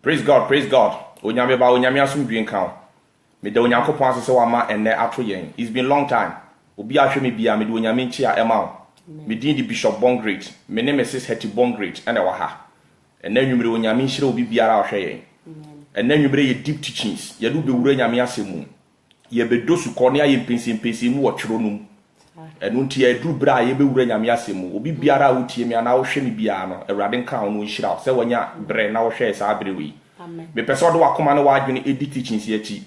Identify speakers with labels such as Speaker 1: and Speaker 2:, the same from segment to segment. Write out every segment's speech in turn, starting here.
Speaker 1: Praise God, praise God. Onyame ba onyame asomdwe nka. Me de onyankopon asese wa ma enne ato yen. It's been long time. Obi ahwe me bia me de onyame nchi a ema. Me din di Bishop Bongreat. Me ne Mrs. Hetty Bongreat ene wa ha. Enne nwumre onyame nhire obi biara ahwe yen. Enne nwumre ye deep teachings. Ye do be wura nyame asemu. Ye be dosu ko ne aye pensim mu wo twero num. Enu nti ye duru bra ye be wura nyame asemu. Obi biara wotie me ana wo hwe me biara no. Awurade nka wo no nhira. Se wonya bre na wo hwe sa bre wi.
Speaker 2: Amen.
Speaker 1: Me person do wakoma na wadwene edit teachings ye ti.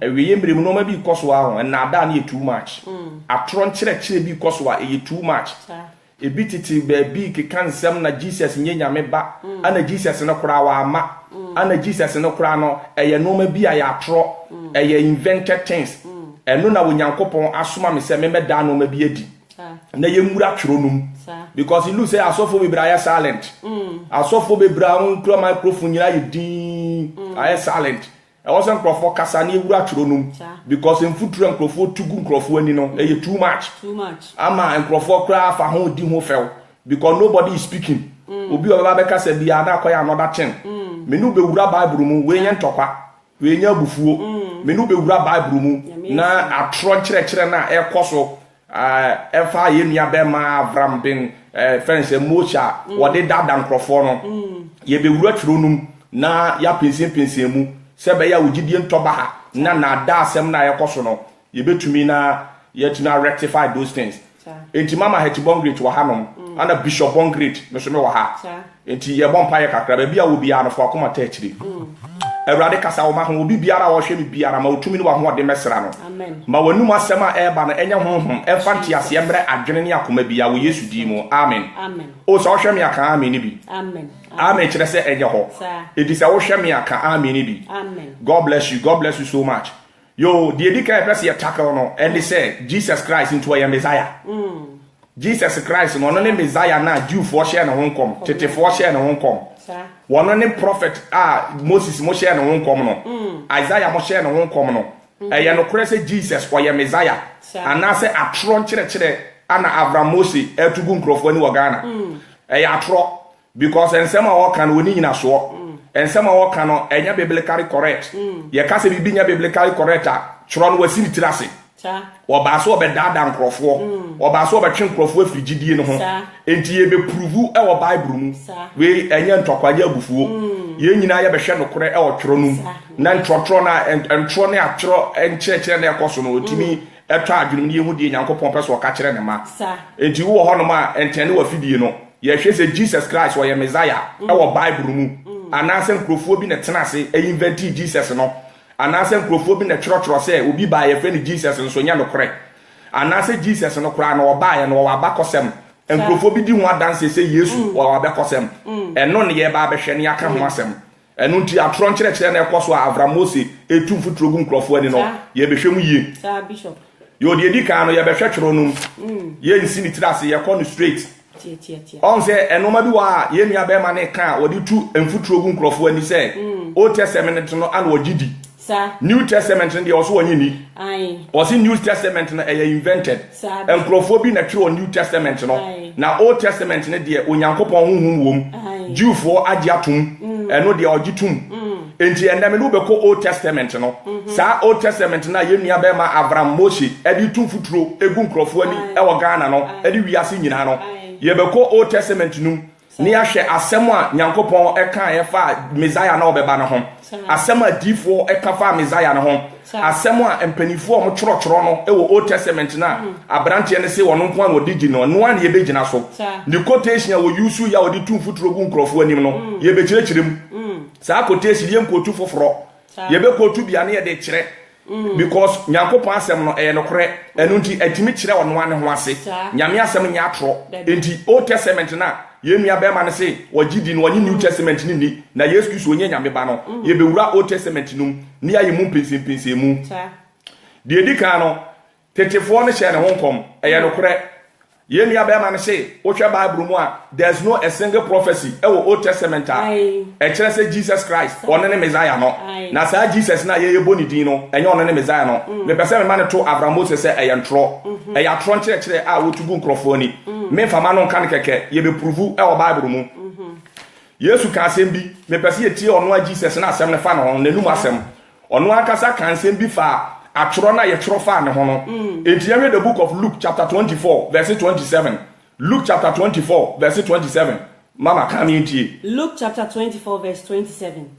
Speaker 1: Ewiye mbrem no ma bi koso ahụ na ada na too much. Atro nkyere bi koso a e too much. Ebi titi be bi keka nsem na Jesus nye nyame ba. Ana Jesus no kora wa ama. Ana Jesus no kora no eye no ma bi a ya atro. Eye invented things. Eno na wonyankopon asoma me se me meda no ma bi edi. Na ye nwura twero num. Because you say asofo be bra silent. Asofo be bra on kro microphone nyina ye din. Aye silent. I wasn't crofo kasa na ewura twero num. Because in futuro crofo tugu crofo ani no e too much.
Speaker 2: Too much.
Speaker 1: Ama crofo kra fa ho di ho fel. Because nobody is speaking. Obi o baba beka se bia na akoya another thing. Me nu be wura Bible mu we nya ntokwa. We nya bufuo. Me nu be wura Bible mu na atro kire na e koso. Efa ye nua be ma Avram bin friends emocha wo de dada nkrofo no ye be wura twero num na ya pensim mu se be ya ogidie ntoba ha na da asem na ye koso no ye betumi na ye tuna rectify those things. Enti mama Hetty Bongreat wa hanom ana Bishop Bongreat me so me wa ha enti ye bompa ye kakra ba bia wo bia no fo akoma ta akiri Ewurade kasa wo ma ho obi biara wo hwe me biara ma otumi ne wa ho de mesra no.
Speaker 2: Amen.
Speaker 1: Ma wanum asema eba no enya honhom efanti ase emre adwene ne akoma bia wo Yesu di mu. Amen.
Speaker 2: Amen.
Speaker 1: O so hwe me aka amen ni bi.
Speaker 2: Amen.
Speaker 1: Amen kire se enye ho. Edi se wo hwe me aka amen ni bi.
Speaker 2: Amen.
Speaker 1: God bless you. God bless you so much. Yo, the edika person you tackle no and they say Jesus Christ into a Messiah. Jesus Christ no ne Messiah na Jew for share na honkom, tete for share na honkom. One ne prophet Moses mo share na honkom no. Isaiah mo share na honkom no. E no kure say Jesus for your Messiah. Ana say atro nkyere ana Abraham Moses etugu nkrofo ni wogana. E ya atro because ensema wo kan woni nyina so. Ensema wo kan no enya biblically correct. Ye ka se bibi nya biblically correct a chro no wasiri tirase. Oba so obedada nkrofo oba so obetwe nkrofo afrigidie no ho enti ye be prove e wo Bible mu we enye ntokwaje abufuo ye nyina ye behwe no kore e wo tworo num na ntrotro na entro ne atro enkyekere na ekoso no otimi etwa adwunum ne yehu die nyankopon pese wo ka kere ne ma enti wo ho no ma entene wa fidie no ye hwe se Jesus Christ wo ye Messiah e wo Bible mu anase nkrofo bi ne tenase e invent Jesus no anase nkrofo bi na tworo se obi ba ye friend Jesus nso nya no kore anase Jesus no kora na oba ye no wa bakosem nkrofo bi di ho adanse se Yesu wa bakosem eno ne ye ba behwe ne aka ho asem eno nti atro nkyere na ekoso Abraham Moses etu futrogu nkrofo ani no ye behwe mu yie
Speaker 2: Bishop
Speaker 1: yo de edika no ye behwe tworo no ye nsi ni tirase ye ko no straight on say enoma bi wa ye nua be ma ne ka wo di tu enfutrogu nkrofo ani se Old Testament no an wo gidi New Testament no dey also wanyini was in New Testament no invented enkrofo bi na twere New Testament no na Old Testament no dey onyankopon honhom wom Jewfo agi atom eno dey ogitum enti endame no beko Old Testament no sa Old Testament na ye nua be ma Abraham Moses edi tum futuro egu nkrofo ani e wo Ghana no edi wiase nyina no ye beko Old Testament num ni ahwe asem a nyankopon eka ye fa Messiah na obeba no ho asem a difo eka fa Messiah no ho asem a empanifo mo tworo no e wo Old Testament na abrante ne se wono nko an odigi no no an ye begina so the quotation ya wo use ya odi tum futuro gu nkrofo anim no ye be kirechirem sa quotation ye nkotu foforo ye be kotu bia na ye de kire because nyankopon asem no no kore enu nti atimi kire wono an ho ase nyame asem nya atro enti Old Testament na ye nua be ma ne se wagidi no wani New Testament ni na Yesu Kristo onye nyame ba no ye be wura Old Testament num ni ayi mu pensim mu de edika no tetefo no hye ne honkom no kore ye nua be ma ne se wo hwe Bible mu a there's no a single prophecy e wo Old Testament a kire se Jesus Christ one ne Messiah no na sa Jesus na ye boni din no enye one ne Messiah no me pese me ma ne to Abraham Moses se ntro tro nkire a wotugu nkrofo ani me fama no kan keke ye be prove e wo Bible mu Yesu ka asem bi me pese ye tie ono a Jesus na asem ne fa no nanum asem ono akasa ka asem bi fa atro na ye tro fa ne ho no enti ye the book of Luke chapter 24 verse 27 Luke chapter 24 verse 27 mama come into
Speaker 2: Luke chapter 24 verse 27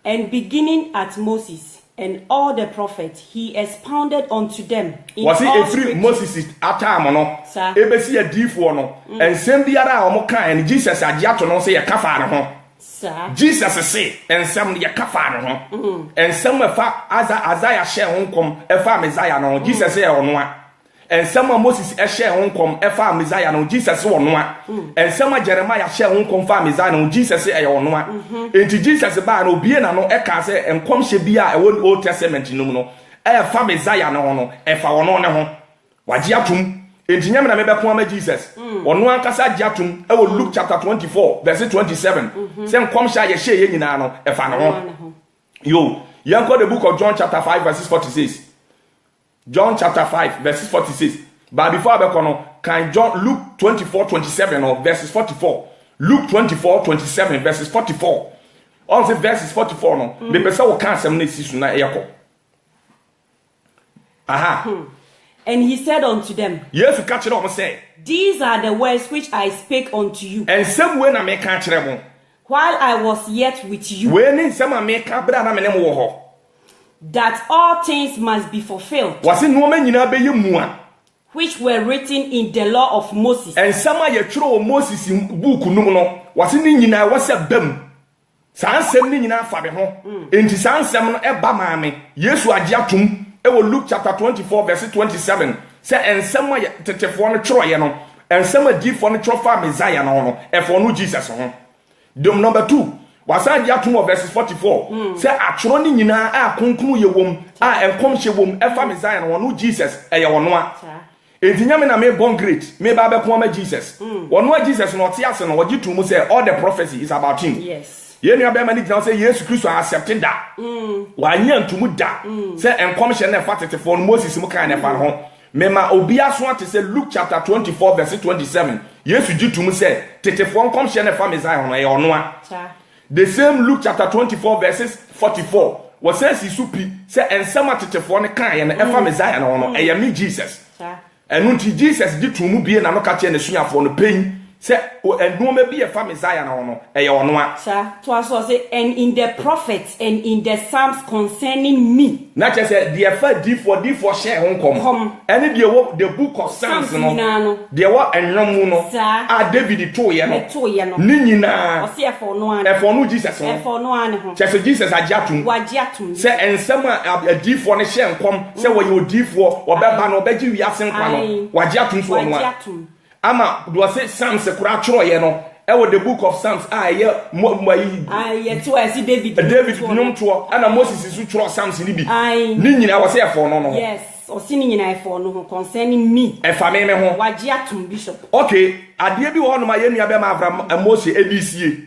Speaker 2: and beginning at Moses and all the prophets he expounded unto them in
Speaker 1: was it
Speaker 2: all
Speaker 1: a free
Speaker 2: scripture.
Speaker 1: Moses atam no ebesi adifo no ensem biara a omo kan and Jesus agiato no say ye kafa ne ho
Speaker 2: sir
Speaker 1: Jesus say ensem ye kafa ne ho ensem fa Isaiah share honkom efa Messiah no Jesus say ono a ensem Moses share honkom efa Messiah no Jesus say ono a ensem Jeremiah share honkom fa Messiah no Jesus say ono a enti Jesus ba na obie na no e ka say enkom hye bia e won Old Testament no mu no e fa Messiah no no e fa ono ne ho wagye atum enti nyame na mebeko ama Jesus ono ankasa gye atum e wo Luke chapter 24 verse 27 say enkom hye ye hye ye nyina no e fa no ho yo yanko the book of John chapter 5 verse 46 John chapter 5 verses 46 but before abekono can John Luke 24:27 or verses 44 Luke 24:27 verses 44 on the verses 44 no me pesa wo kan asem na sisu na eyako
Speaker 2: and he said unto them
Speaker 1: Yesu ka kire o say
Speaker 2: these are the words which I spake unto you
Speaker 1: and some way na me ka kire mo
Speaker 2: while I was yet with you
Speaker 1: we ni some me ka bra na me ne mo wo ho
Speaker 2: that all things must be fulfilled
Speaker 1: wase no ma nyina be yemu a
Speaker 2: which were written in the law of Moses
Speaker 1: and some ye twere Moses book num no wase ni nyina wase bam sansem ni nyina fa be ho enti sansem no eba maame Yesu age atum e wo Luke chapter 24 verse 27 say ensem ye tetefo no twere ye no ensem adifo no twere fa Messiah no e for no Jesus ho dom number 2 wasan dia tum verse 44 say atworo ni nyina a konkunu ye wom a enkom hye wom e fa Messiah no Jesus e ye wono a enti nyame na me born great me ba be ko ma Jesus wono a Jesus no te ase no wagi tum say all the prophecy is about him
Speaker 2: yes
Speaker 1: ye nua be ma ni gina say Jesus Christ accepted da wa nya ntum da say enkom hye na fa tetefo no Moses mu kan na fa ho me ma obi aso ate say Luke chapter 24 verse 27 Jesus gi tum say tetefo enkom hye na fa Messiah no ye wono a the same Luke chapter 24 verses 44 was says isupi say ensema tetefo ne kan ye na efa Messiah no no e me Jesus enu nti Jesus di tumu bie na no ka che ne suafo no pen say enu ma bie efa Messiah no no e ye ono a
Speaker 2: to also say and in the prophets and in the psalms concerning me
Speaker 1: na che say the efa d4 share honkom ene the book of Psalms no the wa enwom no a David to ye no ni nyina
Speaker 2: o se efo no an
Speaker 1: efo no Jesus no
Speaker 2: efo no an ho
Speaker 1: che say Jesus agiatum say ensem a d4 ne share honkom say wo ye d4 obeba no obegi wiase nkwa no wagiatum so no a ama do say Psalms kura tworo ye no e wo the book of Psalms ye
Speaker 2: to as David
Speaker 1: nyom to ana Moses su tworo Psalms ni bi ni nyina wo say efo no
Speaker 2: yes o si ni nyina efo no concerning me
Speaker 1: e fa me ho
Speaker 2: wagiatum bishop
Speaker 1: okay ade bi ho no ma ye nua be ma Abraham Moses edisie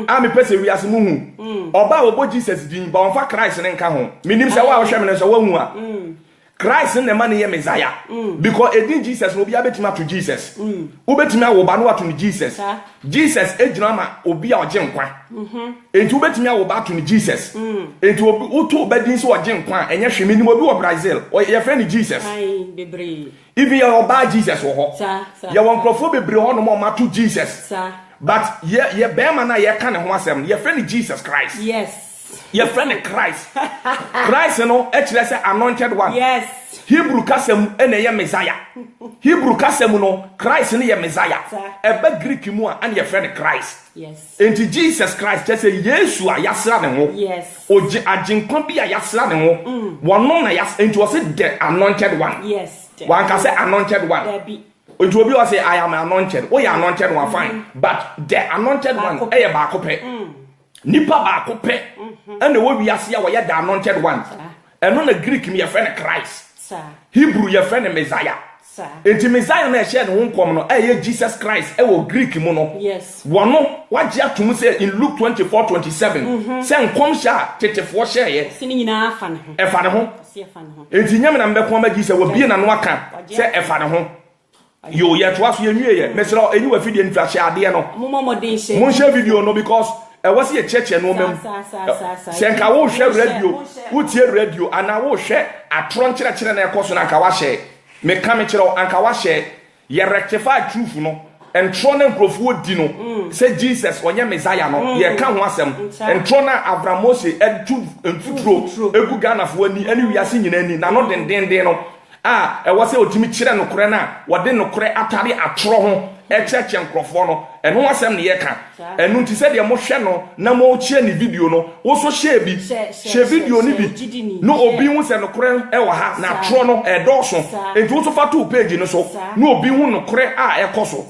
Speaker 1: ami pese wiase mu hu oba obo Jesus din ba on fa Christ ne nka ho minim se wa hwe me ne so wa hu a Christ in the man ye Messiah because edin Jesus no be abetima to Jesus ubetima wo ba no ato ni Jesus Jesus ejina ma obi a oje nkwa enti ubetima wo ba ato ni Jesus enti obi uto obedin so oje nkwa enye hweme ni obi wo Brazil ye friend Jesus
Speaker 2: bebre
Speaker 1: even your ba Jesus wo ho ye won krofo bebre ho no ma to Jesus but ye be ma na ye ka ne ho asem ye friend Jesus Christ
Speaker 2: yes
Speaker 1: your friend Christ Christ no actually say anointed one
Speaker 2: yes
Speaker 1: Hebrew kasem ene ye Messiah Hebrew kasem no Christ ne ye Messiah ebe Greek mu a ane your friend Christ
Speaker 2: yes
Speaker 1: enti Jesus Christ just say Yesu a yasra ne ho
Speaker 2: yes
Speaker 1: oje aginkon bi a yasra ne ho wono na yas enti wo say the anointed one
Speaker 2: yes
Speaker 1: one can say anointed one enti obi wo say I am anointed we are anointed one fine but the anointed one e ba akopɛ nipa ba akopɛ and wo wiase a wo ye the anointed one eno na Greek me your friend Christ Hebrew your friend Messiah enti Messiah na share ne honkom no Jesus Christ e wo Greek mu no
Speaker 2: yes
Speaker 1: wono wagye atum say in Luke 24:27 say nkom sha tetefo share ye
Speaker 2: sini nyina afa ne ho
Speaker 1: e fa ne ho enti nyame na mbeko ma Jesus wo bie na no aka say e fa ne ho yo ye to aso ye nwie ye mesra eni wa fidie nfa share ade no
Speaker 2: mo modern share
Speaker 1: mo share video no because was a church and woman. Senka wo share radio, wo tie radio, ana wo share a tron church na ekoso na anka wa share. Me ka me kire anka wa share. Ye rectify truth no. And tron nkrofo di no. Say Jesus onye Messiah no. Ye ka ho asem. And tron na Avramose edu mfutro egu Ghana fo ani ani wiase nyina ani na no den no. Was a otimi kire no kore na wode no kore atare atro ho church nkrofo no eno asem ne ye ka enu nti se de mo hwe no na mo chie ni video no wo so share bi share video ni bi no obi hu se no kore ha na atro no edoso enti wo so fa to page no so no obi hu no kore ekoso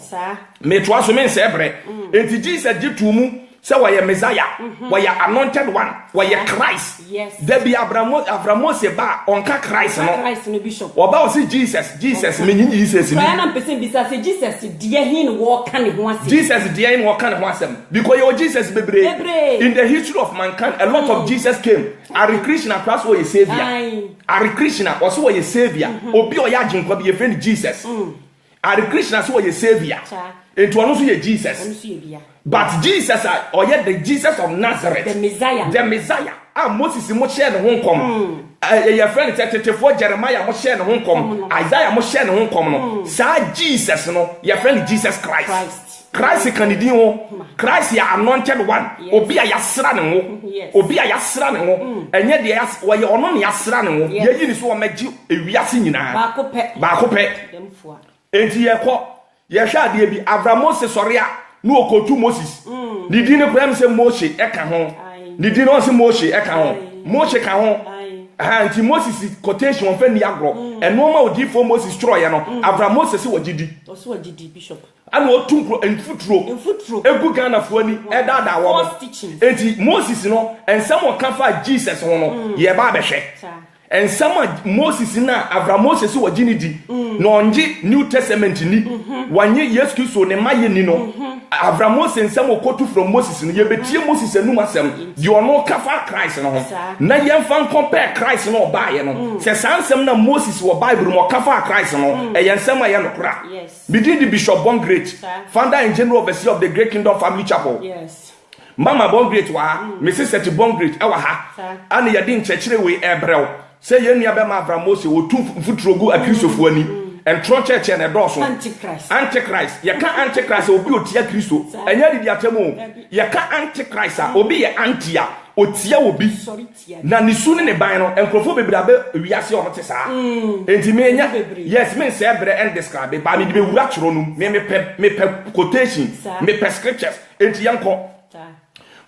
Speaker 1: me to aso me se bre enti Jesus gitumu say we are Messiah, we are anointed one, we are Christ.
Speaker 2: Yes.
Speaker 1: There be Abraham se ba onka Christ no.
Speaker 2: Christ no bishop.
Speaker 1: Oba say Jesus me nyi Jesus ni.
Speaker 2: Prayer na person be say Jesus dear hin wo kan ho asem. Jesus
Speaker 1: dear hin wo kan ho asem. Because your Jesus bebre. In the history of mankind a lot of Jesus came. Ari Krishna class was a savior. Ari Krishna also was a savior. Obi oya jinkwa be friend Jesus. Ari Krishna so was a savior. It was also Jesus. But Jesus or yet the Jesus of Nazareth.
Speaker 2: The Messiah.
Speaker 1: The Messiah. Moses mo share no honkom. Your friend 34 Jeremiah mo share no honkom. Isaiah mo share no honkom no. Sa Jesus no, your friend Jesus Christ. Christ can do Christ ya anointed one. Obi a yasra ne ho. Obi a yasra ne ho. Enye de wo ye ono ne yasra ne ho. Ye yi ni so o magi ewiase nyina. Ba ko pe. Enti ye ko ye hwa de bi Avramose sori a no okotu Moses. Ni di ne kwam se Moshe eka ho. Ni di no se Moshe eka ho. Moshe ka ho. Anti Moses quotation fe ni agro. Eno ma odi for Moses troye no. Avramose se wagidi.
Speaker 2: O se wagidi bishop.
Speaker 1: Ana otunkro enfutro. Egu Ghana fo ani edada wo. Enti Moses no ensam o kan fa Jesus ho no ye ba behwe. And some Moses na Avramose se wagini di. No onji New Testament ni. Wanye Yesu Kristo ne maye ni no. Avramose nsem okotu from Moses no ye betie Moses enum asem. Di ono kafa Christ no ho. Na ye fan compare Christ no baaye no. Se sansem na Moses wo Bible mo kafa Christ no. E ye nsem aye no kra.
Speaker 2: Yes.
Speaker 1: Between the Bishop Bongreat, founder and general overseer of the Great Kingdom Family Chapel.
Speaker 2: Yes.
Speaker 1: Mama Bongreat wa, Mrs. Seti Bongreat ewa ha. Ana ye din chechire we ebrew. Say ye nua be ma Avramose wo tu futrogu akristofo ani en tro church na doso antichrist ye ka antichrist obi otia kristo enya didi atemu ye ka antichrist obi ye antia otia obi na nisu ne ban no enkrofo bebrabe wiase o mte saa enti me nya yes me say bre and describe ba me de be wura chro no me pe quotation me pe scriptures enti yanko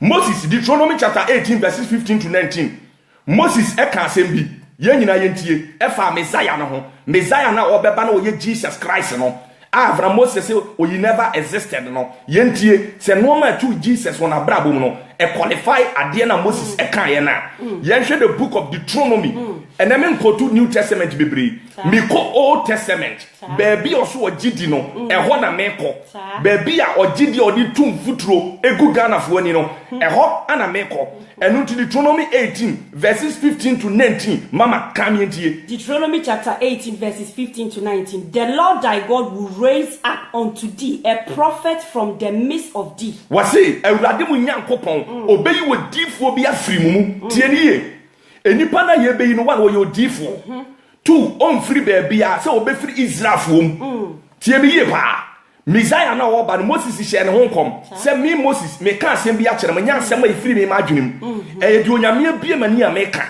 Speaker 1: Moses Deuteronomy chapter 18 verses 15 to 19 Moses eka asem bi ye nyina yentie efa Messiah no ho Messiah na obeba na oye Jesus Christ no Avramose say oyi never existed no yentie se no ma to Jesus won abrabo no e qualify ade na Moses eka ye na yenhwe the book of Deuteronomy and then go to New Testament bebre me ko Old Testament baby oso ogidi no e ho na me ko baby a ogidi odi tum futuro egu Ghana fo ani no e ho ana me ko enu to Deuteronomy 18 verses 15 to 19 mama come yentie
Speaker 2: Deuteronomy chapter 18 verses 15 to 19 the Lord thy God will raise up unto thee a prophet from the midst of thee
Speaker 1: wase awurade mu nyankopon obeyi wo difo bi afiri mu tie niye enipa na ye beyi no one wo yo difo two on free baby a se obefiri Israel fo mu tie bi ye pa Messiah na wo ba no Moses hye ne ho kom se me Moses me ka asem bi a kere me nya asem a ifiri me ma adwenem e de onyame bie mani a me ka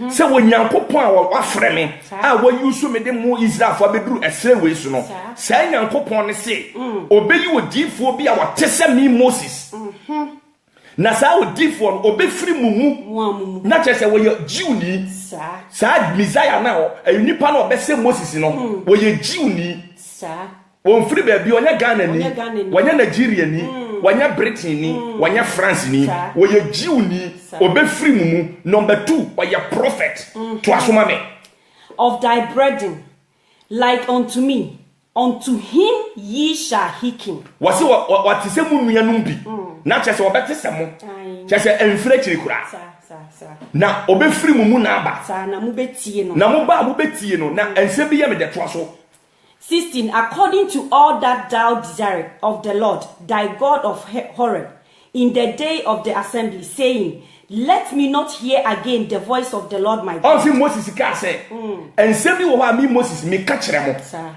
Speaker 1: se wo nyankopon a wo afre me a wo yusu me de mu Israel fo beduru esre we su no se nyankopon ne se obeyi wo difo bi a wo tese me Moses na sa wo difo no obefiri mumu na chese wo ye Jew ni sa Messiah na o nipa na obese Moses no wo ye Jew ni on free baby onya Ghana ni wanya Nigeria ni wanya Britain ni wanya France ni wo ye Jew ni obefiri mumu number 2 wo ye prophet to asoma me
Speaker 2: of thy brethren like unto me unto him ye shall hearken
Speaker 1: wase what is mu nuanum bi na chese obete semo chese enfre chiri kura na obefiri mumu na aba
Speaker 2: na mu betie no
Speaker 1: mu betie no na ense bi ye me de to aso 16
Speaker 2: according to all that thou desirest of the Lord thy God of Horeb in the day of the assembly, saying, let me not hear again the voice of the Lord my God.
Speaker 1: On see Moses ka say, and say me wa me Moses me ka kire mo.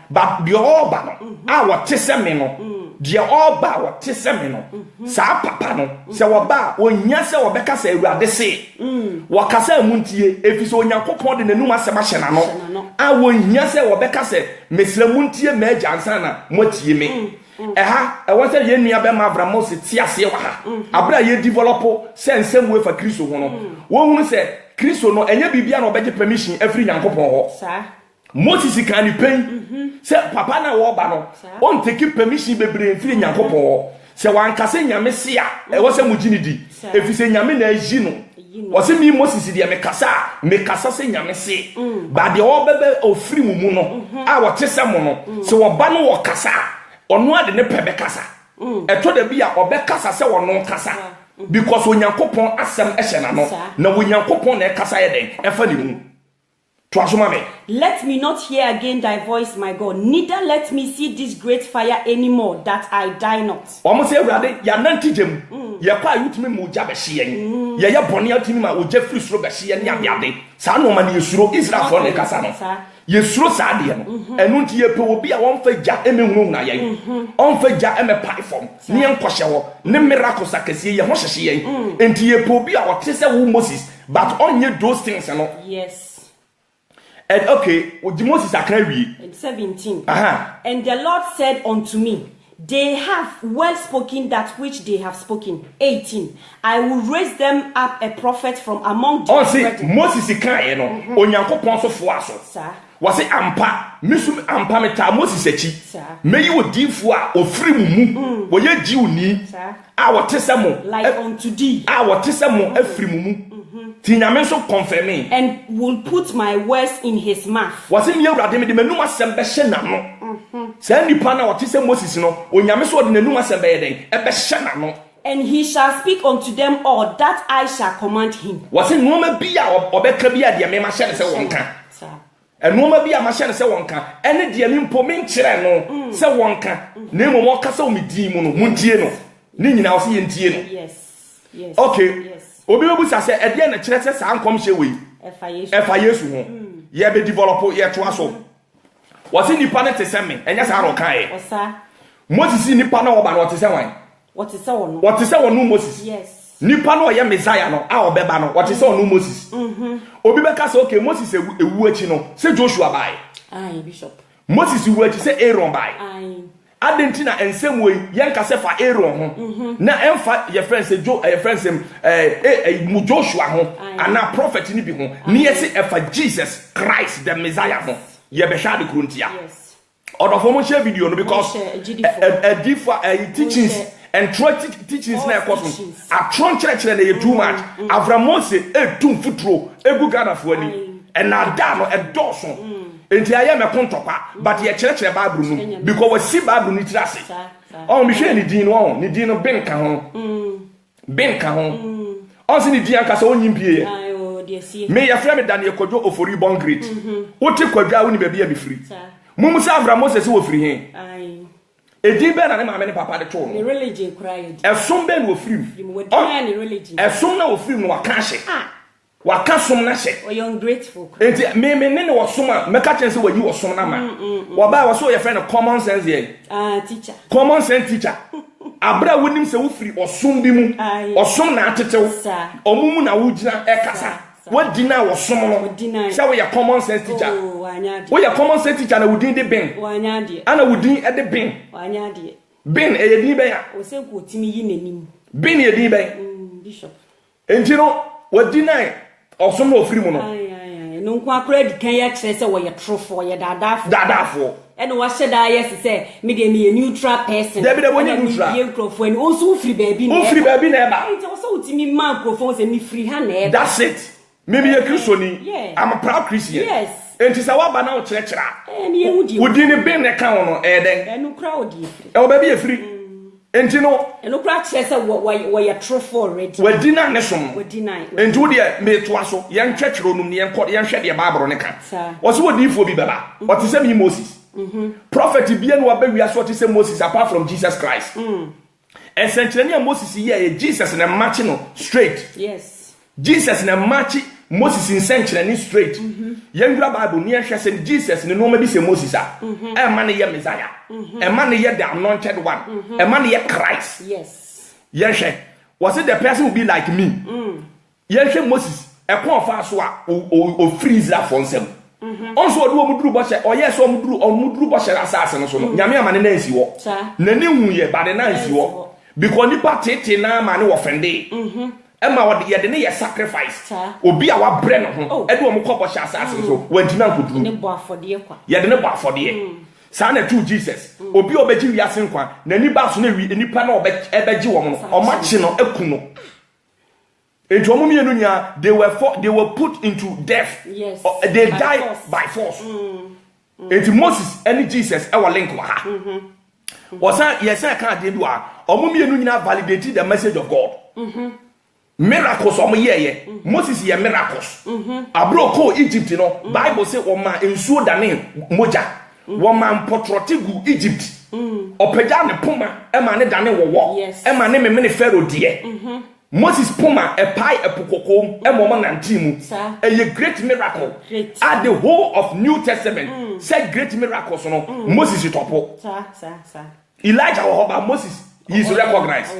Speaker 1: But the all ba no, a wo tese me no. The all ba wo tese me no. Sa papa no, se wo ba onya se wo beka say Awurade se. Wo kasa muntie, efiso Onyankopon de nanum asem ahye na no. A wo nya se wo beka say mesra muntie ma agya ansa na motie me. I want to yen nua be ma Abraham se ti ase wa ha abra ye develop sense we for Kristo ho no wo hunu se Kristo no enye bibia no beje permission every Nyankopon ho sa Moses kan ni pen se papa na wo ba no on take permission bebre every Nyankopon ho se wan kase nyame se a e wo se mugini di efi se nyame na aji no wo se mi Moses di me kasa se nyame se ba de wo bebe ofiri mu no a wo tese mo no se wo ba no wo kasa ono ade ne pebe kasa eto da bia obekasa se wono kasa because Onyankopon asem ehye na no na Onyankopon na kasa ye den efa ni mu to asoma me.
Speaker 2: Let me not hear again thy voice, my God, neither let me see this great fire anymore, that I die not.
Speaker 1: Omo se Awurade ya nanti jem ye kwa yutumi mu ja be hye yen ye ye bone atimi ma oja free suro be hye yen abiade sa no ma ne yesuro Israel for ne kasa no yesuro sa de no enu nti ye pe obi a won fa ja emehunu na yen on fa ja emepai fom ne yen kwhye wo ne miracle sakase ye ho hyehye yen enti ye pe obi a wote se wo Moses but on ye those things no.
Speaker 2: Yes.
Speaker 1: And okay, Moses
Speaker 2: in 17. And the Lord said unto me, they have well spoken that which they have spoken. 18. I will raise them up a prophet from among them.
Speaker 1: Oh, see, Moses can no. Onyankopon so fo aso. Sir. Was it ampa? Misum ampa meta Moses echi. Sir. May you difo a ofiri mumu. Wo ye ji oni. Sir. A wo tesamo.
Speaker 2: Like unto thee.
Speaker 1: A wo tesamo afiri mumu. Tinyame so confirming.
Speaker 2: And will put my words in his mouth.
Speaker 1: Was in your radimi de menuma sembe hye na no. Say nipa na wote se Moses no, onyame so de nanuma sembe ye den, e be hye na no.
Speaker 2: And he shall speak unto them all that I shall command him.
Speaker 1: Was in noma bia obeka bia de me ma hye se wonka. Sir. And noma bia ma hye se wonka. Ene de mi mpo me nkire no, se wonka. Na emo mo kasa o medin mu no, muntie no. Ni nyina wo se ye ntie no.
Speaker 2: Yes. Yes.
Speaker 1: Okay.
Speaker 2: Yes.
Speaker 1: Obi obu sa se e de na kire se sa ankom hye we. Efa Yesu ho. Ye be develop ye to aso. Wasi nipa na tese me enya sa ro kan e.
Speaker 2: Osa.
Speaker 1: Moses nipa na oba na otese wan.
Speaker 2: What is one?
Speaker 1: What is one Moses?
Speaker 2: Yes.
Speaker 1: Nipa no ye Messiah no a obeba no. What is one Moses? Obi be ka say okay Moses ewu achi no. Say Joshua bai.
Speaker 2: Aye Bishop.
Speaker 1: Moses ewu achi say Aaron bai.
Speaker 2: Aye.
Speaker 1: Adentina ensem we yen ka se fa Aaron ho. Na emfa ye friend say Joshua ho ana prophet ni bi ho. Ni ye say efa Jesus Christ the Messiah ho. Ye be sha de kruntia. Yes. Order for mo share video no because teachings and teachings na ekoso. A tron church na ye too much. Avram Mose too futuro egu Ghana fo ani. And na da no edoso. Enti aye me kontokwa but ye kire Bible no because we see Bible ni tirase. Oh me hwe ni din no ben ka ho. Ben ka ho. On si ni din aka so onyimpie.
Speaker 2: Ayo de sie.
Speaker 1: Me ya frame Daniel Kojo ofori bon great. Wote kwadwa wo ni bia me free. Mumu sa Abraham Moses wo free hen.
Speaker 2: Aye.
Speaker 1: Edi be na ne maame ne papa de to no.
Speaker 2: The religion cry.
Speaker 1: Esom be no free.
Speaker 2: We dey na religion.
Speaker 1: Esom na wo free no waka hye. Waka som na hye.
Speaker 2: O you ungrateful.
Speaker 1: Enti me ne wo som a meka chen se wayi wo som na ma. Wo ba wo so your friend common sense here.
Speaker 2: Teacher.
Speaker 1: Common sense teacher. Abra wonim se wo free osom bi mu. Osom na atetew. Omumu na wo gina ekasa. What dinner was some no? Say we are common sense teacher.
Speaker 2: Oh, anyadi.
Speaker 1: We are common sense teacher na we din the bin.
Speaker 2: Anyadi.
Speaker 1: Ana we din at the bin.
Speaker 2: Anyadi.
Speaker 1: Bin e din be ya.
Speaker 2: O se ko timi yi nanim.
Speaker 1: Bin e din be.
Speaker 2: Bishop.
Speaker 1: Enti no, we deny osom no free mu no.
Speaker 2: Ay. No kwa kra di kan ya kire se we ye trofo ye dadafo.
Speaker 1: Dadafo.
Speaker 2: And what should I yes say? Me dey me a neutral person.
Speaker 1: There be the one neutral.
Speaker 2: You microphone and also free baby.
Speaker 1: Oh free baby na ba.
Speaker 2: Enti also timi microphone say me free ha na.
Speaker 1: That's it. Maybe a Christian.
Speaker 2: Yeah.
Speaker 1: I'm a proud Christian.
Speaker 2: Yes.
Speaker 1: And it's our banana church.
Speaker 2: And you
Speaker 1: would didn't be in the count then.
Speaker 2: And no crowd.
Speaker 1: Oh, baby, free. And you know,
Speaker 2: and no practice what you're true for already.
Speaker 1: We deny nation.
Speaker 2: We deny.
Speaker 1: And Julia made to us young church room near court young shed your Bible on the cat. What's what did for be baba? What is me Moses? Prophet be and what we are sort to say Moses apart from Jesus Christ. Essentially Moses here Jesus na match no straight.
Speaker 2: Yes.
Speaker 1: Jesus na match Moses in century straight. Yengura Bible near say Jesus no maybe say Moses a man ye Messiah. A man ye the anointed one. A man ye Christ.
Speaker 2: Yes.
Speaker 1: Yes. Was it the person who be like me? Yes, Moses a kon fa so a o freeze that for himself. Also do omuduru bo she yes omuduru bo she asase no so no. Nyame amane na nsi wo. Nani hu ye ba de na nsi wo. Because nipa tete na ma ne wo fende. Emma wo de ne ye sacrifice. Obi a wa bre no ho. E de o mukọ bo she asase so. Wantima nkuduru.
Speaker 2: Ne bo afode kwa.
Speaker 1: Ye de ne bo afode. Sa na tu Jesus. Obi obeji wiase nkwa. Nani ba so na wi nipa na obeji wo no. O ma chi no eku no. They were put into death.
Speaker 2: Yes.
Speaker 1: They died by force. Into Moses and Jesus, our link wa ha. Was yes, I can't do validated the message of God. Miracles Moses ye miracles. Abro Egypt, Bible say Oma in Sudan moja. Woman potrotigu Egypt. Opejane puma, emane dane wo. Emane me many pharaoh dear. Moses Puma a pie a pukoko a woman and timu a great miracle at the whole of New Testament said great miracles on Moses topo. Elijah or Moses he is recognized.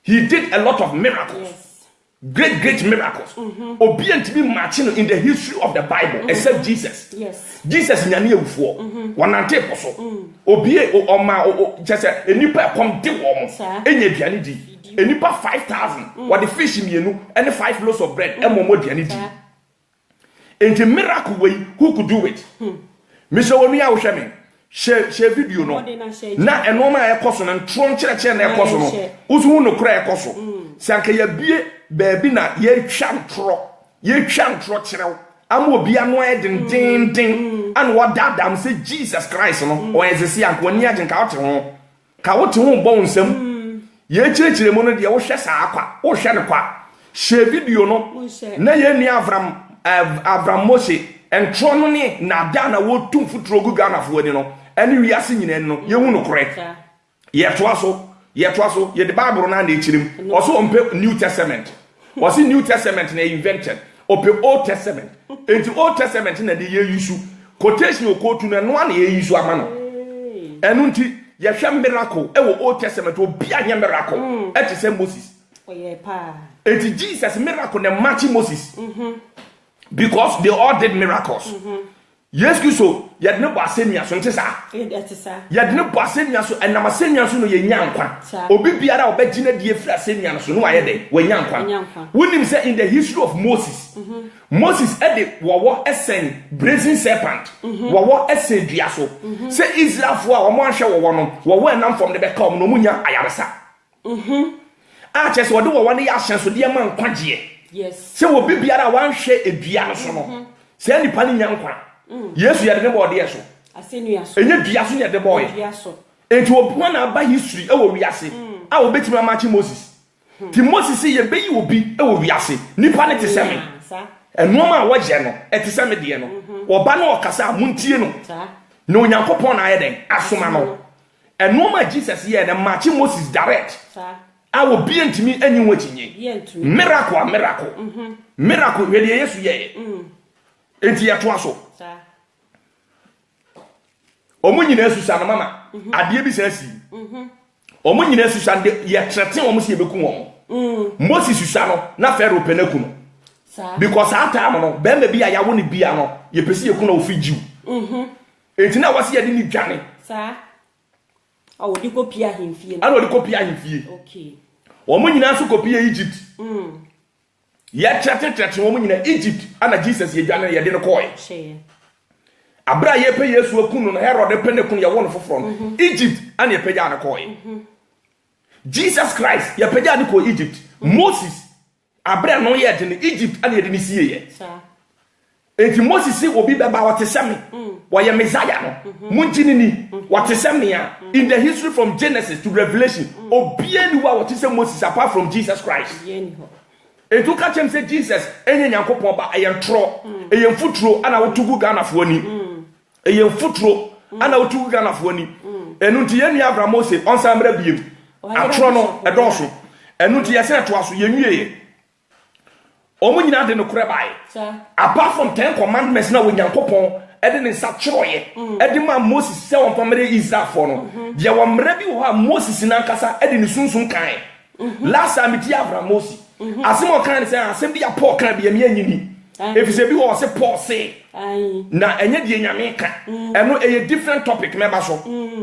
Speaker 1: He did a lot of miracles. Great miracles. Obedient to be marching in the history of the Bible except Jesus. Jesus nyame ewufo wanante poso obie o ma just a nipa come de wo mo enya duane di enipa 5,000 what the fish mienu and 5 loaves of bread e momo duane di and the miracle way who could do it Mr. Wonu ya wo hwe me share video no na enoma e koso na ntro nkyereke na e koso no uzu no kra e koso sanka ya bie baabi na ye twa ntro kyerɛw am obi anu den and what that damn say Jesus Christ no o ezesi anko ni agin ka wote ho bo nsam ye kyerɛkyerɛ mu no de wo hwɛ saa akwa wo hwɛ ne kwa share video no na ye ni Avram Mose entro no ne na da na wo tum futuro gu Ghana fo ni no ene wiase nyina no ye hu no korrect ye to aso ye the Bible na echirim also on New Testament was in New Testament na invented open Old Testament into Old Testament na de ye use quotation quote na no na ye use ama no enu nti ye hwe miracle e wo Old Testament obi anya miracle e te say Moses enti Jesus miracle na match Moses because they all did miracles yes Kristo ye de no asenia so nte sa ye de no asenia so enam asenia so no ye nyankwa obi biara obegina die fira asenia so no waye de we nyankwa wonim say in the history of Moses Moses ede wowo esen brazen serpent wowo esen dua so say Israel fo a wo anhwe wowo no wowo enam from the be come no munya ayaresa a chese wode wowo ne ya hyen so de ma nkwagye
Speaker 2: yes
Speaker 1: say obi biara wanhwe edua no so no say nipa ne nyankwa Yesu ya de bo de so
Speaker 2: asenu aso
Speaker 1: enye dua so ne de boy enti obi na ba history e wo wiase a obetimi amachi Moses ti Moses ye beyi obi e wo wiase nipa ne te seme enoma a woje no e te seme de no oba na okasa muntie no na onyankopon na aye den asoma no enoma Jesus ye na machi Moses direct a obi ntimi anyi wakinye miracle we de Yesu ye enti ya to aso omo nyina susa na mama ade bi sa si omo nyina susa de ye trete omo se beku omo Moses susa no na Pharaoh penaku no because at time no be me bia ya wo ne bia no ye pesi yeku na ofijiu enti na wase ye de ni dwane
Speaker 2: sa o di kopia himfie
Speaker 1: ana o di kopia himfie
Speaker 2: okay
Speaker 1: omo nyina so kopia Egypt ye trete omo nyina Egypt ana Jesus ye dwane ye de no koy abra ye pe Yesu akunu no Herod pe ne kunu ye won foforo no Egypt ana ye peja na koy Jesus Christ ye peja ni ko Egypt Moses abra no ye de ni Egypt ana ye de ni sie ye enti Moses si obi beba watesame wo ye Messiah no munjini ni watesame ya in the history from Genesis to Revelation obi ani wa watesame Moses apart from Jesus Christ etu ka chem say Jesus enye nyankopon ba ayentro eyemfuturo ana wotugu Ghana fo ani eyemfuturo ana wotugu Ghana fo ani enu nti ye nua Abraham Mose onsamra biem atro no edoso enu ti yese to aso yenwie omo nyina de no kure bae apart from 10 commandments na wonyankopon ede ne sa chiroye ede ma Moses se won pamere Israel for no de wa mra bi wo ha Moses na nkasa ede ne sunsun kan last time ti Abraham Moses asemo kan se asem bi ya Paul kan bi ya nyini efise bi wo se Paul say na enye die nyame ka eno eye different topic meba so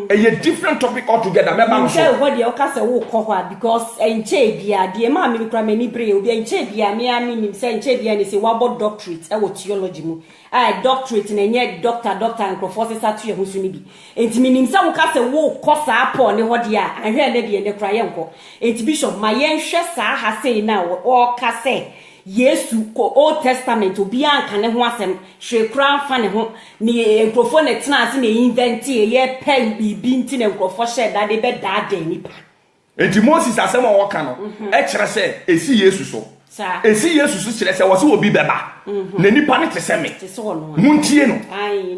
Speaker 1: eye different topic altogether meba no so
Speaker 2: say what dey okase wo kọ because enche bia de ma me kura mani bre obi enche bia me nim say enche bia ne say wabo doctorate e wo theology mu doctorate na enye doctor nkofo se satu ye husu ni bi enti minim say wo kase wo kọ sa Paul ne ho de a ahwe ne de ne kura ye nko enti bishop ma ye nhwe sa ha say na wo kase Yesu ko Old Testament obi anka ne ho asem hwekura fa ne ho ni enkrofo ne tena ase na invent ye pen bibi nti ne enkrofo hye da de be da nipa
Speaker 1: enti Moses asem o woka no e kire se esi Yesu so esi Yesu so kire se wo se obi beba na nipa ne tese me muntie no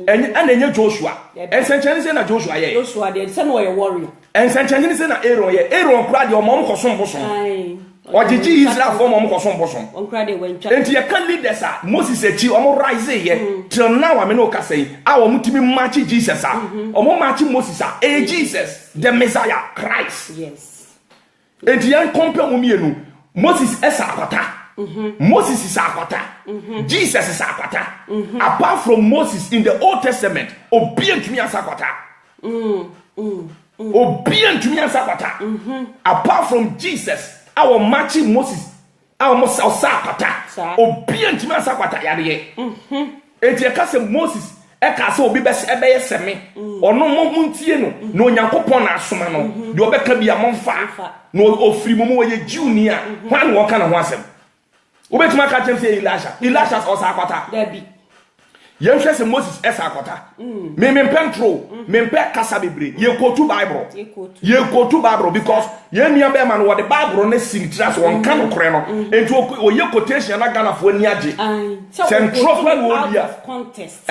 Speaker 1: enye Joshua ensenchene se na Joshua ye
Speaker 2: de se no ye warrior
Speaker 1: ensenchene se na Aaron kura de o mom kosom bosom Ojiji Israel for mom kosom bosom. Enti ye kan leaders a Moses echi omo rise ye till now am no ka say a wo mutimi match Jesus a omo match Moses a Jesus the Messiah Christ.
Speaker 2: Yes.
Speaker 1: Enti yan compare mo mienu Moses esa akwata. Moses is akwata. Jesus is akwata. Apart from Moses in the Old Testament obedient me as akwata. Obedient me as akwata. Apart from Jesus our matching Moses our sakata obedient me sakata yare enti e ka se Moses e ka se obi be ye seme ono mo muntie no onyankopon na asoma no de obeka bia monfa no ofiri mo ye junior hwan wo ka na ho asem obetima ka tem se Elisha o sakata
Speaker 2: David
Speaker 1: yen hwe se Moses esa akota me pentro me kasa bebre ye kotu Bible because ye nua be man wo the Bible na sintras won kan no kore no enti o ye quotation na Ghana fo ni age central plan wo bia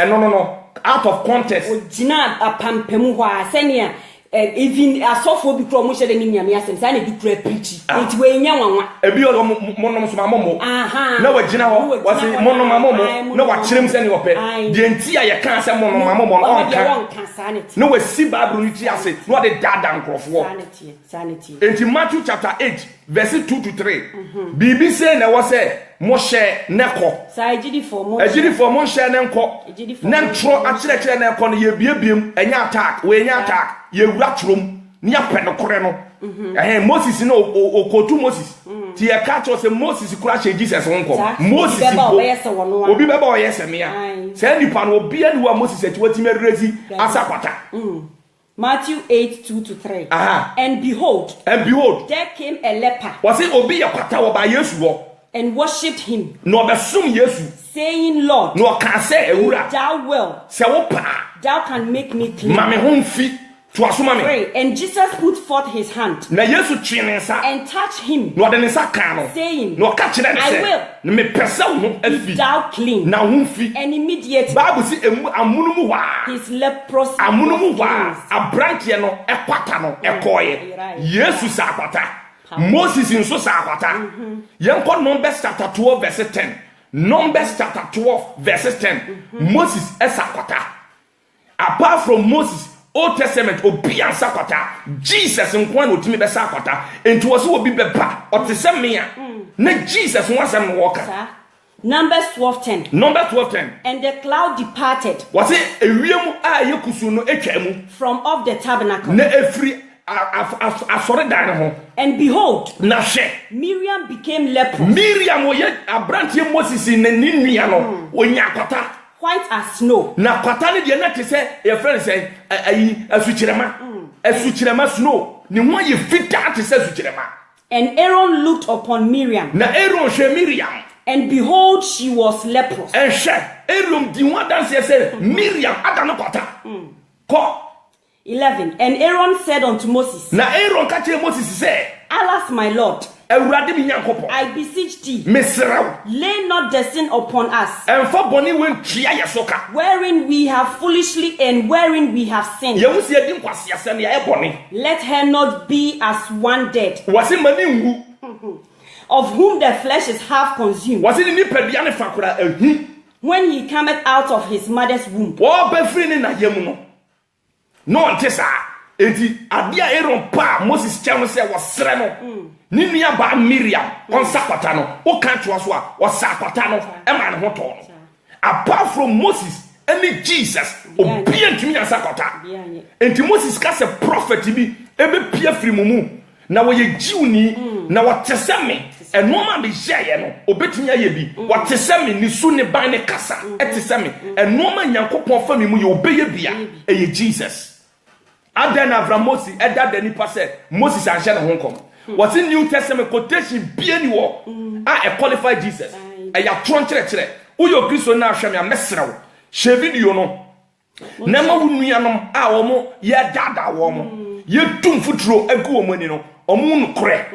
Speaker 1: no out of context
Speaker 2: ogina apampemu ho a senia even asofo bi kro mo hye de nyame asem sa na bi kra preach enti we nya wanwa
Speaker 1: ebi o monom so mamomo na wagina ho wase monom mamomo na wakyerem se ne ope de enti a ye kan se monom mamomo no onka na wasi Bible ni ti ase no de dada nkrofo
Speaker 2: sanity
Speaker 1: enti Matthew chapter 8 verse 2 to 3 bibi say na wase mo hye neko
Speaker 2: sa ejidi for mo
Speaker 1: hye ne nko na ntro akyerekere ne nko no ye biebiem enya attack we enya attack ye wura trom ni apɛ no kore no Moses no okotu Moses ti ye catch us Moses kura che Jesus wonko Moses obi beba o yese me a say nipa no obi ani wa Moses ati watime rezi asakwata
Speaker 2: Matthew 8:2 to 3 and behold there came a leper
Speaker 1: was it obi yakwata wo ba Yesu wo
Speaker 2: and worshipped him
Speaker 1: no besum Yesu
Speaker 2: saying Lord
Speaker 1: no ka say ewura
Speaker 2: thou will
Speaker 1: say wo pa
Speaker 2: thou can make me clean
Speaker 1: mame ho mfi to asoma me
Speaker 2: pray and Jesus put forth his hand
Speaker 1: na Yesu twinensa
Speaker 2: and touch him
Speaker 1: no de nsa kan no
Speaker 2: saying
Speaker 1: no ka kire ne say
Speaker 2: I will
Speaker 1: me pesa wo afi
Speaker 2: thou clean
Speaker 1: na ho mfi
Speaker 2: and immediately
Speaker 1: Bible si amunumu wa
Speaker 2: his leprosy
Speaker 1: amunumu wa abrantie no ekwata no ekoye Yesu sa akwata Moses nso sa akwata yenko Numbers chapter 12 verse 10 Numbers chapter 12 verse 10 Moses esa akwata apart from Moses Old Testament obi ansa kwata Jesus nkwan otimi be sa kwata enti wo so obi beba otese me a na Jesus wasam no woka
Speaker 2: Numbers 12:10
Speaker 1: and
Speaker 2: the cloud departed
Speaker 1: was it ewiem a yekusu no etwamu
Speaker 2: from off the tabernacle
Speaker 1: na efri asore dan ho
Speaker 2: and behold
Speaker 1: na hwe
Speaker 2: Miriam became leprous
Speaker 1: Miriam wo ye abrantie Moses ne ninua no onya kwata
Speaker 2: white as snow
Speaker 1: na kwata ne de na tese your friend say ayi asuchirema snow ni ho ye fita tese asuchirema
Speaker 2: and Aaron looked upon Miriam
Speaker 1: na Aaron hwe Miriam
Speaker 2: and behold she was leprous
Speaker 1: and hwe Aaron di one dance say Miriam adano kwata ko
Speaker 2: 11 and Aaron said unto Moses
Speaker 1: na Aaron ka che Moses say
Speaker 2: alas my lord
Speaker 1: Ewurade bi Nyankopon.
Speaker 2: I beseech thee.
Speaker 1: Mesraw.
Speaker 2: Lay not the sin upon us.
Speaker 1: Emfa boni wen twa yesoka.
Speaker 2: Wherein we have foolishly and wherein we have sinned.
Speaker 1: Ye wusi edi nkwase ase ne ye boni.
Speaker 2: Let her not be as one dead.
Speaker 1: Wasi mani ngu.
Speaker 2: Of whom the flesh is half consumed.
Speaker 1: Wasi ni nipadua ne fakora ehu.
Speaker 2: When he cometh out of his mother's womb.
Speaker 1: Wo be free ni na yemu no. No ntesa. Enti adia Aaron pa Moses chano se wasre no. Ni nua ba Miriam onsakwata no. O kan to aso a wasakwata no e ma ne ho to no. Apart from Moses and Jesus obi antimi ansakota. Enti Moses ka se prophet bi ebe pia firi mumu na wo ye jiwni na wateseme enoma be hye no obetumi aye bi wateseme ni su ne ban ne kasa eteseme enoma Nyankopɔn fa mi mu ye obeye bia eye Jesus. Aden Avram Moses eda the nipa say Moses anhye ne ho nkom. What in New Testament quotation bia ni wo a qualify Jesus. Eya tron kire uyo Kristo na ahwe me amesrew she video no na ma wunuanom a wo mo ye dada wo mo ye tum futuro agu wo mo ni no omu no kore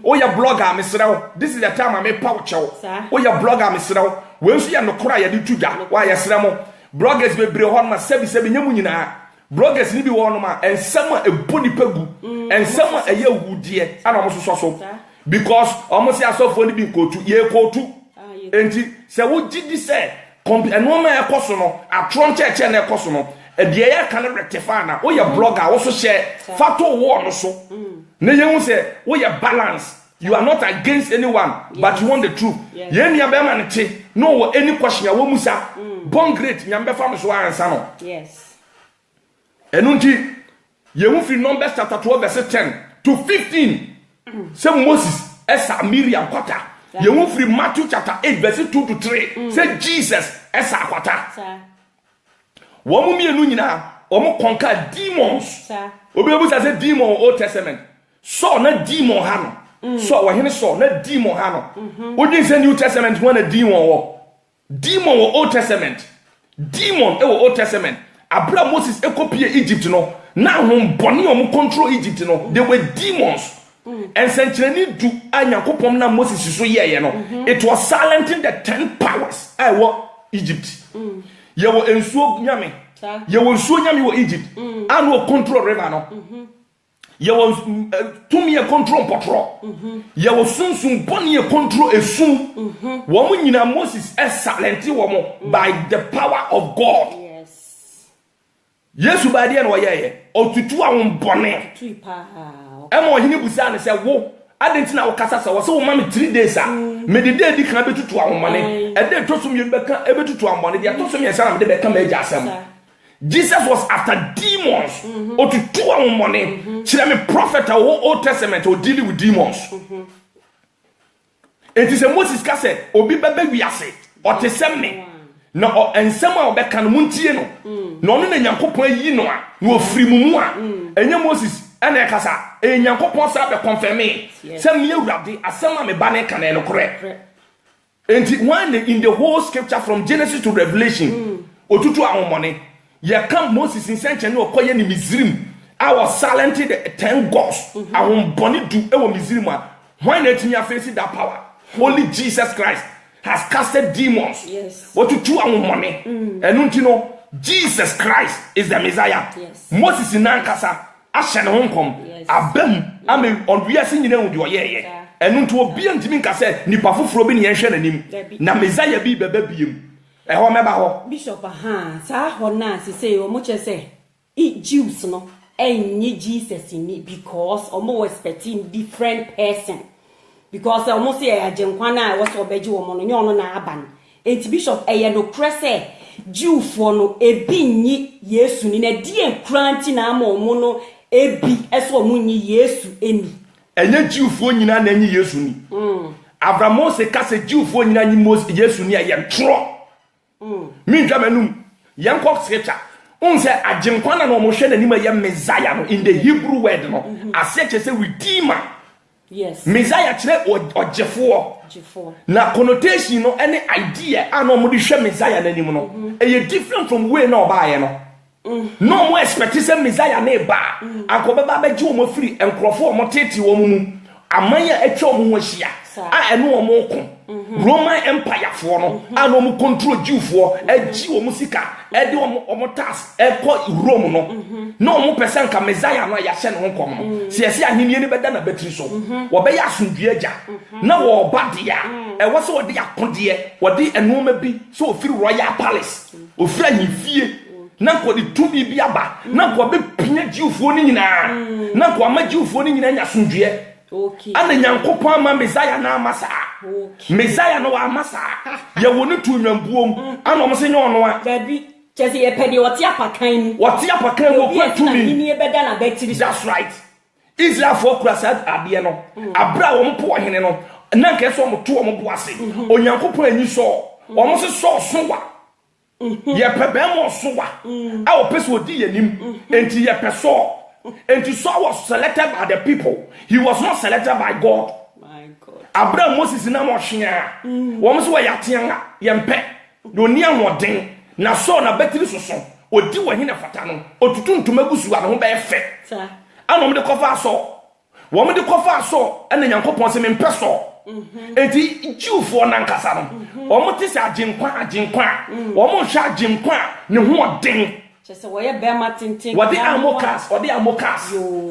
Speaker 1: oya blogger amesrew. This is the time I me pouchew oya blogger amesrew we nso ye no kora ye de tudwa wa ye sre mo bloggers be bre hon ma sebi nyamu nyina bloggers ni bi wo no ma ensem a eboni pagu ensem a ye wudie ana mo so because almost asofo ni bi kotu ye kotu enti se wo gidi se enoma e koso no atron cheche na e koso no e de ya kan rectify na wo ye blogger wo so share fato wo no so na ye hu se wo ye balance. You are not against anyone, but you want the truth. Ye nia be ma ne che no any question wo musa born great nyambe fam so ansa no.
Speaker 2: Yes.
Speaker 1: Enunti ye hu fi Numbers chapter 12 verse 10 to 15 say Moses esa Miriam kwata. Ye hu fi Matthew chapter 8 verse 2 to 3 say Jesus esa kwata. Wo mu mienu nyina o mo conquer demons. Obebu say demon Old Testament. So na demon ha no. So wa hene so na demon ha no. Odin say New Testament when a demon wo. Demon wo Old Testament. Demon e wo Old Testament. Abra Moses ekopie Egypt no. Na hom boni o mo control Egypt no. They were demons. And century do Nyankopɔn na Moses so ye no. It was silencing the 10 powers I wo Egypt. Ye wo ensuo nyame. Ye wo ensuo nyame wo Egypt. And wo control river no. Ye wo tumi e control potro. Ye wo sunsun boni e control esu. Wo mo nyina Moses e silent wo mo by the power of God. Yesu ba de na wo ye otutu awon bone. Emo hini busa ne se wo adentina wo kasa sa wo se wo ma me 3 days a me de day di kan betutu awon mane. E de to so me beka e betutu awon mane de to so me sa na me de beka ma eja asem. Jesus was after demons. Otutu awon mane. Chire me prophet of Old Testament or dealing with demons. It is a Moses ka se obi bebe wiase o te sem me. Na o ensem a obeka no muntie no. Na ono na Nyankopon yi no a na ofiri mumu a. Enye Moses ene kasa e Nyankopon sa be confirme. Say me Awurade asem a me ba ne ka na no kore. And when in the whole scripture from Genesis to Revelation, otutu ahomone ye come Moses in senche no okoye ni Misrim. I was silencing the 10 gods. Ahombone do e wo Misrim a. When etimi face that power, only Jesus Christ has casted demons.
Speaker 2: Yes.
Speaker 1: What to do ahomone. Enunti no Jesus Christ is the Messiah.
Speaker 2: Yes.
Speaker 1: Moses in Nankasa ashe ne honkom abam ame on wiase nyina wu de oyeye. Enunti obi antimi nka se nipa foforo bi ne yenhwe nanim. Na Messiah bi beba biem. Ho meba ho. Bishop
Speaker 2: sa ho na se o mo che se Jews no enye Jesus ni because omo was expecting different person. Because almost say agenkwana was obeji wo mo no nye ono na aban. Enti Bishop eye no krese Jew for no ebi nyi Yesu ni na die enkranti na ama omo no ebi eso omo nyi Yesu eni.
Speaker 1: Enye Jew for nyina na nyi Yesu ni. Abraham Moses ka se Jew for nyina nyi Moses Yesu ni aye ntro. Mi dwamanum yankop scripture. Unse agenkwana na omo hwe na nima ye Messiah no in the Hebrew word no. Ase che se redeemer.
Speaker 2: Yes.
Speaker 1: Messiah chere ojefo. Na connotation no any idea ano mo de hwe Messiah na nim no. E different from way na obaye no. No more expect say Messiah na ba. Akoba ba beji wo free enkrofo mo tete wo mu. amanya etwa omo hia a eno omo ko Roman Empire for no a no mo control Jewfo agi omo sika e de omo tax e ko Rome no no omo person ka Messiah no ya hye no kom no se ese ahenie ni beda na betri so wo be ya asundue agya na wo ba dia e wo se wo de akode wo de enoma bi so ofiri Royal Palace ofira nyifie na ko de tumi bi aba na ko be pia Jewfo ni nyina na ko ama Jewfo ni nyina nya asundue.
Speaker 2: Okay.
Speaker 1: Ana Nyankopon ama Messiah na amasa. Okay. Messiah no amasa. Ya woni tu nwambuom. Ana omo se nyono a.
Speaker 2: Dabi, chese ye pede woti apakan mu.
Speaker 1: Woti apakan wo kwatumi.
Speaker 2: Ni ebeda na betiri.
Speaker 1: That's right. Israel for krasa ade no. Abra wo mpo ohene no. Na nke so mo to wo mpo ase. Onyankopon anyi so. Omo se so wa. Ye pebe mo so wa. A wo pese odi yanim. Enti ye peso. And Saul was selected by the people. He was not selected by God.
Speaker 2: My God.
Speaker 1: Abraham Moses na mo hwea. Wo so ya tianga yempe. No nia hoden. Na so na betiri soso. Odi wo hene fata no. Otutu ntomagusu wa no ho be fe. Sa. Anom de kofa so. Wo me de kofa so ena Nyankopon se mempe so. Enti Jewfo na nkasa no. Wo mo ti se aginkwa. Wo mo hwa aginkwa ne ho oden.
Speaker 2: Chese wo ye be matintin.
Speaker 1: What the amokas,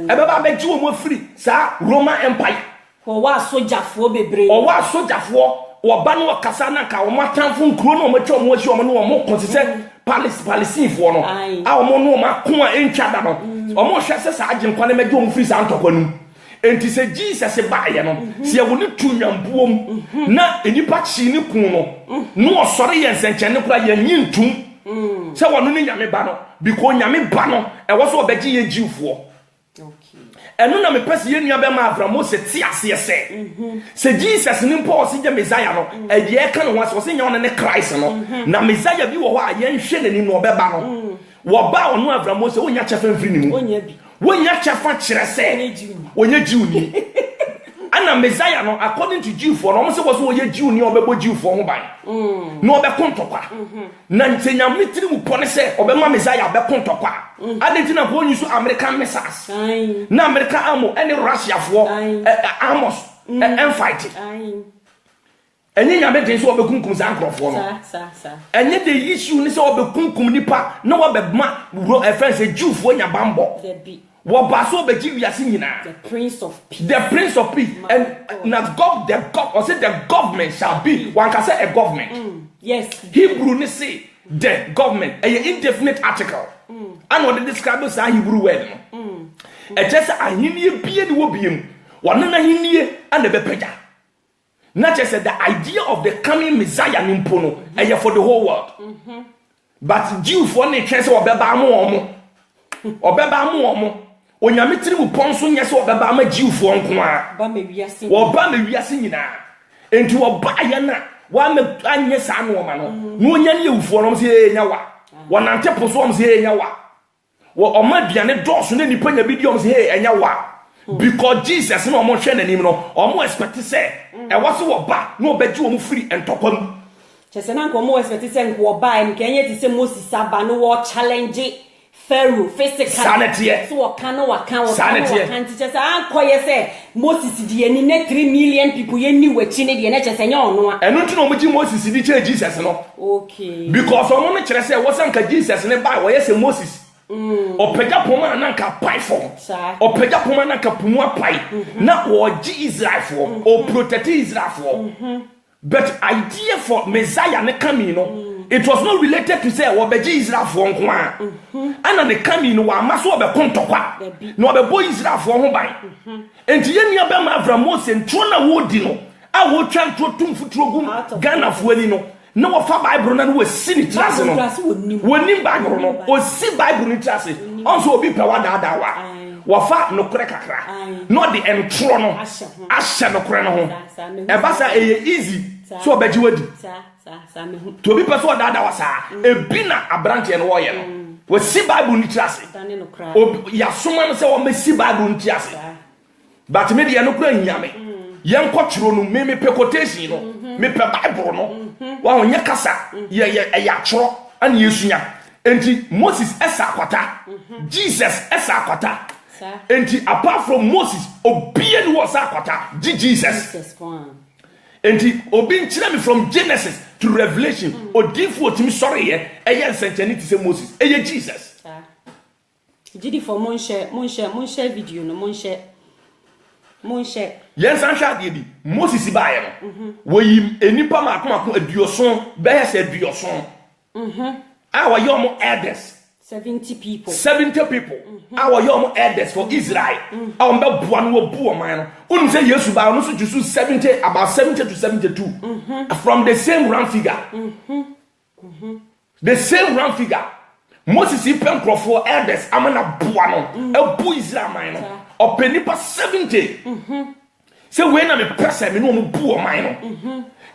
Speaker 1: Ebeba be ji wo mo free sa Roman Empire.
Speaker 2: Wo wa sojafo bebre.
Speaker 1: O wa sojafo, wo ba no kasa na ka wo matamfo nkuro no mo twa mo hyi wo no mo konse se Palestine fo no. A wo no ma ko a entwa da no. O mo hwe se sa aginkwa na me ji wo free sa antokwa nu. Enti se Jesus ba ye no. Se wo ni tu nwambuom na enipa chi ni kun no. No osore ye nsenche ne kura ye nyintum. Se wonu ni nyame ba no because nyame ba no e wo so obeji ye Jewfo. Okay. Enu na me pese ye nua be ma Abraham se ti ase se Jesus ni mpo se je Messiah no e de e kan ho se nya ne Christ no na Messiah bi wo ho a ye nhwe nanim no obeba no wo ba onu Abraham se wonya chefa mfiri ni mu wonya bi wonya chefa kire se wonya Jew ni ana Messiah no according to Jewfo no se wo so woye Jew ni obebo Jewfo ho ban no obe kontokwa na ntenya mitiri mu pone se obe ma Messiah obe kontokwa adentina ko onyu so American missiles na American ammo any Russia for armors and fight enye nyame den so obe kunkum za nkrofo no enye the issue ni se obe kunkum nipa na obe ma friends Jewfo nya bambo
Speaker 2: the Prince of Peace.
Speaker 1: The Prince of Peace. And not God, the government shall be. One can say a government.
Speaker 2: Yes.
Speaker 1: Hebrew ni say the government. A indefinite article. And what they describe as a Hebrew word. It just a hinie be the wobium. One na hinie and the bepeja. Not just the idea of the coming Messiah nimpono. And for the whole world. But Jew for any chance or beba mo. Onyame tiri mu ponso nya se obeba ma Jewfo nko a
Speaker 2: ba me wiase
Speaker 1: nyina enti oba ya na wa me anye sa no ma no no onya ne ewufo no se enya wa wonante poso se enya wa wo oma duane doso na nipa nya bidiom se enya wa because Jesus no mo hwe nanim no omo expect se e wo se wo ba no obaji wo mu free entokwam
Speaker 2: chese na nko mo expect se nko oba en kenye ti se Moses aba no wo challenge Pharaoh physically
Speaker 1: sanity
Speaker 2: so waka just ankoye say Moses di eni na 3 million people ye ni wachi ne de na chese nya ono a
Speaker 1: eno nti no mo ji Moses di che Jesus no
Speaker 2: okay
Speaker 1: because omo no kire say wo sanka Jesus ne ba wo ye say Moses opega poma na nka pai form opega poma na nka pumu apai na wo ji Israel for o protect Israel for but idea for Messiah ne coming no it was not related to say obeji Israel for nko a ana ne coming no wa maso obe kontokwa no obe boy Israel for ho ban enti ye nua be ma Abraham Moses ntro na wo di no a wo twa ntro tumfuturo gum Ghana fo ani no na wo fa Bible na wo si ni trase no wonim Bible no o si Bible ni trase onso obi pe wa da wa wafa no kure kakra no de entro no ahye no kure no ho e ba sa easy so obeji wadi to be person that was e bina abrante no wo ye no we si Bible ni trase ya soma no se wo me si Bible ni trase but me de no kura nyame yen ko kiro no me pe quotation no me pe Bible no wa onye kasa ye ya kiro an yesunya enti Moses esa akwata Jesus esa akwata And apart from Moses, obedient was akwata, Jesus. And obeying me from Genesis to Revelation, or default me sorry, a sentence to say Moses, Jesus.
Speaker 2: Did it for Monshe video, no Monshe.
Speaker 1: Yes, I shall give you Moses Ibayo. We any pama a dioson, bear said dioson. Our young elders.
Speaker 2: 70 people.
Speaker 1: 70 people. Our young elders for Israel. Our bell one will poor man. Wouldn't say yes about also to 70, about 70 to 72. From the same round figure. The same round figure. Moses Ipen for elders. I'm an abuano. A boy Israel minor. Or penipa 70. So when I'm a person, no poor minor.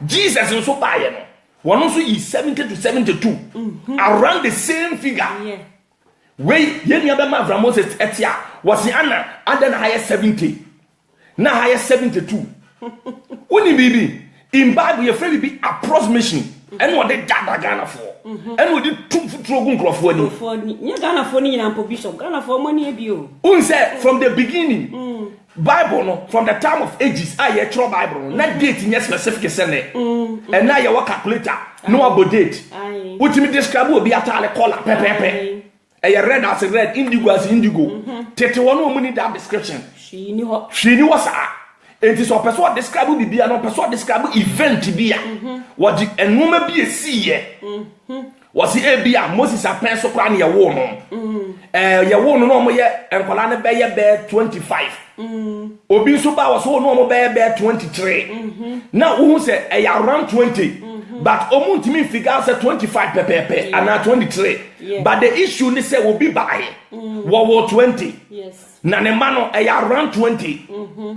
Speaker 1: Jesus is so bad. One also is 70 to 72. Around the same figure.
Speaker 2: Yeah.
Speaker 1: Wait, Yeni Abema from Moses Etia was the Anna and then higher 70. Now higher 72. When you be in Bible, you're afraid to be approximation. And what they got Ghana for. And what did 2 foot rogun crop for you.
Speaker 2: Ghana for me and Bishop Ghana for money.
Speaker 1: Who said from the beginning? Bible no from the time of ages I hear true Bible not date in your specific sene and now you calculator no about date what me describe will be at all color pepe a red as a red indigo as indigo 31 woman that description she knew what it is a person describe will be an person describe event to be what the and woman be a see was it be a Moses a pencil crown your woman your woman no more and Colana Bay 25 Obi Suba was so normal bear 23. Now who say around 20. But Omuntimi figures at 25 pepe and now 23. But the issue they say will be by World War 20.
Speaker 2: Yes.
Speaker 1: Nanemano around 20.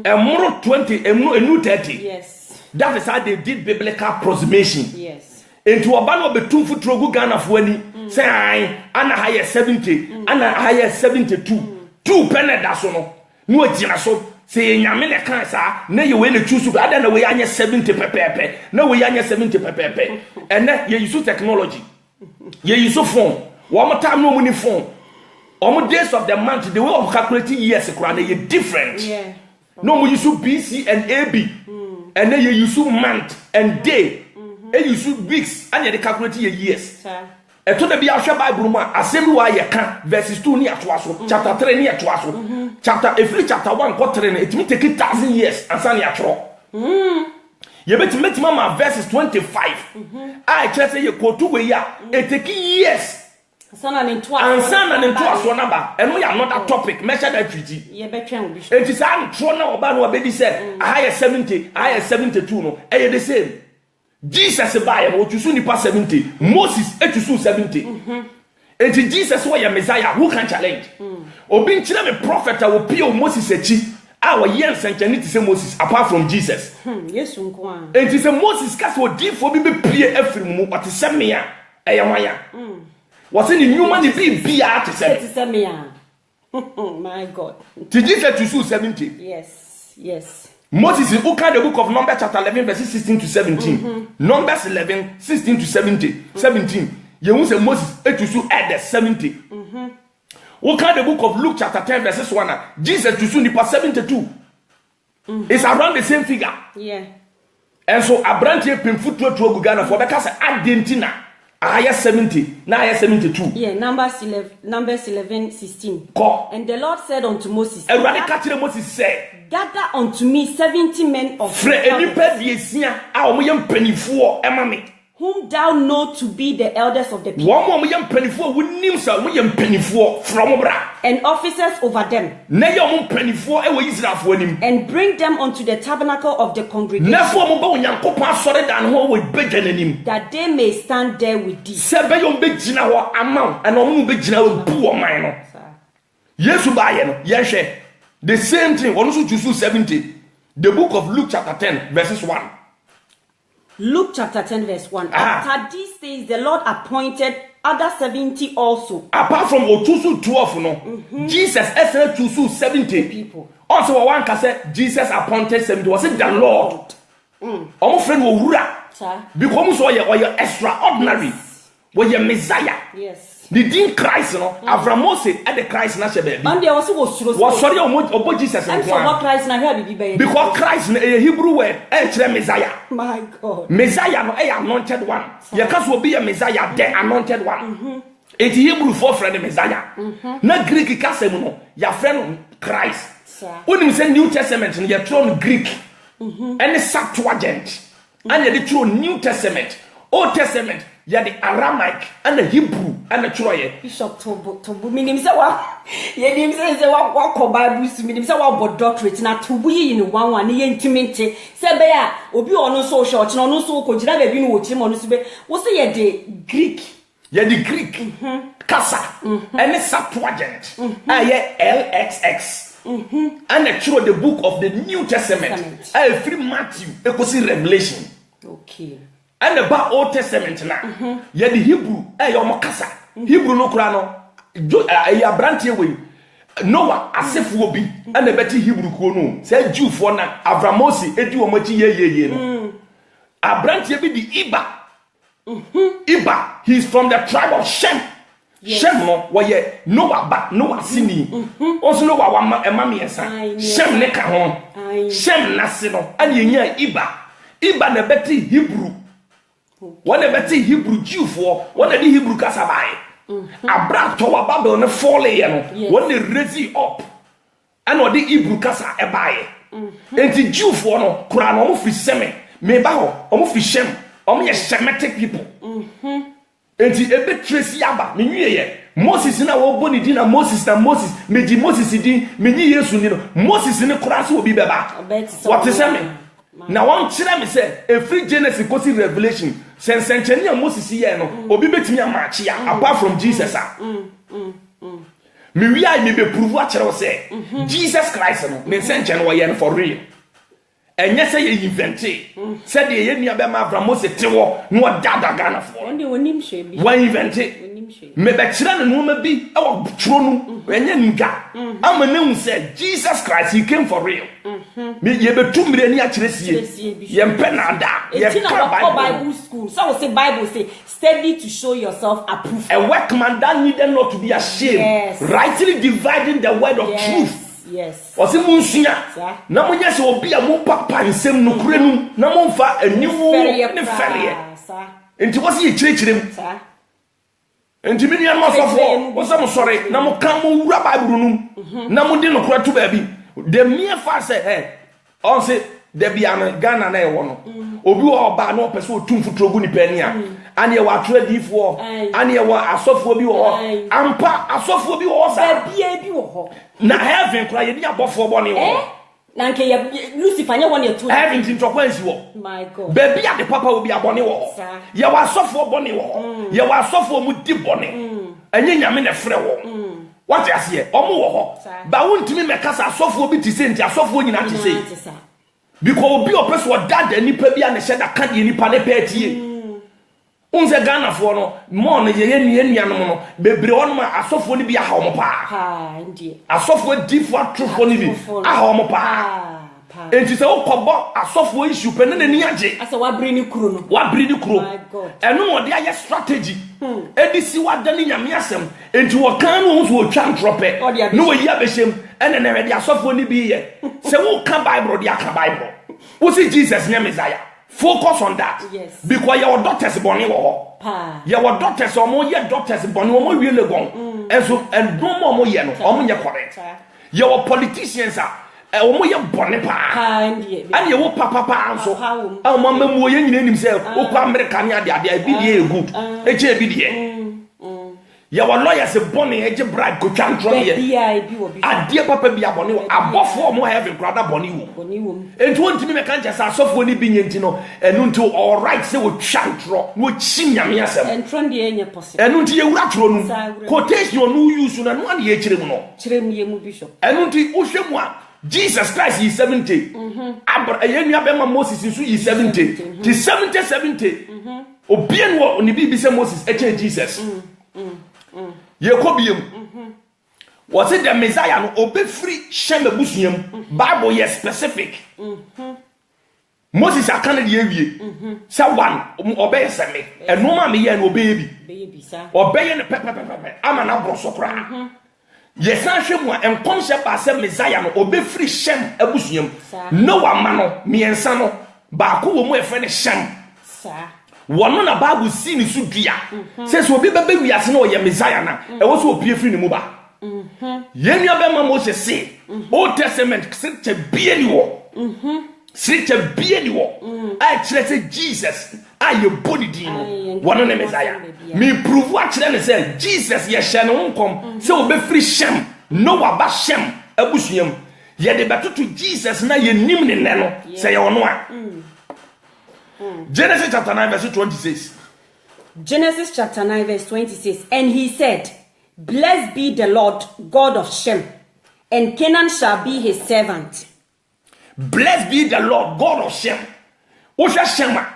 Speaker 1: And more 20 and new 30.
Speaker 2: Yes.
Speaker 1: That is how they did biblical approximation.
Speaker 2: Yes.
Speaker 1: Into a band of the 2 foot rogu Ghana for any say and a higher 70 and a higher 72. 2 penny that's no. No jina so say nyame cancer na ye we na choose so ada na we anya 70 pepepe na we anya 70 pepepe and na ye use technology ye use phone one time no money phone on days of the month the way of calculating years kra na ye different no mo use BC and AB and then ye use month and day and use weeks and ye calculate your years and to the be our Bible ma asem wa ye kan verses 2 ni atoa so chapter 3 ni atoa so chapter every chapter 1 quarter it me take 1,000 years and san ya tro ye bet mama verses 25 I just say ye quote we ya it take years
Speaker 2: sana ni ntwa
Speaker 1: so number and we are not that topic measure that treaty
Speaker 2: ye betwen bishop
Speaker 1: it is an tro na oba no obedi said I 70 I 72 no e the same Jesus by what you soon pass 70 Moses et you 70 and Jesus was your Messiah who can challenge obi nchire me prophet will pay Moses echi our years and need to say Moses apart from Jesus
Speaker 2: yes nko
Speaker 1: and it is Moses cast what did for be play every mu what is me ya eyamaya was in the human be art to
Speaker 2: me my God
Speaker 1: Jesus you 70
Speaker 2: yes
Speaker 1: Moses who can the book of Numbers chapter 11 verses 16 to 17 Numbers 11 16 to 17 you won't say Moses et to add the 70 who can the book of Luke chapter 10 verses 1 Jesus to soon pass 72 it's around the same figure and so a branch here pin foot to Ghana for because Argentina higher 70 now higher 72
Speaker 2: Numbers 11 16
Speaker 1: and
Speaker 2: the Lord said unto Moses
Speaker 1: Moses said
Speaker 2: gather unto me 70 men of whom thou know to be the elders of the people and officers over them and bring them unto the tabernacle of the congregation that they may stand there with thee.
Speaker 1: The same thing, also choose 70. The book of Luke chapter 10 verses 1.
Speaker 2: Luke chapter 10 verse 1. After these days the Lord appointed other 70 also. Apart from Otusu 12, no. Jesus SL Tusu 70 people. Also one can say Jesus appointed 70. Was it the Lord? Our friend will rule. Because we are extraordinary.
Speaker 1: wo ye Messiah.
Speaker 2: Yes.
Speaker 1: The din Christ no Avram Mose at the Christ na she baby.
Speaker 2: And there was suro.
Speaker 1: Was sorry obo Jesus
Speaker 2: and so what Christ na here be be.
Speaker 1: Because Christ na a Hebrew word kire Messiah.
Speaker 2: My God.
Speaker 1: Messiah no anointed one. Ye ka so be a Messiah the anointed one. It Hebrew for friend Messiah. Na Greek ka say no ya friend Christ. When you say New Testament you throw Greek. And the Septuagint. And you throw New Testament. Old Testament ya the Aramaic and the Hebrew and the Troye.
Speaker 2: Bishop Tobu minim say wa ye nim say wa ko Bible su minim say wa bo doctorate na Tobu yi ni one ye intimate say be ya obi ono so church na ono so ko gira ba bi no wo chim ono so be wo say ye the Greek.
Speaker 1: Ye the Greek. Kasa. And the Septuagint. Ye LXX. And the throw the book of the New Testament. Free Matthew ekosi Revelation.
Speaker 2: Okay.
Speaker 1: And the Old Testament na ye the Hebrew your kasa Hebrew no kura no ya brantie we Noah asefu obi and the better Hebrew ko no say Jew for na Avram Mose edi wo machi ye no abrantie bi di Iba he's from the tribe of Shem. Yes. Shem no ye Noah ba Noah sini also Noah wa emami ensa Shem ne ka ho Shem na se no and ye nya Iba na better Hebrew. When they bet Hebrew Jew for when they Hebrew Kasabai, Abra Towa Babel ne fall when they raise it up, and what the Hebrew Kasa ebaye. And the Jew for no Quran almost fish semi, Mebao, almost fish shem, almost Semitic people. And the Ebe Tracy Yaba, Mini Moses in our body dinner, Moses, Meji Moses, Mini Yesunino, Moses in the Quran will be beba. What is Semi? Now one chira me say a free Genesis go see Revelation sense enchenia Moses here no obi betimi amachi ya apart from Jesus me we are me be prove a chira say Jesus Christ no me sense no ye for real enye say ye invent say de ye nua be ma Abraham Moses tewo no dada Ghana for
Speaker 2: onde wonim hwe bi
Speaker 1: one invent me be chira no ma bi e wo churo no enye nga ama ne hu say Jesus Christ he came for real me ye be tumire ni a chire sie ye mpenada ye
Speaker 2: Bible school so we say Bible say study to show yourself approved
Speaker 1: a workman that needed not to be ashamed. Yes. Rightly dividing the word of truth.
Speaker 2: Yes.
Speaker 1: Wasi munsuya na munya se obi a mo papa nsem no kure nu na mo mfa aniwo ne ferie enti wasi ye chirechirem enti mi nua no sofo wo se mo sore na mo kan mo wura Bible nu na mo di no kura to baabi the mere fact say on say there be an Ghana na e wo no obi wo ba na opese otum futrogu ni pania ane wa tradifo ane wa asofo bi wo ampa asofo bi wo sa
Speaker 2: bia bi wo
Speaker 1: na heaven kura ye ni abofo bone wo
Speaker 2: na nke ya Lucifer nya won ye to
Speaker 1: heaven tin tokwansi wo
Speaker 2: my God
Speaker 1: baby ade papa obi abone wo ye wa asofo bone wo ye wa asofo mu di bone enye nyame ne frɛ wo what you say omo wo ho ba wontimi mekasa asofo bi ti se nti asofo nyina ti se because obi opese wo dada nipa bi a ne hyeda ka de nipa ne paatie unze Ghana for no mo no ye nua no bebre won ma asofo ni bi aha omo pa
Speaker 2: ndie
Speaker 1: asofo difo atrofo ni bi aha omo pa enti se okobo asofo issue pe ne ni age
Speaker 2: asa wa bri ni kuro
Speaker 1: my God enu no de aye strategy edisi wada ni nyame asem enti wo kan no so otwa ntrope no we ya beshem ene ne we de asofo ni bi ye se wo kan Bible de aka Bible wo see Jesus ne Messiah. Focus on that.
Speaker 2: Yes.
Speaker 1: Because your doctors born wo. Your doctors omo ye doctors born omo wie legon. And no more ye no omo ye correct. Your politicians are omo ye born pa. And ye wo papa anso. Omo mamu ye nyina nim say okwa America ne ade bi dey good. Eche bi dey. Your lawyers born eje bribe go chantro ye. Ade papa bi abone wo abofo mo heaven brother boni wo. Enti wontimi me kan jesa asofo ni bi nyenti no enu nti all right say wo chantro wo chi nyame asem.
Speaker 2: Entro de enye possible.
Speaker 1: Enu nti ye wura tro nu. Quotation no use na no ade ye kirem no.
Speaker 2: Kirem ye mu bishop.
Speaker 1: Enu nti wo hwemu a Jesus Christ is 70. Ye nua be ma Moses nso is 70. Ti 70. Obien wo ni bi say Moses eche Jesus. Yekobiem was it the Messiah no obe free Shem ebusuam Bible is specific Moses akane de awie sa one obey seme eno ma me ye no obey bi obey ne pepe ama na bro so kra yesan hwe mu enkom hye ba se Messiah no obey free Shem abusuam Noah ma no miensa no ba ko wo mu efe ne Shem wono na Bible si ni su dua se so obi bebe wiase na oye Messiah na e wo so opie free ni mu ba yenu abema Moses se Old Testament se bie ni wo Sricha bie ni wo I say Jesus aye body din wono ne Messiah me prove a kire ne say Jesus ye hye ne nkom se obe free Shem Noah ba Shem abusuam ye de betoto Jesus na ye nim ne ne no say ye wono a Genesis chapter 9 verse 26
Speaker 2: Genesis chapter 9 verse 26 and he said blessed be the Lord God of Shem and Canaan shall be his servant.
Speaker 1: Blessed be the Lord God of Shem. Osha Shema.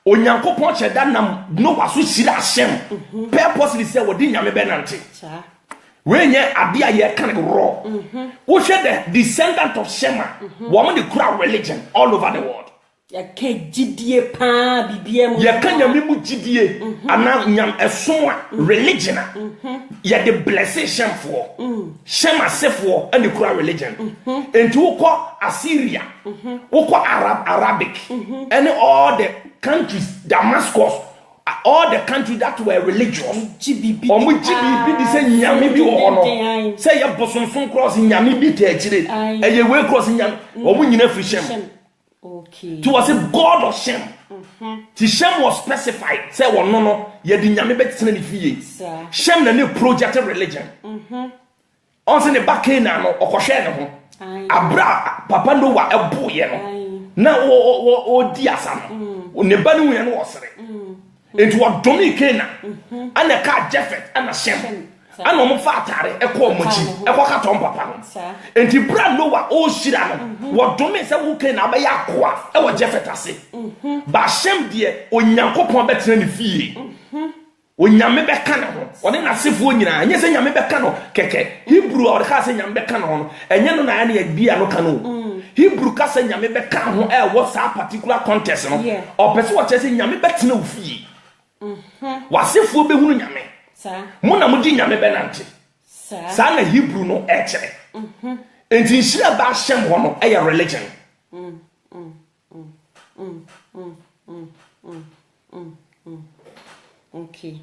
Speaker 1: Onyankopon cheda nam no waso shira Shem. Purposely say wodi nyame benante. We nye ade aye kan ro. Osha the descendant of Shema. Woman the crowd religion all over the world.
Speaker 2: Ya ke gidie pa bibie mu.
Speaker 1: Ya kan nyame mu gidie ana nyam eson religion. Ya the blessed Shem for. Shem asefo and the crowd religion. Enti woko Assyria, woko Arabic, and all the countries Damascus, all the countries that were religious. Omu GBB di say nyame bi wo hono. Say ya bosonson cross nyame bi te akire. Eye we cross nyame. Omu nyina free Shem.
Speaker 2: Okay.
Speaker 1: To was a God of Shem. The Shem was specified. Say one no ye di nyame betene ni fie. Shem na ne projected religion. On se ne bakena no okohwe ne ho. Abra papa no wa ebo ye no. Na o di asa no. Ne ba no ye no osere. Enti wo domi kena. Ana ka Jefet ana Shem. Ana mo fa atare ekọ mochi ekọ katon papa no. Enti bra no wa o shira no. Wo domi se wo kena ba ya koa e wo Jefet ase. Ba Shem de onyankopon betena ne fie. Onyame beka na ho one na sefo nyina anye se nyame beka no keke Hebrew or ka se nyame beka no enye no na ya bia no ka no Hebrew ka se nyame beka ho e what that particular context no o pese wo che se nyame betena ofie wa sefo be hunu nyame sa mo na mo di nyame benante sa na Hebrew no e kire enti nhira ba Shem ho no e religion
Speaker 2: okay.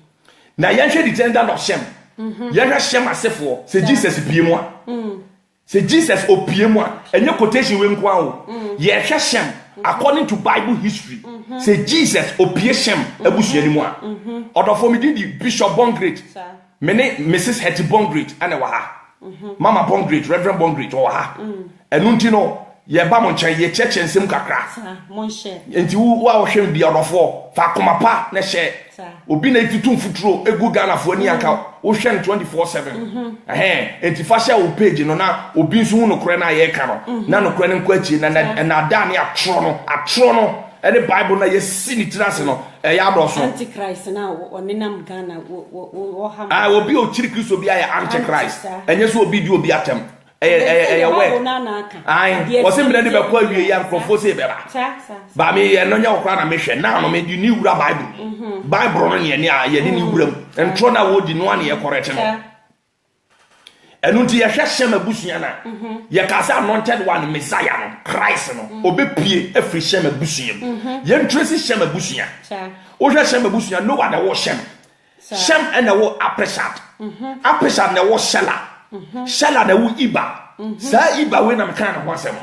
Speaker 1: Na yanhwe descendant of Shem. Yanhwe Shem asefo. Se Jesus pie mu a. Se Jesus opie mu a. Enye quotation we nko awo. Ye Shem according to Bible history. Se Jesus opie Shem abusuani mu a. Odofo me di Bishop Bongreat. Mene Mrs. Hetty Bongreat ana wa ha. Mama Bongreat, Reverend Bongreat wa ha. Enu nti no ye ba mo nchen ye cheche nsem kakra.
Speaker 2: Mon cher.
Speaker 1: Enti wo a wo hwem bi odofo fa komapa na hye. Obi na itutum futuro egu Ghana fo ani aka wo hwem 24/7. Enti fa hye wo page no na obi nso hu no kore na ye ka no. Na no kore ne nkwa chi na da ne atro no any Bible na ye si ni tirase no ya bro so
Speaker 2: Antichrist na onenam Ghana wo ha
Speaker 1: obi o chiri Kristo bi ya Antichrist enye so obi di obi atem we was him ready to call you young prophecy ba me no nya okra na me hwe na no me di ni wura Bible no ne ye di ni wura entro na wo di no ane ye correct no enu nti ye hwe Shem abusuya na ye ka say anointed one Messiah no Christ no obepie afri Shem abusuya ye ntresi Shem abusuya o hwe Shem abusuya no one wo Shem and wo Apeshat na wo Shela Shala na wu Iba. Sa Iba we na meka na ho asem.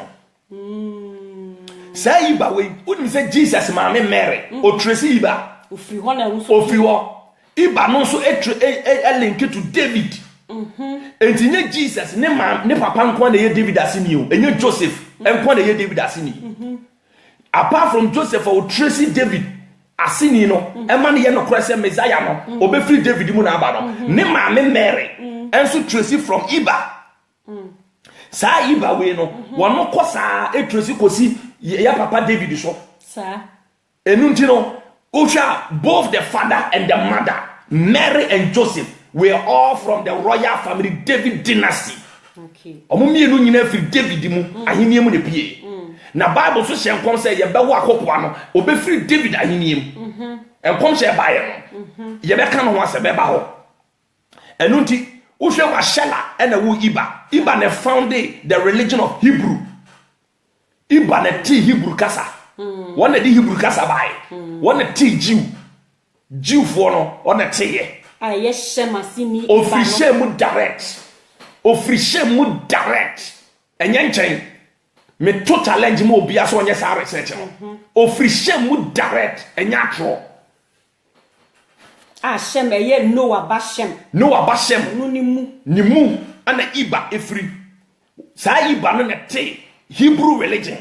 Speaker 1: Sa Iba we unim say Jesus ma me Mary o tracy Iba.
Speaker 2: Ofri ho na nso.
Speaker 1: Ofri ho. Iba no so link to David. Enti nye Jesus ne papa nko na ye David asini o. Enye Joseph nko na ye David asini. Apart from Joseph o tracy David asini no e ma ne ye no krese Messiah no obefri David mu na aba no. Ne ma me Mary enso tracy from Iba. Sa Iba we no wono kosa tracy kosi ya papa David so.
Speaker 2: Sa
Speaker 1: Enu nti no Osha, both the father and the mother, Mary and Joseph, were all from the royal family David dynasty.
Speaker 2: Okay.
Speaker 1: Omo mienu nyina fi David mu ahini mu ne pie. na Bible so hye nkom say ye be wo akokoa no obefiri David aheniem nkom hye bae no ye be kan ho ase be ba ho enu nti wo hwe wa shela na wo Iba na found the religion of Hebrew. Iba na ti Hebrew kasa one na di Hebrew kasa bae one na ti Jew for no on na ti ye
Speaker 2: aye shema sini
Speaker 1: official mu direct enye nchen me to challenge mo obi aso onye sa research no official mu direct enye atro
Speaker 2: Shem ye Noah Bashem
Speaker 1: no ni mu ana Iba efri sa Iba no na te Hebrew religion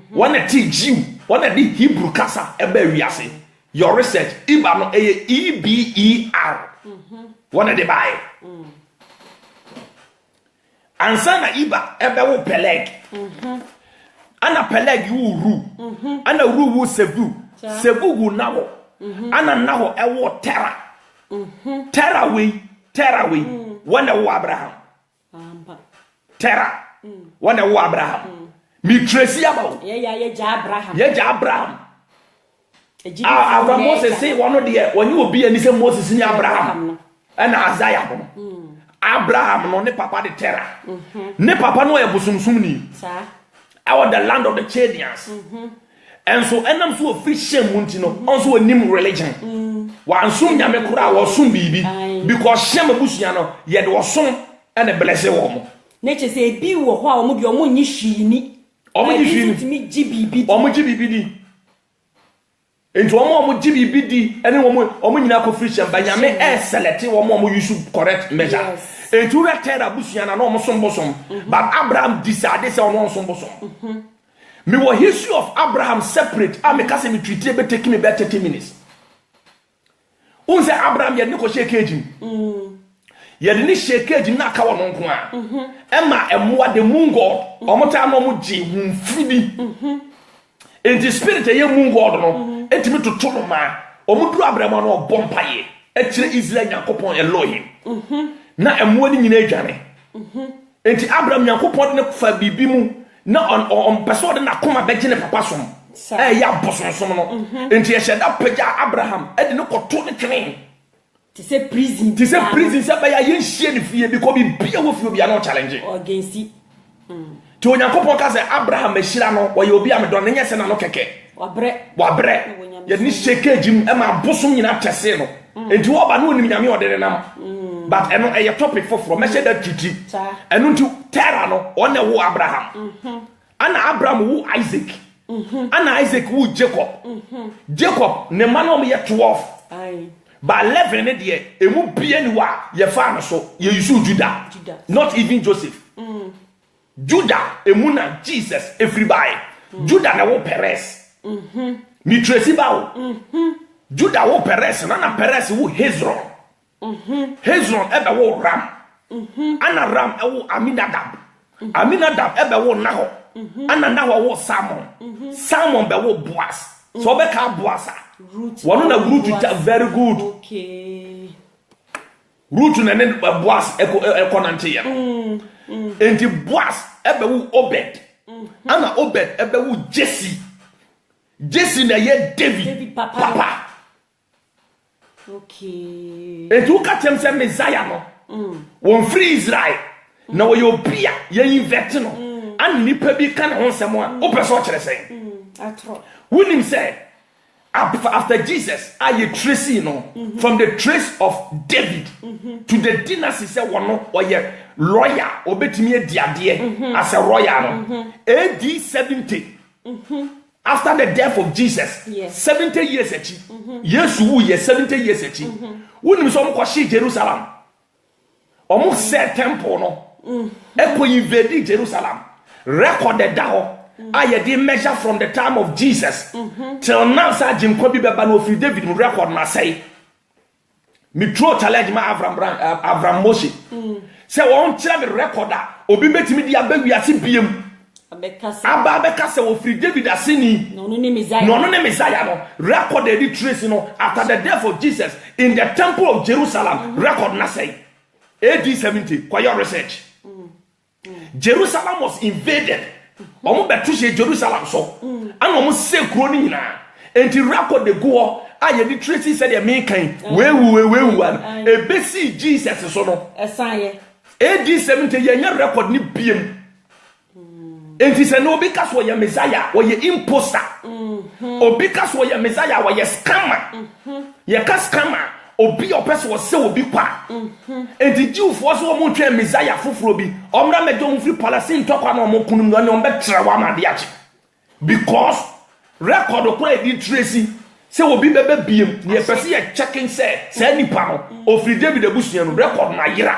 Speaker 1: one na te Jew one na di Hebrew kasa ebe wiase your research Iba no EBER one na de buy ansa na Iba ebe wo Peleg ana Peleg wu ru ana ru wu Sebu wu nawo ana nawo ewo Terah we when wo Abraham Terah when wo Abraham mi tracy about
Speaker 2: ye ja Abraham
Speaker 1: Abraham Moses say one of the when you be any say Moses ni Abraham and Isaiah Abraham no ne papa de Terah ne papa no e bosumsum ni our the land of the Chaldeans and so enam so free shame munti no also a nim religion wa ansum nyame kura wa sum bibi because shame busuya no ye de osom and a blessing wo mo
Speaker 2: nature say bi wo ho a wo de omo nyi hwini mi GBB
Speaker 1: omo GBB di enti omo GBB di ene omo nyina ko free shame ba nyame select omo use correct measure enti we tell busuya na no omo som bosom but Abraham decided say omo som bosom me was history of Abraham separate. I make us me treat be take me about 30 minutes. Unse Abraham ye ni ko shake ejim. Ye ni shake ejim na ka wono nko a. Emma emwa the moon god. Omota no mo ji humfidi. In the spirit ye moon god no, etimi to no ma. Omudru Abraham no bompaye. Etire Israel Yakopon Elohim. Na emwa ni nyina adwane. Enti Abraham Yakopon ne fa bibi mu. Na on person na koma beje ne papa som ya bosonsom no enti ye sheda pagya Abraham e de ne koto ne twene
Speaker 2: ti se prison
Speaker 1: se ba ya ye hie ne fie because bi bia wo fie bia no challenge
Speaker 2: ogensi
Speaker 1: ti onyankopon ka se Abraham ehira no wo ye obi amedon ne nyese na no keke wabre ye ni sheke jim e ma bosom nyina tese no enti wo ba no onim nyame odere nam but eno e topic for me say that titi eno nti Terah no one wo Abraham ana Abraham wo Isaac ana Isaac wo Jacob Jacob ne manom ye 12 ba 11 ne de emu bia ni wa ye fa no so ye yusu Judah not even Joseph Judah emu na Jesus everybody Judah na wo Perez mi tracy ba wo Judah wo Perez na Perez wo Hezron Hezron ebe wo Ram ana Ram ewo Aminadab ebe wo Naho ana Naho wo Salmon be wo Boaz so be ka Boaz one na root very good root na ne Boaz ekonante ya enti Boaz ebe wo Obed ana Obed ebe wo Jesse na ye David papa
Speaker 2: okay
Speaker 1: et you catch say Messiah no won free Israel na wo yobia ye invert no an nipa bi kan ho nsem a o person kire say
Speaker 2: atro
Speaker 1: when him say after Jesus I trace no from the trace of David to the dynasty say one no oye royal obetimi adiade as a royal no AD 70 after the death of Jesus, 70 years achi. Yes, who yes 70 years achi. When we saw Kwashi Jerusalem, almost set temple no. Eko invade Jerusalem. Recorded that I did measure from the time of Jesus till now. Sir Jim Kobi Bebano fi David record na say. Me throw challenge ma Avram Moshe. Say one tell me recorder. Obi betimi di abe wiase biem. Abeka se wo free David asini no no ne Messiah no recorded the trace no after the death of Jesus in the temple of Jerusalem record na say AD 70 kwa your research Jerusalem was invaded omo betu she Jerusalem so ana omo se kuro ni nyina enti record the go aye di Tracy said the main kind wewu an ebesi Jesus so no
Speaker 2: esan
Speaker 1: AD 70 ye record ni biem enti se no obi kaso ye Messiah or ye imposter obi kaso ye Messiah or ye scammer ye ka scammer obi opese wo se obi kwa enti Jewfo so mo twa Messiah foforo bi omra mejo mo free Palestine tokwa na mo kunum no ne ombetre wa ma de ache because record ko edi Tracy se obi bebe biem ne pese ye checking say nipa no ofri David abusuan no record na yira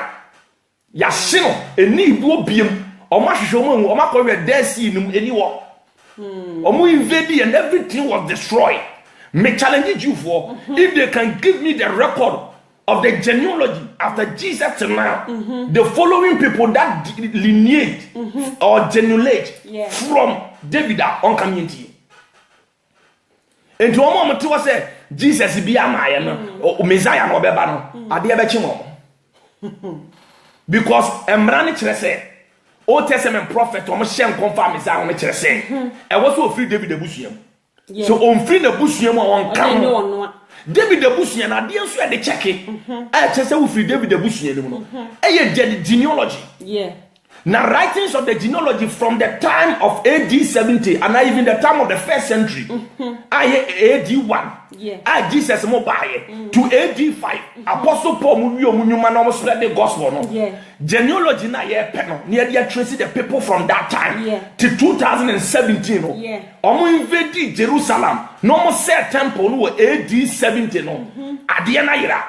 Speaker 1: ya hye no eni bu biem Oma hwehwe oma ko we desi nim eni wo omo invade and everything was destroyed. Me challenge you for if they can give me the record of the genealogy after Jesus till now, the following people that lineage or genealogy from David on community. And to omo mti wa say Jesus bi amaye no Messiah no beba no ade be chimo because emrani kire say Old Testament prophet or Shem confirm is on the church saying, I was so free David the Bushiam. So on free the Bushiam on come. David the Bushian, I didn't swear the check it. I just say free David the Bushian. A genealogy. Yeah. Now, writings of the genealogy from the time of AD 70 and even the time of the first century, AD 1, Jesus mobile to AD 5, Apostle Paul Munyumano spread the gospel. No? Genealogy na ye penal near the tracing the people from that time to 2017. No? Omo invade Jerusalem, no more set temple no AD 70. No, Adiana ira,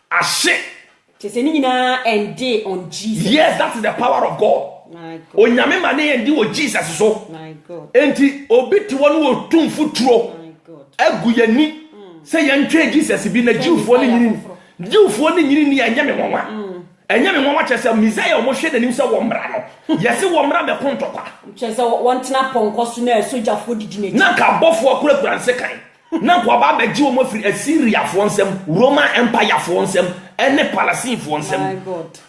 Speaker 1: ashe.
Speaker 2: And day on Jesus.
Speaker 1: Yes, that is the power of God. My God. Onyame mane endi wo Jesus so. My God. Enti obi ti wonu wo tumfu turo. My God. Egu yani. Say yantwe Jesus bi na Jewfo ni nyini. Jewfo ni nyini ni anyame nwanwa. Anyame nwanwa chese Messiah omo hwe nanim se wo mra no. Yese wo mra be kontokwa. Chese
Speaker 2: wontina ponko so na sojafo didine.
Speaker 1: Na ka bofo akura nsekan. Na kwa ba be ji omo firi Assyria fo nsem, Roman Empire fo nsem. Any Palestine for one. My God.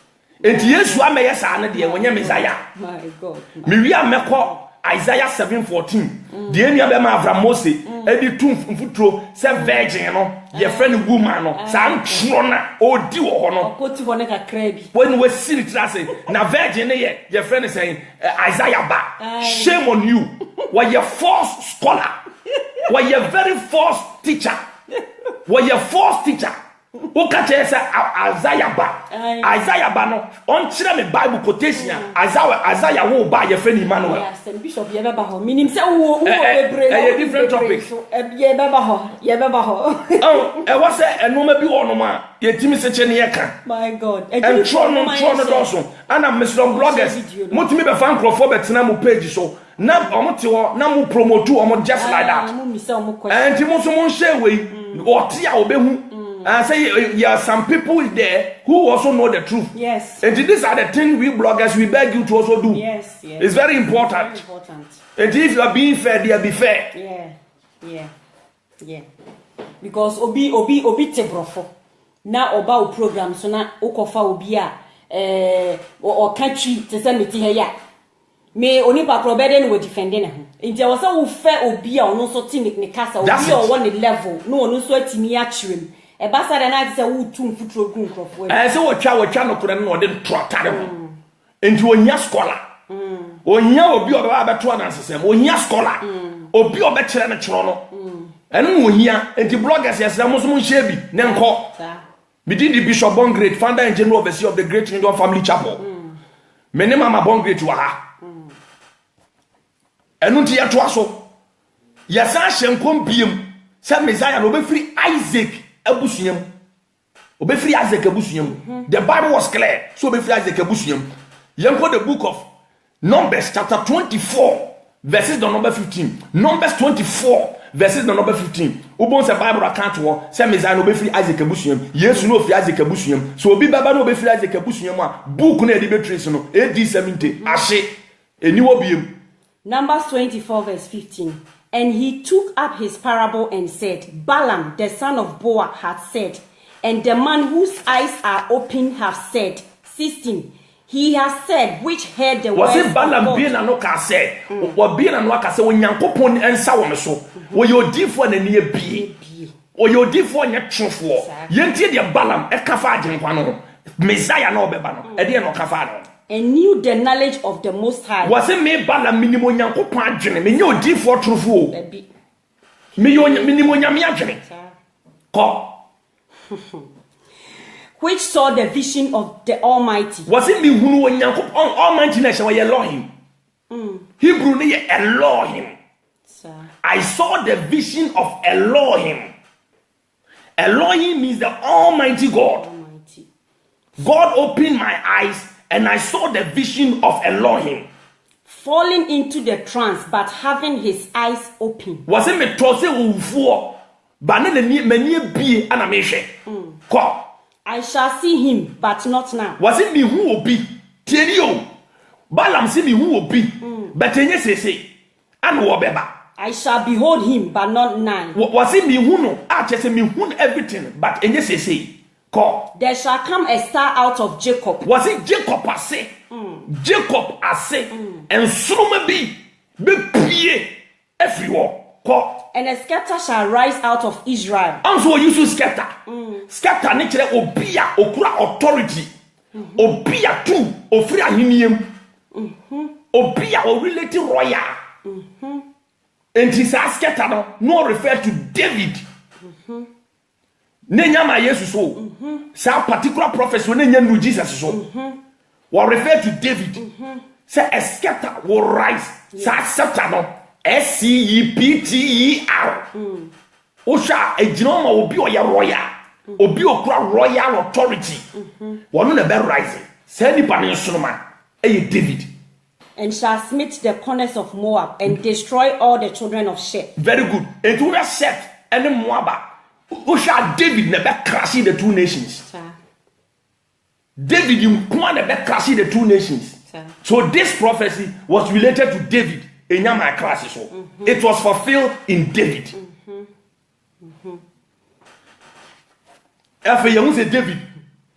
Speaker 1: And yes, you are my son, dear, when you're Messiah. My God. Miriam Meko, Isaiah 7:14. The end of them have Moses, Eddie Tomb Futro, said virgin, your friend woman, Sam Trona, or do honor. When we see it, now virgin, your friend is saying, Isaiah Ba, shame on you. Why you're false scholar? Why you're very false teacher? Why you're false teacher? Oka chese Isaiah ba no on kire me Bible quotation Isaiah wo ba ye friend Emmanuel.
Speaker 2: Yes, Bishop ye beba ho minim se wo bebre
Speaker 1: different topic
Speaker 2: ye beba ho
Speaker 1: oh e was say enoma bi wono ma ye timi se che ne ye ka. My God, and tro no doso ana Muslim bloggers mutimi be fan crofo betena mo page so na omote wo na mo promote omo just like that and timo so mo share we o tia obehu. Say there are some people there who also know the truth. Yes. And these are the things we bloggers we beg you to also do. Yes. It's very important. Very important. And if you are being fair, there be fair.
Speaker 2: Yeah. Because obi te brofo. Na oba o program so na okofa obi a o country te say meti he ya. Me oni pa probeden we defending ho. Nti wo say wo fe obi a ono so team ne kasa obi a wo ne level no ono so atimi a kirem. Ebasa de na say wo tum futuro gun crofo.
Speaker 1: Say wo twa no kure no de trotare ho. Enti onya scholar. Onya obi oba ba to anansesem. Onya scholar. Obi oba kire ne kiro no. Enu ohia enti bloggers yesem mo so mo hye bi ne nko. Me did the Bishop Bongreat, founder and general overseer of the Great Kingdom Family Chapel. Me ne mama Bongreat wa ha. Enu ti yeto aso. Yesa hyenkom biem. Say Messiah no be free Isaac abusuam. Obe free Isaac abusuam. The Bible was clear. So obe free Isaac abusuam. Yenko the book of Numbers chapter 24 verses the number 15. Numbers 24 verses the number 15. Ubon se Bible account wo say Messiah no be free Isaac abusuam. Yesu no free Isaac abusuam. So obi baba no be free Isaac abusuam a book na e be trace no AD 70 ahye eniwo biem.
Speaker 2: Numbers 24 verse 15. And he took up his parable and said, Balaam, the son of Beor, hath said, and the man whose eyes are open have said, 16. He has said, which heard the
Speaker 1: was
Speaker 2: words
Speaker 1: it Balaam
Speaker 2: of
Speaker 1: being
Speaker 2: God.
Speaker 1: an okase? Or being an okase when Yankopon and Sawameso? Were your different and near be? Or your different yet true for? Yentia the Balaam, a Kafajin Pano, Messiah no Bebano, a dear no Kafano.
Speaker 2: And knew the knowledge of the Most High.
Speaker 1: Was it me Balaam minimum Yankopon, me your different true for?
Speaker 2: Baby.
Speaker 1: Me your minimum Yamiajan. Call.
Speaker 2: Which saw the vision of the Almighty.
Speaker 1: Was it me who when Yankopon Almighty Nation where you Elohim? Hebrew near Elohim. I saw the vision of Elohim. Elohim means the Almighty God.
Speaker 2: Almighty.
Speaker 1: God opened my eyes and I saw the vision of Elohim.
Speaker 2: Falling into the trance, but having his eyes open.
Speaker 1: Was it me trust ufuo? Banana many be animation. Call.
Speaker 2: I shall see him, but not now.
Speaker 1: Was it me who will be? Tell Balaam see me who will be. But then say, and wobeba.
Speaker 2: I shall behold him, but not now.
Speaker 1: Was it me who know? I just me who everything, but then say, call.
Speaker 2: There shall come a star out of Jacob.
Speaker 1: Was it Jacob I say? Jacob I say, and so be pie everywhere. Call.
Speaker 2: And a scepter shall rise out of Israel.
Speaker 1: And so you should scatter. Scatter nature obia okura authority. Obia too, ofri ahinium. Obia o related royal. And this scatter no refer to David. Nenya ma Jesus so. Sa particular prophet when nenya Jesus so. Will refer to David. Say a scatter will rise. Sa scepter no. SCEPTER. Osha a genoma obi or ya royal. Obi okra royal authority. One on the rising. Say the Panisonoma. David.
Speaker 2: And shall smite the corners of Moab and destroy all the children of Shem.
Speaker 1: Very good. And to that set and the Moab. Osha David never crashing the two nations. David you want never crashing the two nations. So this prophecy was related to David. It was fulfilled in David. After you say David,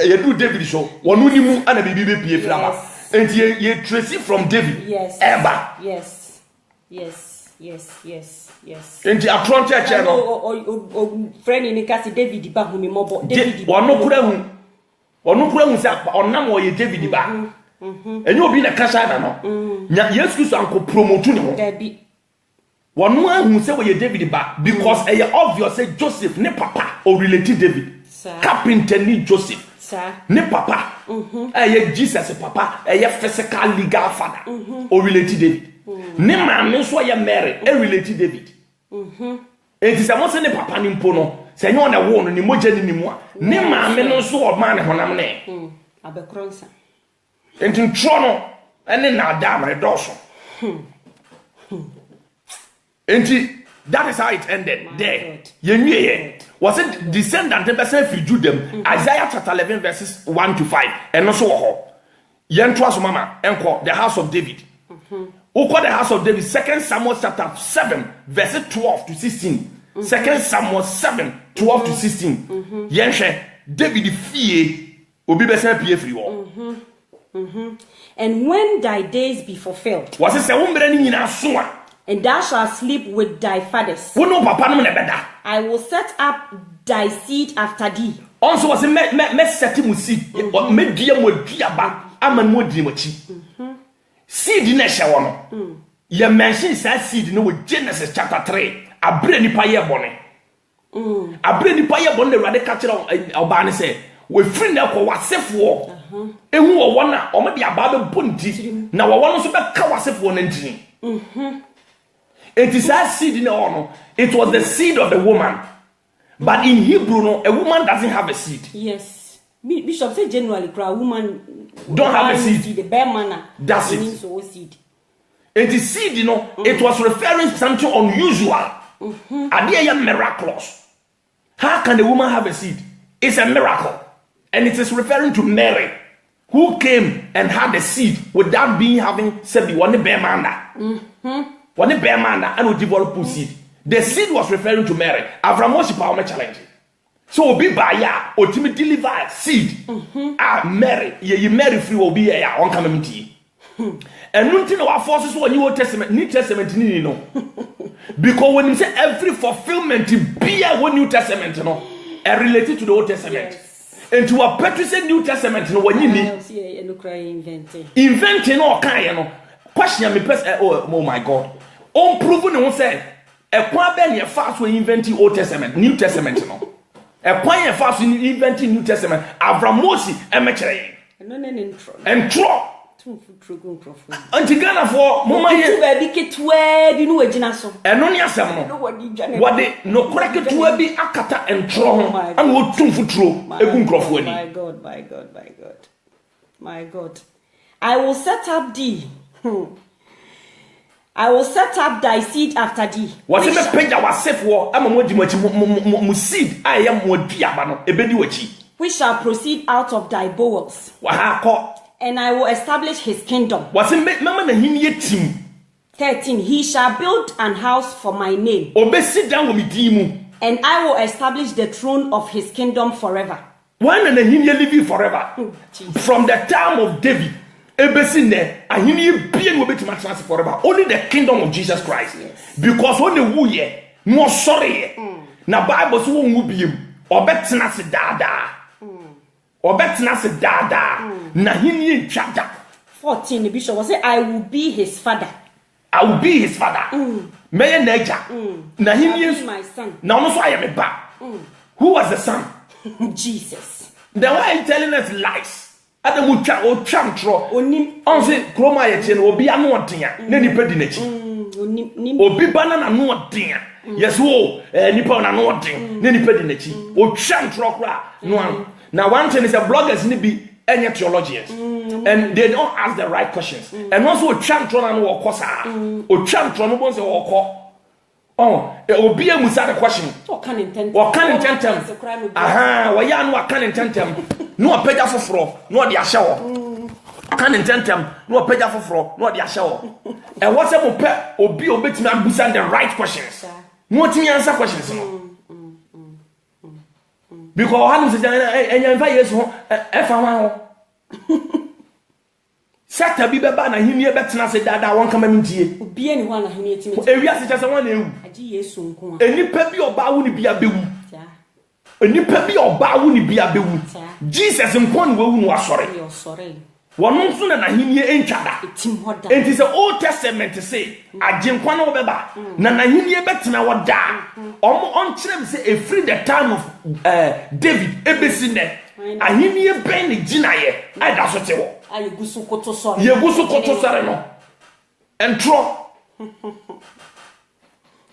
Speaker 1: you do David show. One unimu and a baby flower. And you trace it from David.
Speaker 2: Yes.
Speaker 1: Ever.
Speaker 2: Yes. Yes. Yes. Yes. Yes.
Speaker 1: And you are front channel.
Speaker 2: Oh, friend in the case David ba humi mobo. David.
Speaker 1: One no kura hu say on nam or David ba. And you be in a casada no. Yes, you uncle promote no.
Speaker 2: Debbie.
Speaker 1: One who say where David ba because a obvious say Joseph ne papa or related David. Carpenter ni Joseph. Ne papa. Jesus papa. Physical legal father or related David. Ne man so ya Mary a related David. It is a most ne papa ni mpono. Say you na wo no ni moja ni mu a. Ne man no so o man honam ne.
Speaker 2: Abekronsa.
Speaker 1: And in Toronto, and then now damn it also. And that is how it ended. There, you was it descendant of Judah? Isaiah chapter 11 verses 1 to 5, and also Yen twas mama and the house of David. Who called the house of David? 2 Samuel chapter 7 verses 12 to 16. 2 Samuel 7 12 to 16. Yen David fear will be better pay free war.
Speaker 2: And when thy days be fulfilled,
Speaker 1: was it a woman in a swan?
Speaker 2: And thou shalt sleep with thy fathers, I will set up thy seed after thee.
Speaker 1: Also was a set him with seed, or made dear with Giaba, Aman would dream of seed in a shower. You mentioned says seed in with Genesis chapter 3, a brainy pie bonnet. A brainy pie bonnet, rather catcher of Barney say, with friend of what's safe war. And who are one or maybe a Bible punty. Now I want to be cowasif one engine. It is a seed in the honor. It was the seed of the woman. But in Hebrew, no, a woman doesn't have a seed.
Speaker 2: Yes. Bishop said generally, a woman
Speaker 1: don't have a seed.
Speaker 2: The bare manner.
Speaker 1: That's it.
Speaker 2: Means so seed.
Speaker 1: It is seed, you know. It was referring to something unusual. And they are miraculous. How can a woman have a seed? It's a miracle. And it is referring to Mary, who came and had a seed without being having said one bear manna. One bear manna and would develop seed. The seed was referring to Mary. Avram worship our challenge. So obi baya otimi deliver seed. Mary, ye Mary free will be here on community. And nothing our forces when you Old Testament, New Testament, no. Because when you say every fulfillment be a New Testament, no, related to the Old Testament. Yes. And to a purchasing New Testament, no, when you need inventing all kind, no. Question me, oh my God. Unproven, no say. A point ben ye fast when inventing Old Testament, New Testament, no. A point ye fast when inventing New Testament. Avram Mosi, emechere. And tro. Anti Ghana for Mama ye
Speaker 2: baby ketwe bi no wagina so.
Speaker 1: Eno ni asem no. Wade no kora ketwe bi akata entro ho. An wo tumfu tro egu nkrofo ani.
Speaker 2: My God, my God, my God. My God. I will set up thee. I will set up thy seed after thee.
Speaker 1: What if a page our safe war? I'm a mo seed. I am mo diabano. Ebedi wachi.
Speaker 2: We shall proceed out of thy bowels.
Speaker 1: Wahako.
Speaker 2: And I will establish his kingdom.
Speaker 1: What's in mama na him yetim?
Speaker 2: 13. He shall build an house for my name.
Speaker 1: Obe sit down with me dimu.
Speaker 2: And I will establish the throne of his kingdom forever.
Speaker 1: When na him ye living forever? From the time of David. Ebesi ne ahini bien wo betima trans forever. Only the kingdom of Jesus Christ. Yes. Because when the wu ye, no sorry. Na Bible so won wu biem. Obetena se dada. Obetena se dada. Na hini ntwada.
Speaker 2: 14 the bishop was say I will be his father.
Speaker 1: I will be his father. Meye neja. Na hini
Speaker 2: my son.
Speaker 1: Na ono so ayeme ba. Who was the son?
Speaker 2: Jesus.
Speaker 1: Then why are you telling us lies? Adamu twa o twam tro. Onim. Onse kroma ye tie no obi anu odea. Na nipa di nachi. Onim. Obi banana no odea. Yes wo nipa na no odea. Na nipa di nachi. O twam tro kra no am. Now one thing is the bloggers need be any theologians. And they don't ask the right questions. And also o twam tro na no wo kosa. O twam tro no bon se wo ko. Oh, obi amusa the question.
Speaker 2: What can intend?
Speaker 1: Aha, wa ya no kan intentem. No apagya foforo, no de ahye wo. Kan intentem, no apagya foforo, no de ahye wo. E what say mo pe obi obetimi abusa the right questions. No timi answer questions no. Because how say enya mfa Yesu ho e fa ho. Sata bi beba na hini ebetena se dada won kama mintie
Speaker 2: obi ani ho na hini etime
Speaker 1: ewia se chese won ewu
Speaker 2: agi Yesu nko a
Speaker 1: enipa bi oba wo ni bia bewu enipa bi oba wo ni bia bewu Jesus nko ni wewu no asore wono nso na hini entwada etim hoda enti se Old Testament say agenkwa na obeba na hini ebetena woda on kyerem say e free the time of David ebesi ne ahini e ben ni ginaye ada so te wo
Speaker 2: Yegusu koto sore.
Speaker 1: Yegusu koto sore no. Entro.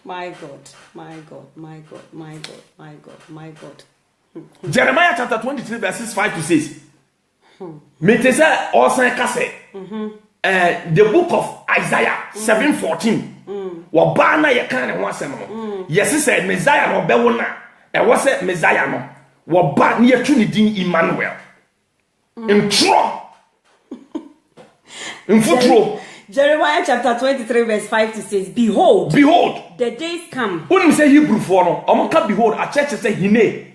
Speaker 2: My God, my God, my God, my God, my God, my God.
Speaker 1: Jeremiah chapter 23 verses 5 to 6. Metesa osan kase. The book of Isaiah 7:14. Wa ba na ye kan ne ho asem no. Yes said Messiah no be wona. E was say Messiah no. Wa ba na ye tuni din Emmanuel. Entro.
Speaker 2: Jeremiah chapter 23 verse 5 to 6. Behold, the days come.
Speaker 1: When you say Hebrew for no, omoka behold, a church say hine.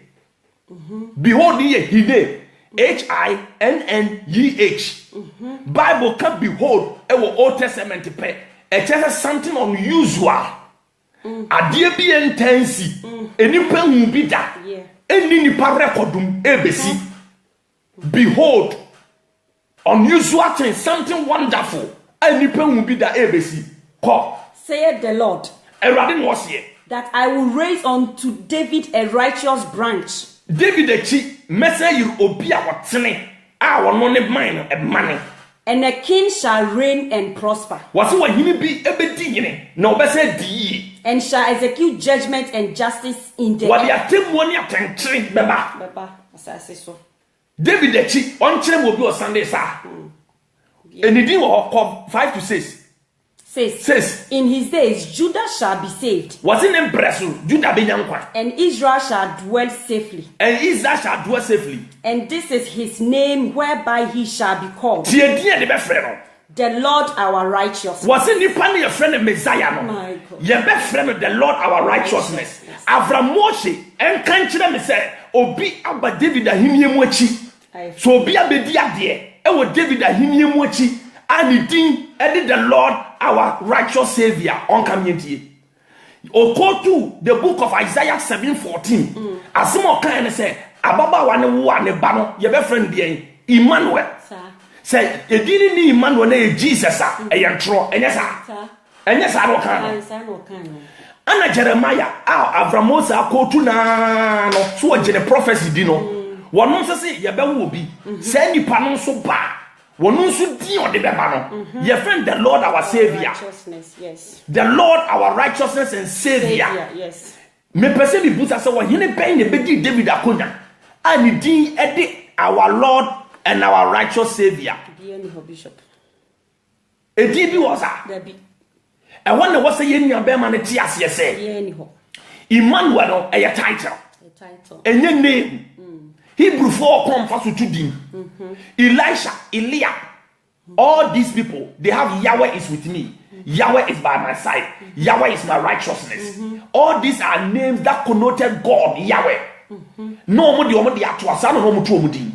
Speaker 1: Behold ye hine. H-I-N-N-E-H. Bible can behold our Old Testament pe. It is something unusual. Adie bi intensi. Enipa hu bi da. Eni nipa recordum ebesi. Behold, unusual thing, something wonderful. Enipa hu bi da ebesi. Ko.
Speaker 2: Saith the Lord.
Speaker 1: Erade no se.
Speaker 2: That I will raise unto David a righteous branch.
Speaker 1: David echi message you obi a wotene a wono ne man e mane.
Speaker 2: And a king shall reign and prosper.
Speaker 1: Wase wa hini bi ebedi yene na obese di.
Speaker 2: And shall execute judgment and justice in the earth.
Speaker 1: Wadi atemu ni atentere beba.
Speaker 2: Beba asase so.
Speaker 1: David echi on kire mo bi o Sunday sa. Enidi wo 5 to 6.
Speaker 2: Says, in his days Judah shall be saved.
Speaker 1: Was in impressive Judah be yankwa.
Speaker 2: And Israel shall dwell safely.
Speaker 1: And Israel shall dwell safely.
Speaker 2: And this is his name whereby he shall be called.
Speaker 1: The
Speaker 2: Lord our righteousness.
Speaker 1: Was in the pan your friend Messiah no?
Speaker 2: My God.
Speaker 1: Your best friend the Lord our righteousness. Avram Moshe and country me say obi aba David ahimie mu achi so obi abedi ade wo David ahimie mu achi and din the Lord our righteous savior on community okotu the book of Isaiah 7:14 asimo kan say ababa wa ne wo ne ba no ye be friend bien Emmanuel say edini ni Emmanuel na Jesus a eyentro enya sa no kan ana Jeremiah Avramos akotu na no so ogene prophecy di no wono se ye be wo bi say nipa no so ba wono so di ode be ba no ye friend the Lord our savior
Speaker 2: yes
Speaker 1: the Lord our righteousness and savior
Speaker 2: yes
Speaker 1: me pese bi buta se wo hene ben ne be di David akonya ani din ede our Lord and our righteous savior
Speaker 2: bishop
Speaker 1: edi bi was a and when was say ye nua be ma ne ti ase say Emmanuel no a title enye name Hebrew 4 come for to din Elisha Eliab all these people they have Yahweh is with me Yahweh is by my side Yahweh is my righteousness all these are names that connoted God Yahweh no mo de ato asa no mo to mo din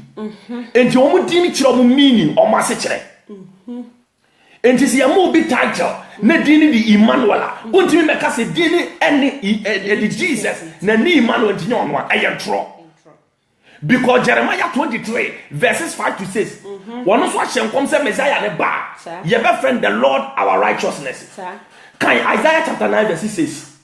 Speaker 1: enti o mo din kire o mo meaning o mo ase kire enti se mo bi title na din di Emmanuel untimi meka se din ene Jesus na ni Emmanuel enti no no ayentro because Jeremiah 23 verses 5 to 6 one so ahyenkom se Messiah ne ba ye be friend the Lord our righteousness kan Isaiah chapter 9 verse 6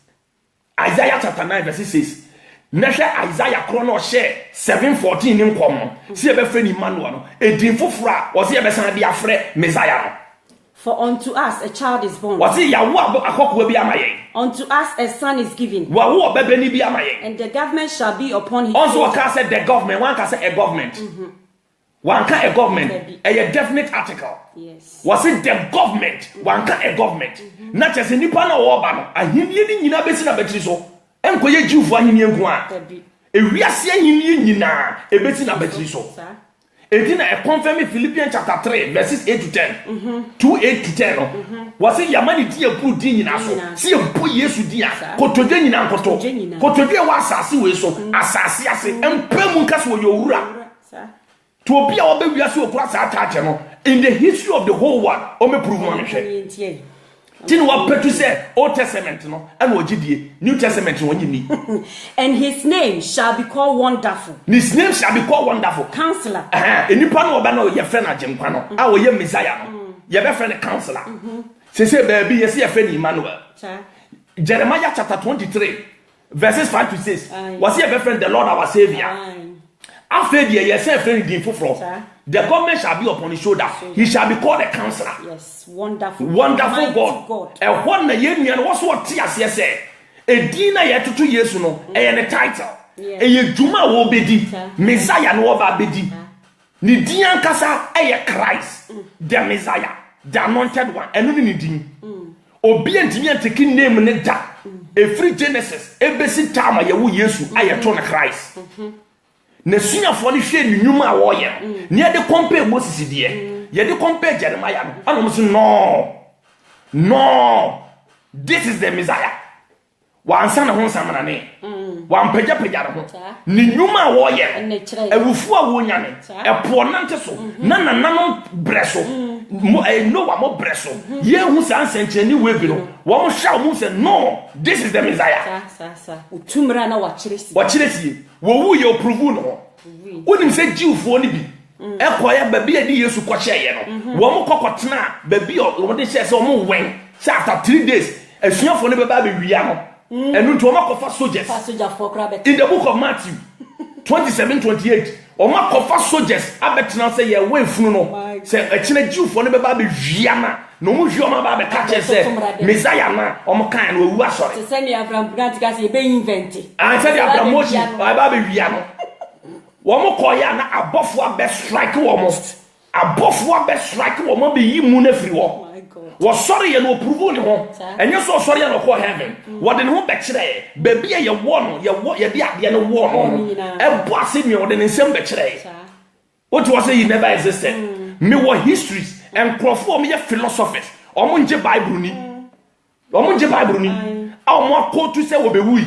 Speaker 1: Isaiah chapter 9 verse 6 Neshe Isaiah chrono share 7:14 in common. See a friend Emmanuel. A din fufra was here besan be afre Messiah.
Speaker 2: For unto us a child is born.
Speaker 1: Was he yawa akoko bi amaye?
Speaker 2: Unto us a son is given.
Speaker 1: Wa wo bebe ni bi amaye.
Speaker 2: And the government shall be upon his.
Speaker 1: Also one can say the government, one can say a government. One can a government. A definite article.
Speaker 2: Yes.
Speaker 1: Was it the government? One can a government. Not just nipa na wo ba no. Ahimye ni nyina besi na betri so. Enkoye Jewfo ahimye nko a. Ewiase ahimye nyina ebeti na betri so. Edina e confirm Philippians chapter 3 verses 8 to 10. 2:8 to 10. Was it Yamani dia pu di nyina so. Si e pu Yesu dia. Kotodwe nyina nkoto. Kotodwe wa asase we so. Asase ase empemu nka so yowura. To obi a obe wiase okura sa ataache no. In the history of the whole world, o me prove one hwe. Tin wa petu say Old Testament no and ogidie New Testament no nyini.
Speaker 2: And his name shall be called Wonderful.
Speaker 1: His name shall be called Wonderful.
Speaker 2: Counselor.
Speaker 1: Enipa no oba no ye friend agyenkwa no a wo ye Messiah no. Ye be friend counselor. Say baby ye say ye friend Emmanuel. Jeremiah chapter 23 verses 5 to 6. Was he be friend the Lord our savior? After the ye say friend din foforo. The government shall be upon his shoulder. He shall be called a counselor.
Speaker 2: Yes, wonderful.
Speaker 1: Wonderful God. And what na ye nua was what tias say. E dina ye tutu Yesu no. E ye title. E ye dwuma wo bedi. Messiah no oba bedi. Ni din ankasa e ye Christ. The Messiah, the anointed one. Enu ni din. Obi antimi anteki name ne da. E free Genesis. E besi time ye wo Yesu aye to na Christ. Na sunyafo ni hwe ni nwuma a wo ye ne ye de compare Moses die ye de compare Jeremiah no anom so no this is the Messiah wa ansa na ho nsamana ne wa mpagya ne ho ni nwuma a wo ye awufu a wo nya ne epo nante so na nanano breso no wa mo breso ye hu san sencheni we bi no wo mo hwa mo se no this is the Messiah
Speaker 2: utumra na wa
Speaker 1: kiresi wo wu ye prove no wonim se Jewfo ni bi ekoya babi adi Yesu ko hye no wo mo kokotena babi o wo de hye se wo mo wen se after 3 days asuafo ne beba be wia no enu nto wo makofa soldiers in the book of Matthew 27:28 wo makofa soldiers abetena se ye we funu no se akina Jewfo ne beba be wia na no mo hwe o ma ba be ka che se Messiah na o mo kan no wu asore
Speaker 2: se ni Abraham Brantika se be invent
Speaker 1: se di Abraham Moshi ba be wia no womo koya na abofo abe strike womo abofo abe strike womo be yimu na free wo wo sorry ye no prove ni ho enye so sorry ye no ko heaven wo de ne ho be kire baby ye wo no ye de ade no wo no e bo ase mi wo de ne nsem be kire what was say he never existed me wo histories and crofo me ye philosophers omo nje bible ni omo je Bible ni omo akotu se wo be wi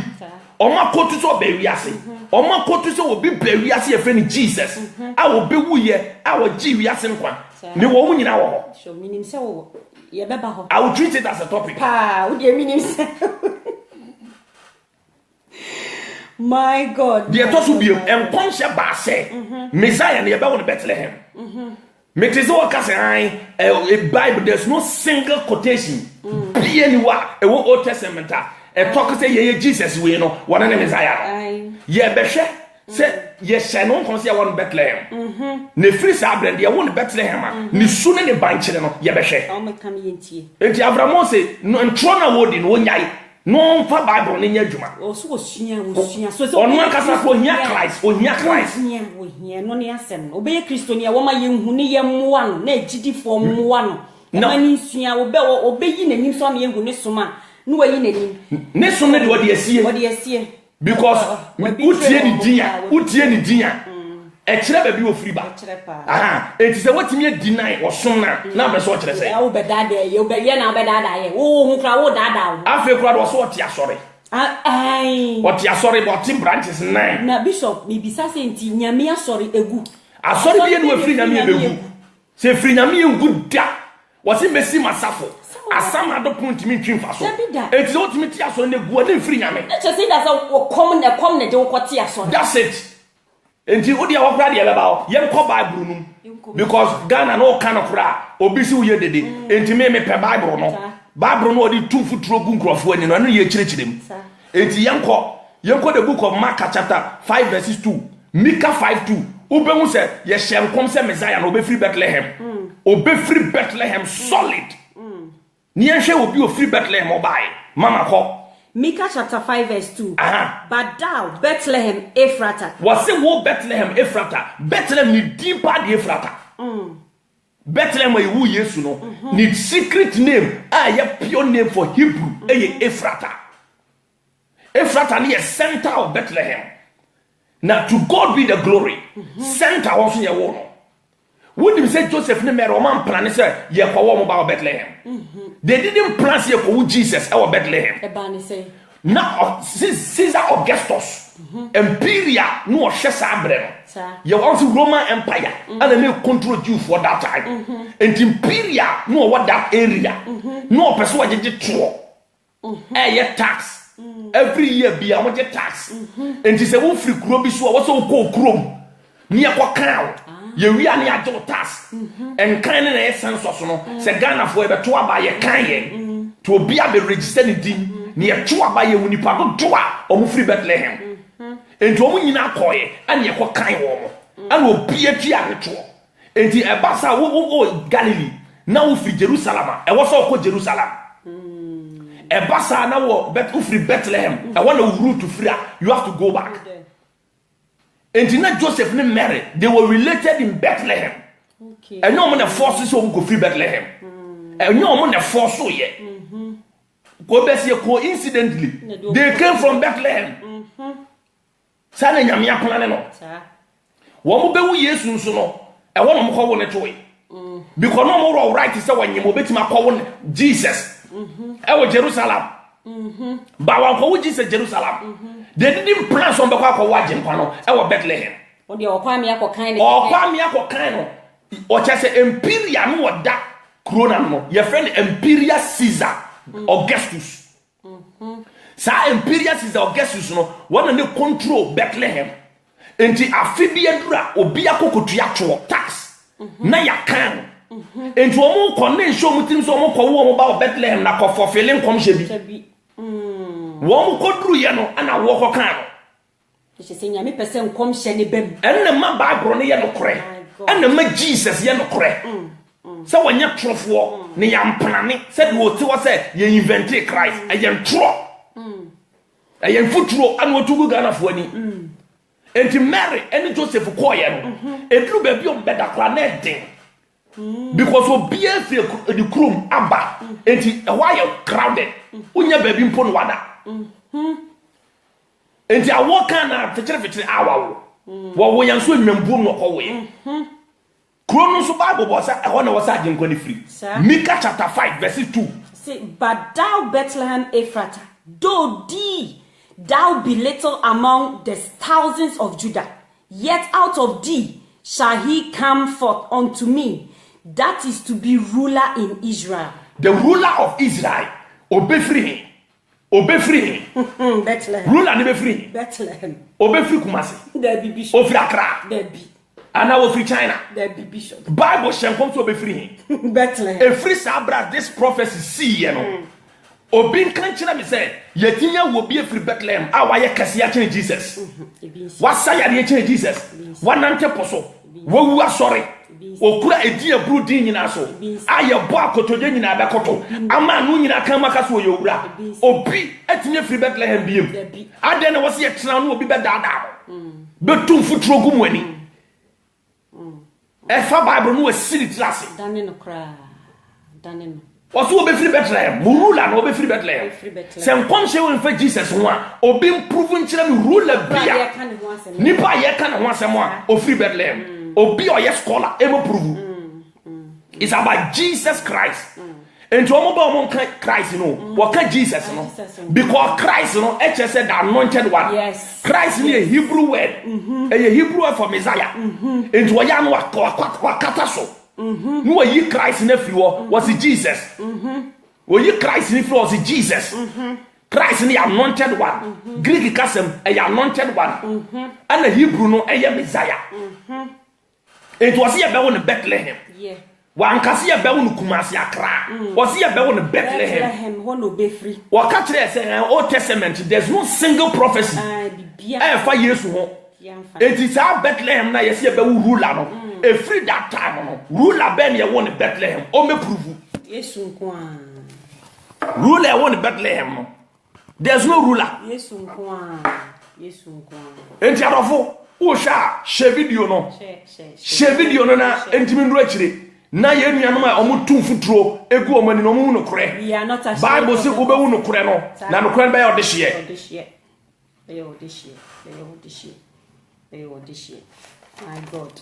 Speaker 1: omo akotu so be wi ase omo akotu so wo be wi ase e friend Jesus a wo be wu ye a wo ji wi ase nkwa ni wo mu nyina wo
Speaker 2: so minim se wo ye beba ho
Speaker 1: I will treat it as a topic
Speaker 2: wo de minim se my God
Speaker 1: the to so be enkonhye ba se Messiah ne ye be wo Bethlehem Make this all a Bible, there's no single quotation. Be anywhere, a Old Testament. A talk say, yeah, Jesus, we know one name is Messiah. Yeah, Beshe said, yes, I don't consider one Bethlehem. Ne free Sabran, they want Bethlehem. Ni sooner the bank channel, yeah, Beshe.
Speaker 2: I'm coming in tea.
Speaker 1: And Abraham say, no, and Trona wood in 1 year. No for Bible in your Juma.
Speaker 2: Oh, so so
Speaker 1: on one casa for near Christ, or near Christ.
Speaker 2: Here, no near Sam. Obey Christonia, woman, you who near one, ne GD form one. No, obey in and some young Nisuma. No, in any.
Speaker 1: Nisuma, what do you see?
Speaker 2: What do you see?
Speaker 1: Because Utieni Dia. A trap be free back. It is a what me deny or sooner. Now, that's what I say.
Speaker 2: Oh, but that day, you bet now, but that oh, who crowd that down.
Speaker 1: I feel crowd was what you're sorry. What you're sorry about Tim branches nine.
Speaker 2: Now, Bishop, maybe saying Yamia sorry, a good.
Speaker 1: I saw the end with free Namia. Say free Namia good da. Was it Messi Masafo? As some other point to me, Trim Faso. It's ultimately as on the good free Name.
Speaker 2: Let's say that's a common, don't what that's
Speaker 1: it. And you would have already about young Bible because Ghana no kind of cry or be so ye did it. And to me, per Bible no Bible no the 2 foot rogun crop when you know church them. And young the book of Mark chapter 5 verses 2, Micah 5:2. Ubemu said, yes, shall come say Messiah, obey free Bethlehem. Obey free Bethlehem solid. Near she will be a free Bethlehem or buy. Mama call.
Speaker 2: Micah chapter 5 verse 2. But thou, Bethlehem Ephratah.
Speaker 1: Was it wo Bethlehem Ephratah? Bethlehem ni deeper the Ephratah. Bethlehem where you yesu no. Need secret name. A pure name for Hebrew. Ephratah. Ephratah ni a center of Bethlehem. Now to God be the glory. Center also your one. Wouldn't say Joseph ne Roman plan say ye kwa about Bethlehem. They didn't plan say for Jesus our Bethlehem. Now Caesar Augustus Imperia no Shesabre. You also Roman Empire and they may control you for that time. And Imperia no what that area. No person did it tax. Every year be a much tax. And it is a free crop so also called chrome. Near what cow. You really are your task and kind of essence of no. Say Ghana for a tour by a kind to be a registered near tour by a Winnipago tour or free Bethlehem. And to win our coy and your kind woman and will be a tour. And the Abassa will Galilee now free Jerusalem. I was all called Jerusalem. A Bassa now free Bethlehem. I want to route to free. You have to go back. And not Joseph and Mary, they were related in Bethlehem. Okay. And no one forces who go free Bethlehem. And no one force so yet. Go best coincidentally, they came from Bethlehem. Sana Yamia Planano. One will be years soon. I want to call on a toy. Because no more right to say when you move my call Jesus. I was Jerusalem. But when Jesus Jerusalem. They didn't plan some back for watching Pano, our Bethlehem.
Speaker 2: Or the Opamia kind
Speaker 1: or Pamia kind or just Imperial no that Cronamo, your friend Imperial Caesar Augustus. Sa Imperial Caesar Augustus no one the control Bethlehem. And the Amphibian or Biaco triactual tax. Na ya can. And to a more connection with him so more about Bethlehem na for fulfilling come one could do yano and I walk a can.
Speaker 2: She saying, I may person come shenny bem.
Speaker 1: And the man by Brony yano cray. And the man Jesus yano cray. So when you're true for, ne am planning, said what to us, you invented Christ, I am true. I am foot row and what to go Ghana for any. And to marry any Joseph Koyan, a true baby on better planet thing. Because we'll be the crew, Abba, and a while crowded. When your baby pon wada. And I walk on a fetch hour. While we are swimming boom away. Chronos Bible was I want to was Sergeant 23. Micah chapter 5, verse 2.
Speaker 2: Say, but thou Bethlehem Ephratah, though thou be little among the thousands of Judah, yet out of thee shall he come forth unto me, that is to be ruler in Israel.
Speaker 1: The ruler of Israel, obey free.
Speaker 2: Bethlehem.
Speaker 1: Ruler never free.
Speaker 2: Bethlehem.
Speaker 1: Obey free Kumasi.
Speaker 2: There be bishop.
Speaker 1: Ofri Accra.
Speaker 2: There be.
Speaker 1: And now free China.
Speaker 2: There be bishop.
Speaker 1: Bible shall come to obey free.
Speaker 2: Bethlehem.
Speaker 1: A free sabra, this prophecy see, you know. Obin can't me say, Yetinya will be a free Bethlehem. Our Yakasia change Jesus. What say I change Jesus? One anteposo. Wo are sorry. Okura edi abru din nyina so. Aye bo akotoje nyina da koto. Ama nu nyina kan maka so yowura. Obi etinye free Bethlehem biem. Ade na wo se yetena no obi be dada. Betum futuro gum ani. Efa Bible no asiri class.
Speaker 2: Dane no kra. Dane no.
Speaker 1: Oso obi free Bethlehem. Murula no obi free Bethlehem. Se nkom hye won fa Jesus ho a, obi improve nkyere me ruler bia. Nipa ye kan ho asem a, o free Bethlehem. Obi or yes scholar ever prove. It's about Jesus Christ. And to all Christ, you know, what can Jesus, you know? Because Christ, you know, said the anointed one.
Speaker 2: Yes.
Speaker 1: Christ is a Hebrew word, a Hebrew word for Messiah. And to a young wakataso. No, ye Christ in a few was it Jesus. Well, ye Christ in a few was it Jesus. Christ in the anointed one. Greek custom, a anointed one. And the Hebrew, no, a Messiah. It was here about in Bethlehem.
Speaker 2: Yeah.
Speaker 1: One can see about in Kumasi Accra. Was here about in Bethlehem.
Speaker 2: Bethlehem, one will be free.
Speaker 1: What catch there say in Old Testament, there's no single prophecy. 5 years ago. It is our Bethlehem now, you see about ruler. A free that time, ruler Ben, you want Bethlehem. Oh, me prove.
Speaker 2: Yes,
Speaker 1: ruler want Bethlehem. There's no ruler.
Speaker 2: Yes,
Speaker 1: And Jarofo. Osha she video no she video no na entimi ndo akire na ye nuanom a omutum futuro egu omani no mu no kore Bible say ko be wu no kore no na no kore be ya odehye
Speaker 2: my God.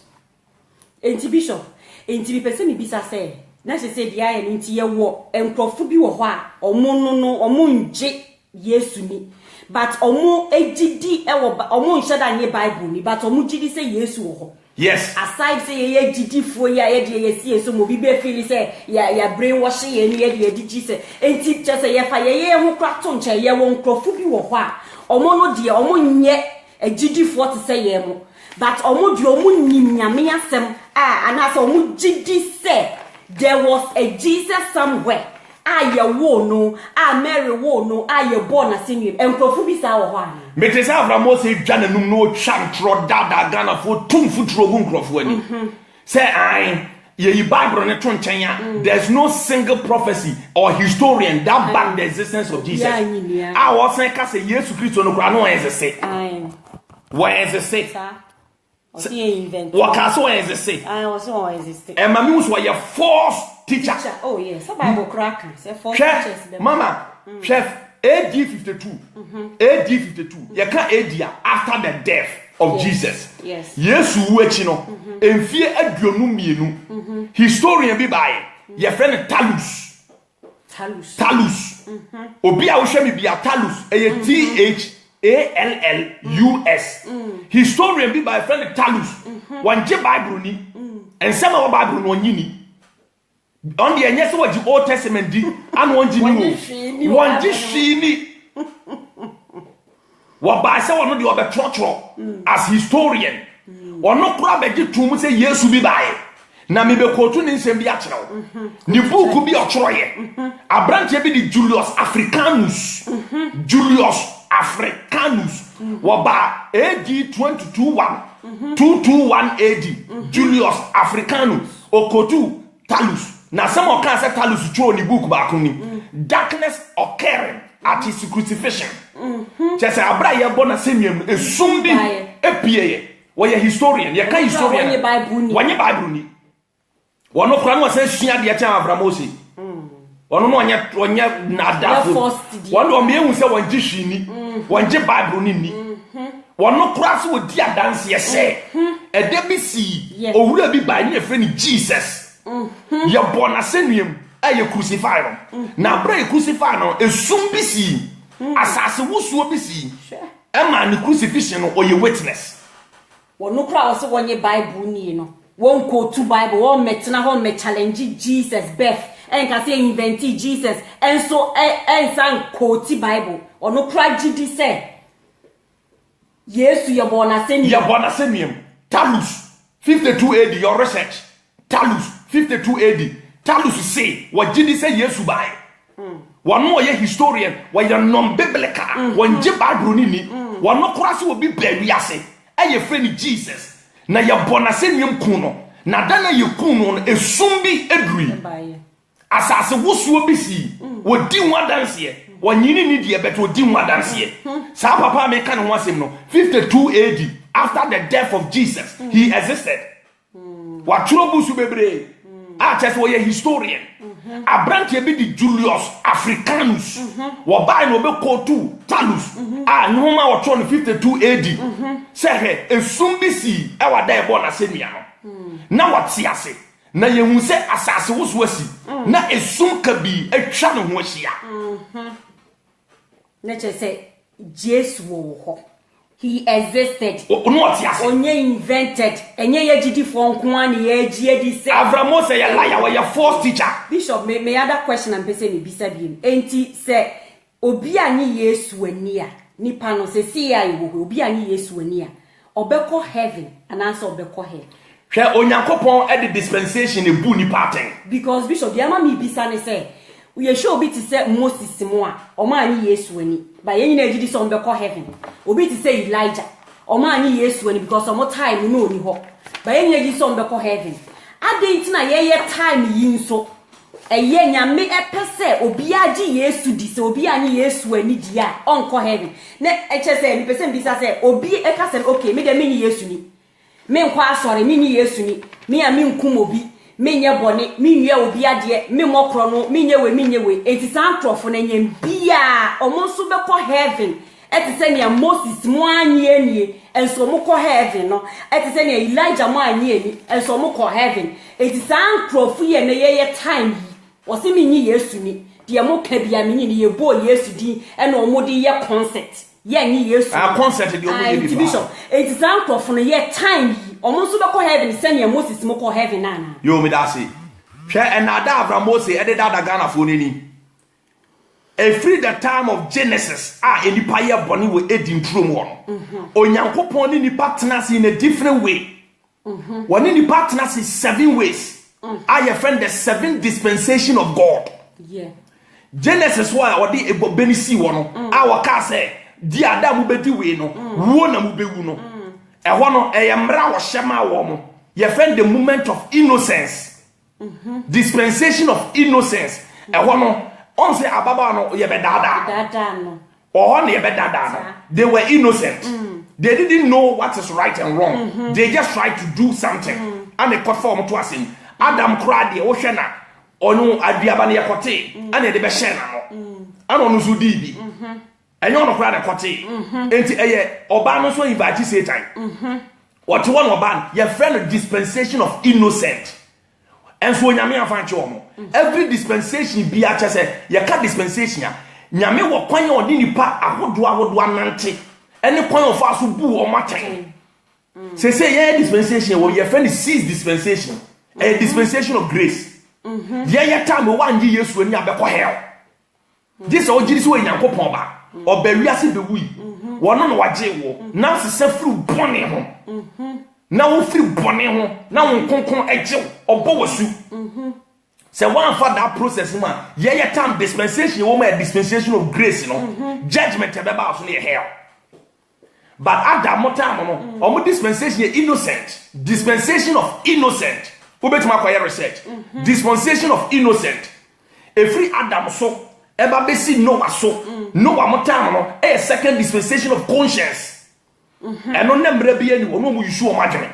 Speaker 2: Enti bishop enti bi pese mi bisa say na she say dia ye enti ye wo enkrofo bi wo ho a omo nje Yesu ni. But omo ejidi omo nshada nye Bible ni but omo jidi say Yesu wo.
Speaker 1: Yes.
Speaker 2: Aside say ye jidi fo ya ye de ye see so mo bi be feel say ya brainwash ye ni ye de Jesus. Enti che say ye fa ye ho kra to nche ye wo nkrofo bi wo ho a omo no de omo nye ejidi fo te say ye mo. But omo de omo nyim nyame asem ana say omo jidi say there was a Jesus somewhere. Aye wo no, Mary wo no, aye born as in enkrofo bi sa wo ho an.
Speaker 1: Metesa Abraham say dwananum no chantro dada Ghana fo tum futuro gu nkrofo ani. Say ye Bible ne to nchen ya. There's no single prophecy or historian that back the existence of Jesus. Was say ka say Jesus Christ no kra no exist. Why exist?
Speaker 2: O see invent.
Speaker 1: What ka so exist?
Speaker 2: O so exist.
Speaker 1: And mama was your false teacher.
Speaker 2: Oh yes, the Bible crack. Say false teachers.
Speaker 1: Mama, chef AD 52. AD 52. You can AD after the death of Jesus.
Speaker 2: Yes.
Speaker 1: Yesu wechi no. Enfie aduonu mienu. Historian bi bae. Your friend Talus. Obi a wo hwe me bia Talus. THALLUS. Historian bi bae friend Talus. Wanje Bible ni. And some of Bible no nyini. On the yes what the Old Testament di and one jini what by say one the other as historian or no crab be to say yes be by na me be quote ni nsem bi a kire ni book bi o kire ye abranche bi di Julius Africanus what by AD 221 AD Julius Africanus okotu Talus. Now some of can say Talus throw the book back on darkness occurring at his crucifixion. Just say abra ye born asemium e sumbi epie we historian ye kan historian wanye Bible ni wono kra no say sua de cha Abramosi wono no onye nadafo wono o mehu say wanje hwini wanje Bible ni wono kra so di adanse ye say e de bi si owura bi ba ni e friend Jesus. Ya born asenuem aye crucify no na bra crucify no esum bi si asase wusuo bi si e ma ne crucifixion no oye witness
Speaker 2: wono kra wo se wonye bible ni no won quote bible won metena ho me challenge Jesus birth en ka se invent Jesus en so en san quote bible ono kra gidi se Yesu ye bona semiem Talus 52 AD your research Talus 52 AD Talus say what gidi say Yesu bai one more ye historian wa ye non biblical one je bible ni one no kra se obi ba wiase eye friend Jesus na ya bona semiem kun no na dana ye kun no esum bi eduri asase wosuo bi si wodi ho adanse ye wanyini ni die beto wodi ho adanse ye sa papa me kan ho asem no 52 AD after the death of Jesus he existed wa trobusu bebre a chese wo ye historian abrantie bi di Julius Africanus wo bai no be kotu Talus a nhoma wo tro no 52 AD se he esum bi si e wa da e bo na semia no na wati ase na yehu se asase woso asi na esum kabi atwa no ho ahia na chese Jesus wo ho he existed
Speaker 1: no wati ase
Speaker 2: onye invented enye ye gidi fo nko an ye gie di se
Speaker 1: Avramo say ya liar we ya false teacher
Speaker 2: Bishop me other question am pese me bisa biem enti se obi anyi Yesu ani a nipa no se si ya wo obi anyi Yesu ani a obekọ heaven ananso obekọ hell
Speaker 1: hwe onyankopon e the dispensation e bu ni pattern
Speaker 2: because Bishop yama mi bisa ne say we show obi ti say Moses mo a o ma anyi Yesu ani ba ye nyina ejidi so obekọ heaven obi ti say Elijah o ma anyi Yesu ani because omo time no oni ho ba ye nyina ejidi so obekọ heaven adenti na ye time yi nso eye nyame epese obi agi Yesu di se obi anyi Yesu ani di a onko heaven na echese mi pese mbisa se obi ekase okay me de me ni Yesu ni me nkwa asore me ni Yesu ni me a me nkum obi me nye bone me nwie obi ade me mokro no me nyewe enti santrofo na nyem bia omonso be ko heaven etise ne Moses mo anyi enie enso mo ko heaven no etise ne Elijah mo anyi eni enso mo ko heaven enti santrofo ye na ye time wose me nyi Yesu ni de mo ka bia me nyi ye bo Yesu di e na omodi ye concept ye nyi Yesu
Speaker 1: concept de omodi di
Speaker 2: Bishop enti santrofo no ye time omonso be ko heaven se ne Moses mo ko heaven na
Speaker 1: yo me da say hwe enada Avramo say e de da Ghana fo ni every the time of Genesis enipa ye boni we edin trum won onyankopon ni nipa tenase in a different way one nipa tenase 7 ways your friend the 7 dispensation of God Genesis why odi ebobeni si wono waka say di adam bedi we no wo na mu bewu no ho no mra wo hyema wo mo your friend the moment of innocence dispensation of innocence ho no on say ababa no ye bedada no or on ye bedada no they were innocent they didn't know what is right and wrong they just tried to do something and they conform to us in Adam cried the ocean onu aduaba na yekote and they be shena no and onu so di and you no cried the kote enti eye oba no so invite Satan what one oba your friend dispensation of innocent. And so nyame afanche omo every dispensation bi a chese ye ka dispensation a nyame wo kwan odi nipa ahodo anante ene kwan of aso bu o maten say ye dispensation wo ye friend sees dispensation a dispensation of grace ye time one ye Yesu ani abekọ hell this o jiri so nyankopon ba obawiase bewui wono no waje wo na se fru bone ho na wo free bone ho na wo konkon eje obo wasu se one for that process man ye time dispensation wo ma dispensation of grace no judgment e be ba so ne hell but Adam time no omo dispensation innocent dispensation of innocent who bet ma kwaya research dispensation of innocent every Adam so eba be si Noah so Noah mo time no a second dispensation of conscience eno nemre bia ni wo no mu yisu o madwene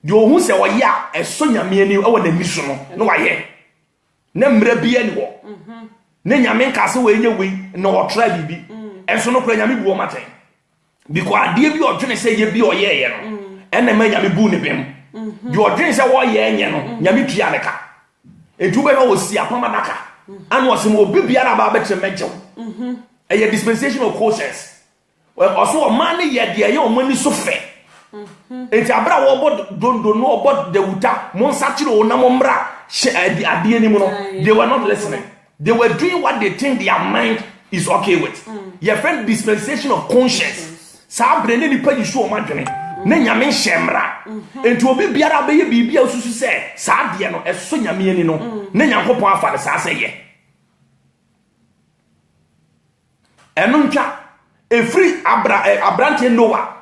Speaker 1: de ohun se wo ya eso nyame ani e wo na misu no wa ye nemre bia ni wo ne nyame nka se wo enye we no wo try bibi enso no kura nyame bu o maten because ade bi o dwene se ye bi o ye ye no ena ma nyame bu ne bem de o dwene se wo ye enye no nyame tua ne ka Etu be ho si apama daka. Anu osimo obi biara ba betre mejew. A dispensation of conscience. Well, also a man ye de ye omani so fe. Enti abra wo bod dondo no bod de wuta mon satire na mombra ade ni mu no. They were not listening. They were doing what they think their mind is okay with. Your friend dispensation of conscience. Sa brene ni pa yisu o madwene. Na nyame hyemra. Enti obi biara be ye bibia osusu se sa ade no eso nyame ani no. Na nyankopon afa de sa se ye. Enunka free Abrante Noah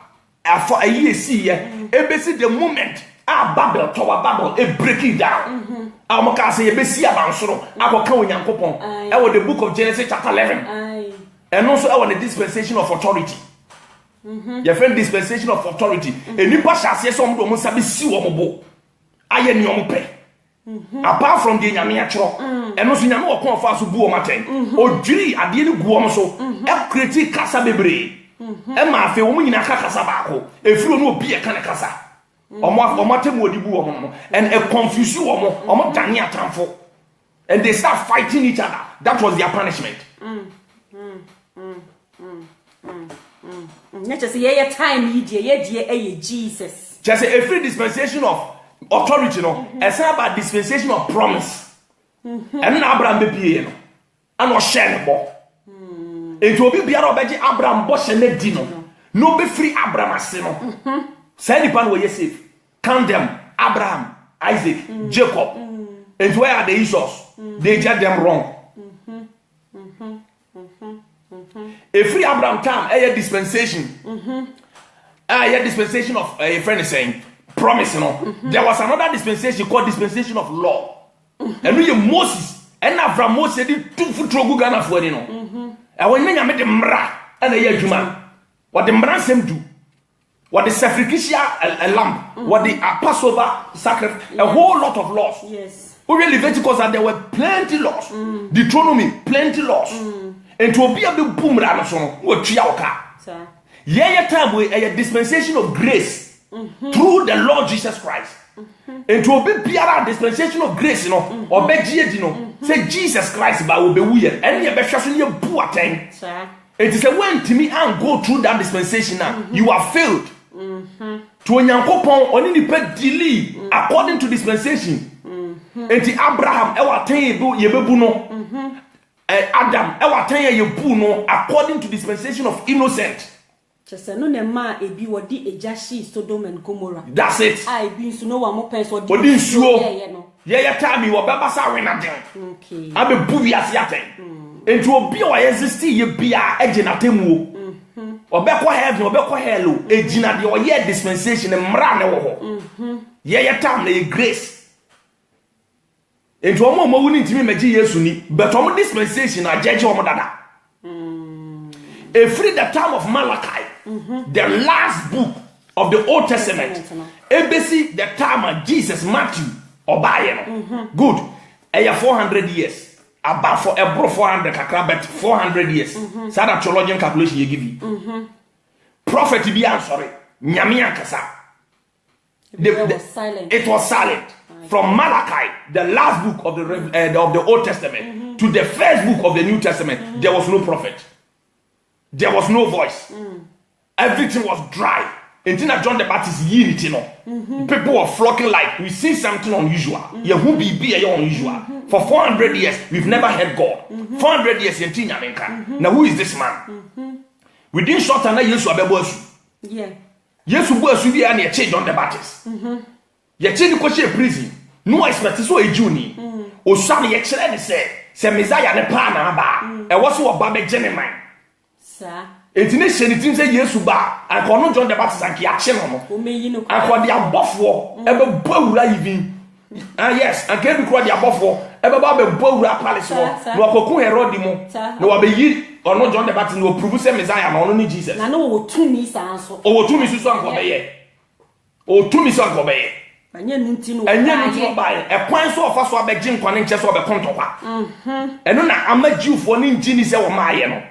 Speaker 1: for a year see ebesi the moment Babel tower Babel break it down. Amoka say ebesi abansoro akoka onyankopon e wo the book of Genesis chapter 11 and also e wo the dispensation of authority. Your friend dispensation of authority enipa shase some do mo sabe si wo mo bo aye ni o mo pe. Apart from the nyame akro eno so nyame okon fa so bu o maten odwiri ade ni guo mo so e create kasa bebre e ma afi wo nyina kasa baako efiro no obi e kan kasa omo atem odi bu o mo and e confuse wo mo omo dane atamfo and they start fighting each other. That was their punishment.
Speaker 2: Just say time ye Jesus.
Speaker 1: Just a free dispensation of authority no it's about dispensation of promise and Abraham be pie no and o share bo it will be biara obeji Abraham bo share ne di no be free Abraham ase no say the pan we safe count them Abraham, Isaac, Jacob and where are the issues they get them wrong. A free Abraham time a dispensation a dispensation of a friend is saying promise, you know. There was another dispensation called dispensation of law. And we Moses and Abraham Moses did 2 foot rogu Ghana for you know. And when you made the mra and a year human, what the mra same do, what the sacrificial lamb, what the Passover sacrifice, a whole lot of laws.
Speaker 2: Yes.
Speaker 1: We Leviticus and there were plenty laws. Deuteronomy, plenty laws. And to be a big boom ranason, what Chiaoka. Yeah, time we a dispensation of grace. Through the Lord Jesus Christ. And to be a dispensation of grace, you know, or be you know, say Jesus Christ, but will be weird. And you be showing your poor thing. It is a when to me and go through that dispensation now. You are failed. To a yankopon on any pet delay according to dispensation. And to Abraham, our table, ye bebuno. Adam, our table, ye buno, according to dispensation of innocent.
Speaker 2: No nema ebi wodi ejashi Sodom and Gomorrah.
Speaker 1: That's it.
Speaker 2: I be so no one more person
Speaker 1: wodi nsuo. Yeah, time wo beba sa wena den.
Speaker 2: Okay.
Speaker 1: Abe bubi asiaten. Enti obi o exist ye bia egina temuo. Obekọ heaven, obekọ hell o. Egina de o ye dispensation mra ne wo ho. Yeah, time na ye grace. Enti omo wuni ntimi meji Yesu ni, but omo dispensation ajeje omo dada. A free the time of Malachi. The last book of the Old Testament. ABC the time of Jesus, Matthew, or Bayern. Good. 400 years. About for a 400 but 400 years. So that theologian calculation you give you. Prophet be sorry. Nyamia kasa. It was silent. From Malachi, the last book of the Old Testament, to the first book of the New Testament, there was no prophet. There was no voice. Everything was dry. Until John the Baptist unity, people were flocking like we see something unusual. Yeah, who be unusual? For 400 years, we've never heard God. 400 years in Tinyamenka. Now who is this man? We didn't short and Yesu abebosu.
Speaker 2: Yeah.
Speaker 1: Yesu bosu be and change John the Baptist. You change the prison. No expect so a Juni. O Sami excellent say Messiah ne pana ba. E was what Babe Genemine.
Speaker 2: Sir.
Speaker 1: It's nation it seems say Yesu ba and kono John the Baptist and kiache no. And for the abofo ebe bawura even. Yes, and can be called the abofo ebe ba be bawura palace no. No akokun Herod mo. No wa be yi or no John the Baptist no prove say Messiah no no Jesus.
Speaker 2: Na no wo tumi sa so.
Speaker 1: O wo tumi so anko be ye. O tumi so anko be ye.
Speaker 2: Anya nunti no.
Speaker 1: Anya nunti no ba ye. E kwan so ofa so abegye nkwane nche so obekonto kwa. Eno na amajiu fo ni nji ni se wo ma ye no.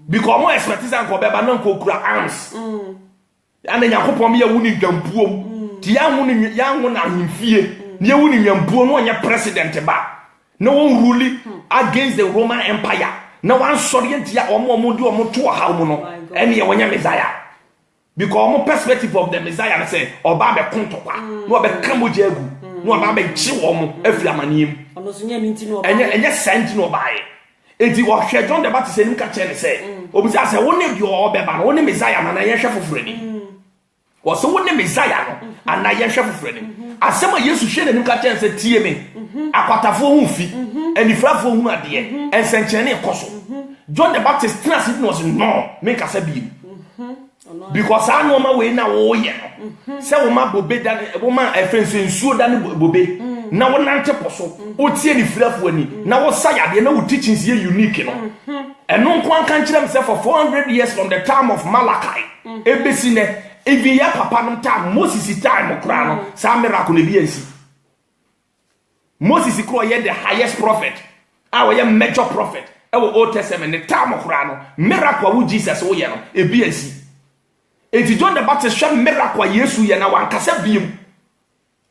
Speaker 1: Because more expertise and kobeba non kokura arms. And then yakopom ya wuni gampuom. Ti ya wuni na himfie. ne woni nyambuo no nya president ba na won rule against the Roman Empire na wan sori ntia omo di omo to ha mu no ene ye wonya Messiah because omo perspective of the Messiah na say oba be kontokwa no be kamoja agu no oba be chi omo afiri amaniem
Speaker 2: ono so nya minti no oba
Speaker 1: enye senti no oba enti wo hwe John the Baptist enim ka che ne say obi say woni di obeba no woni Messiah na ye hwe foforo ni wo so woni Messiah no ana ye hwe foforo ni asema Yesu hwe enim ka che say tie me akwatafo hu fi anifrafo hu ade ensenchene ekoso John the Baptist transit no was no make asa bi because I know my way na wo ye no se wo ma bobe dan wo ma efenso nsuo dan bobe na wo nante poso o tie ni frafo ani na wo sayade na wo teachings ye unique no eno nko an kan kire me say for 400 years from the time of Malachi ebesi ne even ya papa no time Moses time kra no sa miracle ne bi ansi Moses kro ye the highest prophet our ye major prophet e wo Old Testament ne time kra no miracle wo Jesus wo ye no e bi ansi eti John the Baptist shall miracle Yesu ye na wankasa biem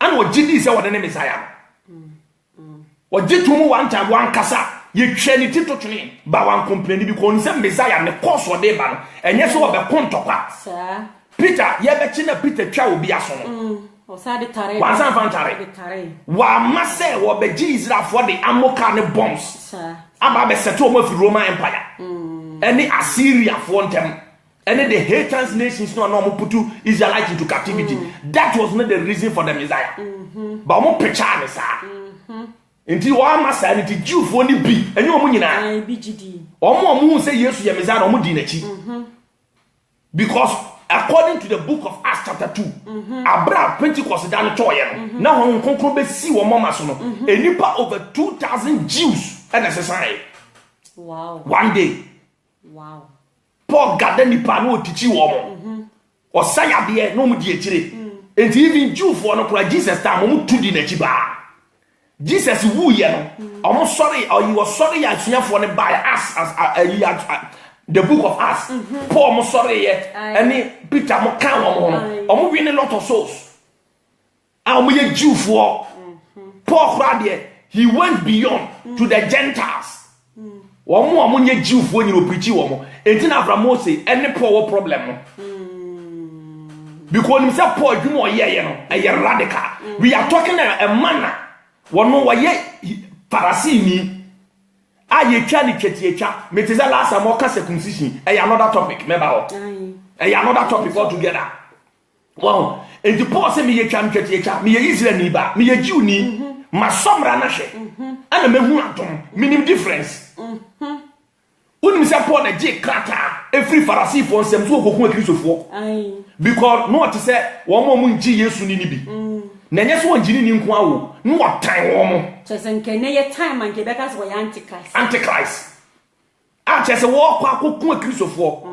Speaker 1: an wo gidi se wo de Messiah wo gitumu wanta wankasa ye twani titotwene ba wan complain bi ko nse Messiah ne course wo de ba no enye so wo be kontokwa
Speaker 2: sa
Speaker 1: Peter ye be chi na Peter twa obi aso no
Speaker 2: o sa de tare
Speaker 1: wa san fantare wa mase wo be gi Israel for the amoka ne bombs
Speaker 2: sa
Speaker 1: aba be settle mo fi Roman Empire any Assyria for them. And then the haters nations no putu Israelites into captivity. That was not the reason for the Messiah. But omo pecha ne sa. Enti wa masa ni ti Jew for ni bi. Enye omo nyina.
Speaker 2: BGD.
Speaker 1: Omo say Yesu ye Messiah omo di na chi. Because according to the book of Acts chapter 2, Abraham Pentecost dan to ye no. Na hon konkro be si wo mama so no. Enipa over 2,000 Jews and necessary.
Speaker 2: Wow.
Speaker 1: One day.
Speaker 2: Wow.
Speaker 1: Paul gada nipa no otichi wo mo osaya de no mu di ekire enti even Jew for no kura Jesus time mo tu di na chi ba Jesus wu ye no omo sorry or you was sorry ya tua for ne by us as the book of Acts Paul mo sorry ye any Peter mo kan wo mo omo win a lot of souls omo ye Jew for Paul kura de he went beyond to the Gentiles omo nye Jew for ni preach wo enti na Abraham Moses any poor problem no because him say Paul dwuma ye no a radical we are talking a man wono wa ye Pharisee ni aye twa ni twetiecha meteza last am oka circumcision another topic remember ho another topic altogether wow enti Paul say me ye twa twetiecha me ye Israel ni ba me ye Jew ni masomra na hwe ana mehu atom minim difference unim say Paul the J krata every Pharisee for nsem so okokun Kristofo because no what say wo mo nji Yesu ni bi na nya so wonjini ni nko awo no watan wo mo
Speaker 2: chese nke ne ye time anke beka so ya antichrist a chese wo kwa kokun Kristofo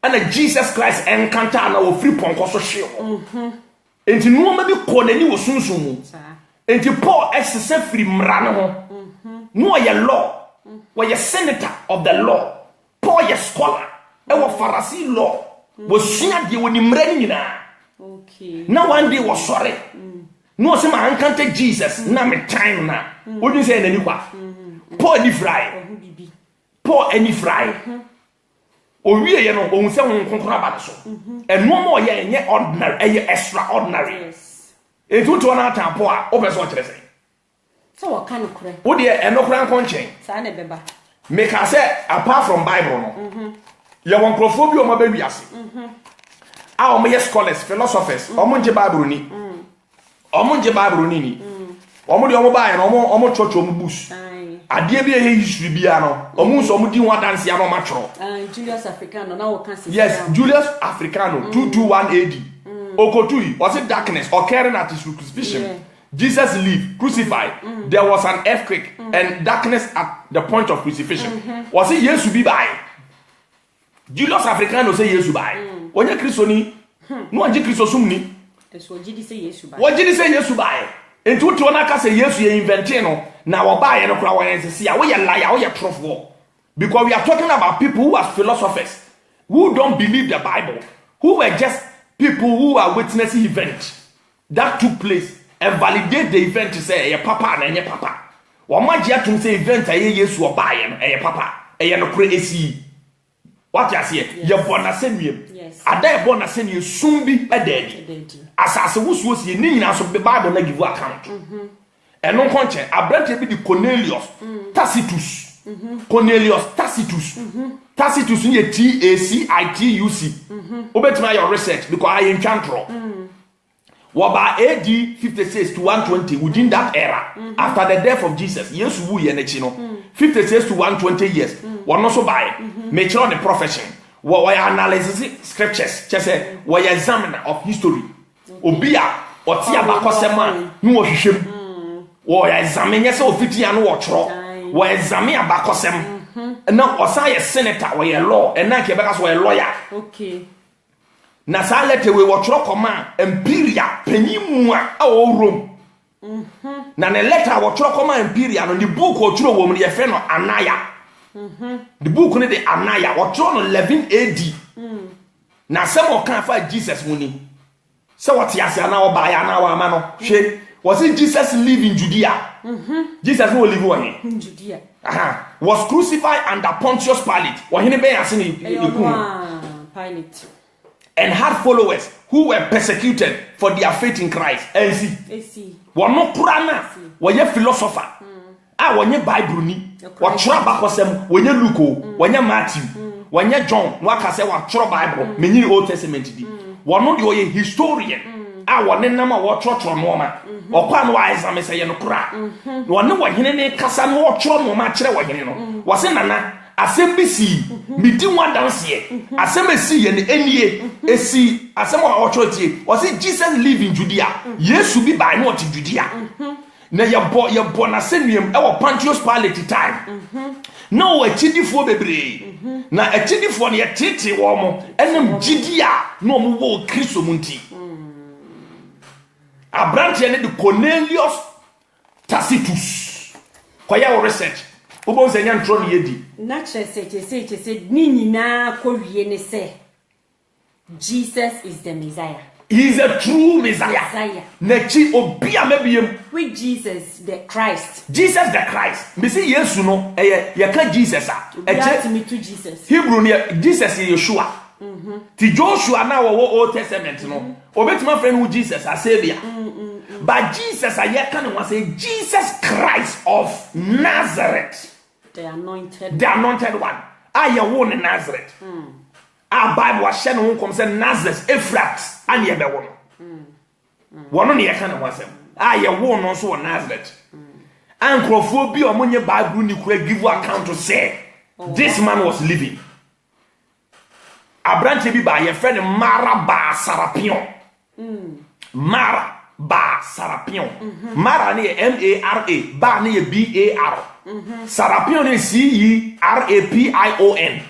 Speaker 2: ana Jesus Christ encounter na wo free ponko so hwe enti no ma bi ko nani wo sunsun mu enti Paul exercise free mra no ho no ye law was a senator of the law. Paul a scholar. A Pharisee law. Was seen at the winning. Okay. Now one day was sorry. No, some encountered Jesus. Now me time now. What you say any what? Paul any fry. Paul any fry. O we you know on say on konkra ba so. And no more ye ordinary, extraordinary. Yes. E tu to na tampo a o be so kire say. So what kind of cry?
Speaker 1: What dear and no crank on chain?
Speaker 2: Sana beba.
Speaker 1: Make I say apart from Bible no. You want crophobia or my baby asi. Our my scholars, philosophers, omunje Bible ni. Omunje Bible ni. Omo de omo ba ya no omo church omo bush. Ade bi e history bia no. Omo so omo di ho dance ya no ma tworo.
Speaker 2: Julius Africano na wo kan say.
Speaker 1: Yes, Julius Africano 221 AD. Okotui was it darkness occurring at his crucifixion. Yeah. Jesus lived, crucified. There was an earthquake and darkness at the point of crucifixion. Was it Yesu bi by? Julius Africano say Yesu by. When you Christo ni, no anje Christo sum ni.
Speaker 2: So Jidi say Yesu by.
Speaker 1: What Jidi say Yesu by? Enti wo na ka say Yesu ye invent no, na wo ba ye no kura wo yen say ya, wo ye liar, wo ye trofo. Because we are talking about people who are philosophers, who don't believe the Bible, who were just people who are witnessing events that took place and validate the event to say a papa and a papa. One might yet to say event a years or buy a papa, a no crazy. What you say? You're born a senior.
Speaker 2: Yes.
Speaker 1: A day born a senior soon be a dead. As was ye need us of the Bible like give account. And no conscience, I brought to be the Cornelius Tacitus. Cornelius Tacitus. Tacitus in your TACITUC. Obey my your research because I am Chantro. By AD 56 to 120 within that era, after the death of Jesus, yes, we and 56 to 120 years. One also by mature on the profession. Why analysis scriptures, just say, why examiner of history. Obia, or Tia Bakosema, no ship. Why examine yourself 50 and watch rock. Why examine Bakosem. And now, or say a senator, why a law, and now Quebec were a lawyer.
Speaker 2: Okay.
Speaker 1: Na sa lete we watro koma Imperia penimua a Rome. Na ne letter watro koma Imperia no the book watro wo mu ye fe no Anaya. The book no de Anaya watro no 11 AD. Na some o kan fa Jesus muni. Se what ya se na oba ya na wa ma no. Hwe was it Jesus live in Judea? Jesus no live where
Speaker 2: in Judea.
Speaker 1: Was crucified under Pontius Pilate. Wa hene be ase ni
Speaker 2: Pilate.
Speaker 1: And had followers who were persecuted for their faith in Christ. And see, one no Qurana, one ye philosopher, one ye Bible ni, one traba kosem, one ye Luke, one ye Matthew, one ye John, one can say one traba Bible, many Old Testament di. One no ye historian, one nama what church or woman, or pan wise I say no Qura. One no one hine kasa no church no match no. Was in nana. Asembisi midi one dance here. Asembisi and any esi asema authority was it Jesus live in Judea. Yes be by not in Judea. Na your born asemium our Pontius Pilate time. No a chidi for bebre. Na a chidi for the titi womo enem Judea no mu wo Kristo munti. Abranche ne de Cornelius Tacitus. Kwaya research. Ubo se nyan tro ne yedi.
Speaker 2: Na say ni nyina ko wie ne say Jesus is the Messiah.
Speaker 1: He is a true Messiah. Nechi obi amebiem.
Speaker 2: With Jesus the Christ.
Speaker 1: Jesus the Christ. Me say Yesu no ye ka Jesus a.
Speaker 2: Eche me to Jesus.
Speaker 1: Hebrew ne Jesus is Yeshua. Ti Joshua na wo Old Testament no. Obetima friend who Jesus as savior. But Jesus a ye kan one say Jesus Christ of Nazareth.
Speaker 2: The anointed
Speaker 1: one. I won in Nazareth. Our Bible was sharing who comes in Nazareth, Ephraim, and ye be one. One on the kind of was him. I won also in Nazareth. And Crophobia among your Bible, you could give account to say this man was living. A branch be by your friend Mara Ba Sarapion. Mara Ba Sarapion. Mara near MARA, Ba near BAR. Sarapion is CERAPION.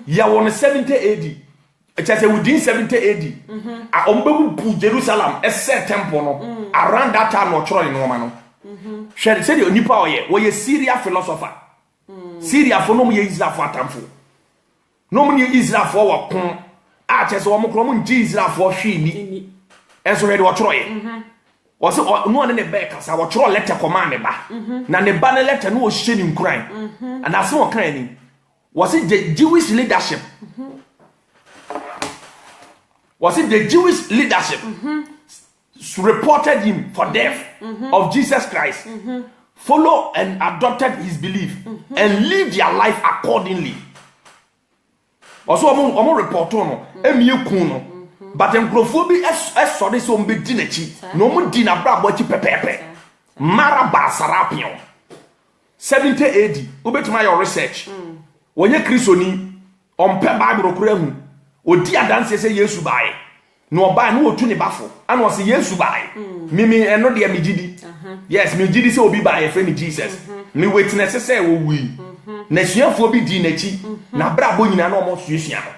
Speaker 1: Ya won 70 AD. It is within 70 AD. A ombebu Jerusalem, a set temple no. Around that time no choro no man no. Said the nipa oye, we Syria philosopher. Syria for no me Israel for atamfo. No me Israel for wa kon. A chese wo mo kro mo Israel for hwe ni. Enso he de wo choro ye. Was no ne be kasa wo choro letter command ba. Na ne ba ne letter no wo hye ni nkran. And as wo kan ni. Was it the Jewish leadership? Was it the Jewish leadership reported him for death of Jesus Christ? Follow and adopted his belief and live their life accordingly. Also, I'm report on no, but engrophobia as sorry so be dinechi. No more dinner brabo chi pepepe. Maraba Sarapion 70 AD. Ubetuma your research. When you Christoni on pe Bible kura hu odi adanse say Yesu bae no oba no otu ne bafo and was Yesu bae mimi eno de amigidi yes me gidi say obi bae friend Jesus me witness say wo wi na suafo bi di nachi na brabo nyina na omo suasua no.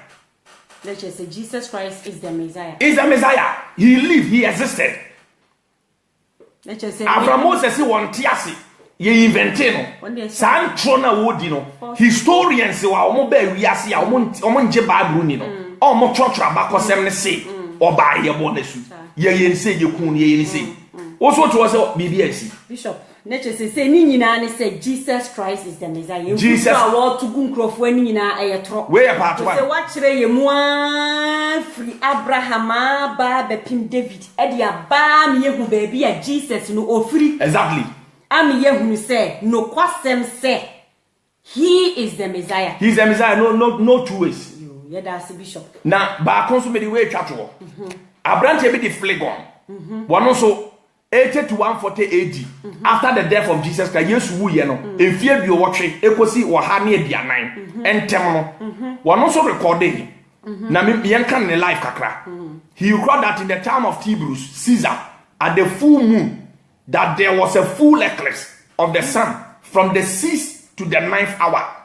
Speaker 2: Let's just say Jesus Christ is the Messiah.
Speaker 1: Is the Messiah. He lived, he existed.
Speaker 2: Let's just say
Speaker 1: Abraham Moses won tiasi ye invente no san trona wodi no historians wa omo ba wiase ya omo nje Bible ni no omo church abakosem ne se oba ye bo na su ye nse ye kun ye nse Also to us BBS.
Speaker 2: Bishop, nature say ni nyina say Jesus Christ is the Messiah.
Speaker 1: Jesus
Speaker 2: wa to gun krofo ni nyina ayetro.
Speaker 1: We part one.
Speaker 2: Say what kire ye mu free Abraham ba bepim David. E dia ba me yehu ba bia Jesus no ofiri.
Speaker 1: Exactly.
Speaker 2: Am yehu say no kwasem say he is the Messiah.
Speaker 1: He is the Messiah. No two ways.
Speaker 2: Yeah, that's the Bishop.
Speaker 1: Now, ba consume the way chacho. Abrante be the phlegon. One also 80 to 140 AD. After the death of Jesus Christ, Yesu wu ye no. Efie bi owotwe ekosi wo ha ne aduanan. Entem no. One also recorded. Na me yenka ne life kakra. He recorded that in the time of Tiberius Caesar, at the full moon, that there was a full eclipse of the sun from the 6th to the 9th hour.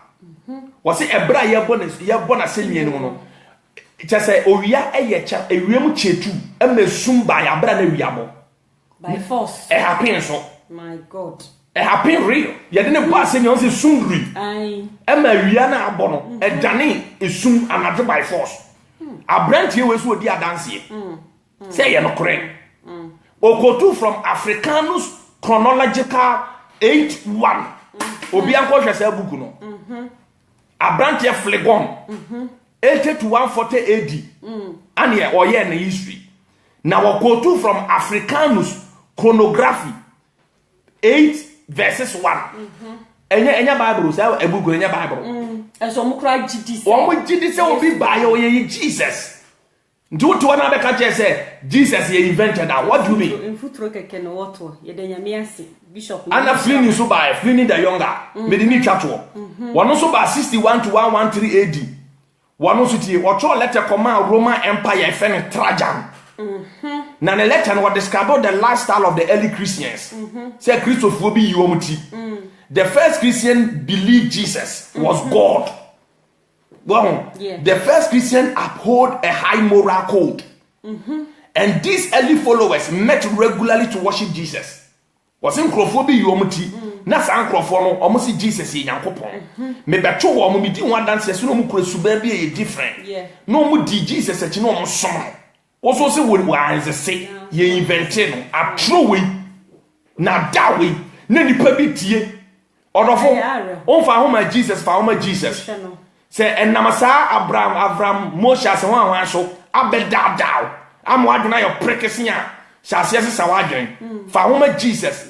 Speaker 1: Was it ebra ye bona senye no? Just say owia eyecha ewiem chetu emesum ba ya bra na wiabo.
Speaker 2: By force.
Speaker 1: It happen so.
Speaker 2: My God.
Speaker 1: It happen real. You didn't pass in your sungri.
Speaker 2: Aye.
Speaker 1: Emma Riana Abono. A Danny is soon another by force. A brand here was what they are dancing. Say you're not correct. Okotu from Africanus chronological 8-1. Obianko Shasa Bukuno. A brand here flegon. 80 to 140 AD. And here or here in history. Now Okotu from Africanus chronography 8 verses 1. Enya Bible say a book enya Bible.
Speaker 2: And so mu cry GD say.
Speaker 1: One GD say will be by Jesus. Do to another catch say Jesus he invented that. What do you mean?
Speaker 2: In futuro keke no woto ye de nyame ase Bishop.
Speaker 1: And Flynn so by Flynn the younger. Made ni church one also by 61 to 113 AD. One also tie or letter command Roman Empirefen Trajan. Now the letter was described the lifestyle of the early Christians. Say Christophobia UMT. The first Christian believed Jesus was God. Well, the first Christian uphold a high moral code. And these early followers met regularly to worship Jesus. Was in Christophobia UMT. Na san Christopher no almost Jesus in Yankopon. Me beto wo mo di one dance so no mu Christopher be different. No mu di Jesus e no mo som. Also say we wanze say ye invented no atro we na da we na nipa bi tie odofo onfa homa Jesus fa homa Jesus say enamasa Abraham Moshe se wan so abedadaw amwaduna yo prekesi a shase se sawadwen fa homa Jesus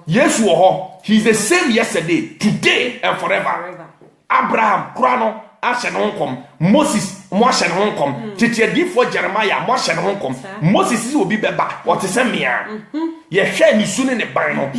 Speaker 1: Yesu wo ho he is the same yesterday today and forever Abraham krano ashe no nkom Moses mo ashe no nkom titiadi for Jeremiah mo ashe no nkom Moses is obi beba what is mea ye hwe ni sunu ne ban no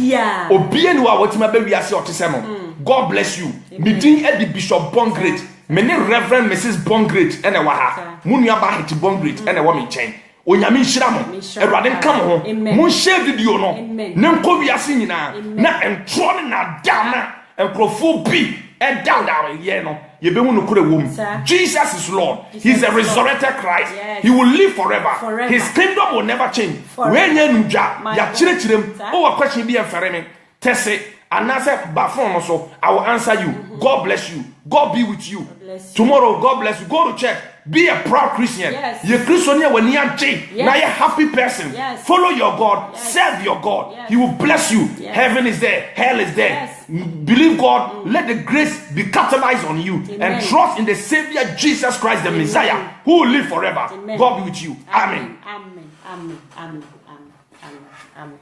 Speaker 1: obie ni wa watima ba wiase otese no God bless you meeting at the Bishop Bongreat me ne Reverend Mrs Bongreat ene wa ha munu aba hiti Bongreat ene wa me nchen onyame nhira mo erade nka mo ho mo share video no ne nko wiase nyina na entro na dana enkrofo bi and down here no Jesus is Lord. He's a resurrected Christ. He will live forever. His kingdom will never change. When you nuja ya chirechirem o question bi enfereme tese anase bafon also I will answer you. God bless you. God be with you. Tomorrow God bless you. Go to church. Be a proud Christian. You Christian when you are now you're a happy person. Follow your God. Serve your God. He will bless you. Heaven is there. Hell is there. Believe God. Let the grace be catalyzed on you. And trust in the Savior Jesus Christ, the Messiah, who will live forever. God be with you. Amen.
Speaker 2: Amen. Amen. Amen. Amen. Amen. Amen.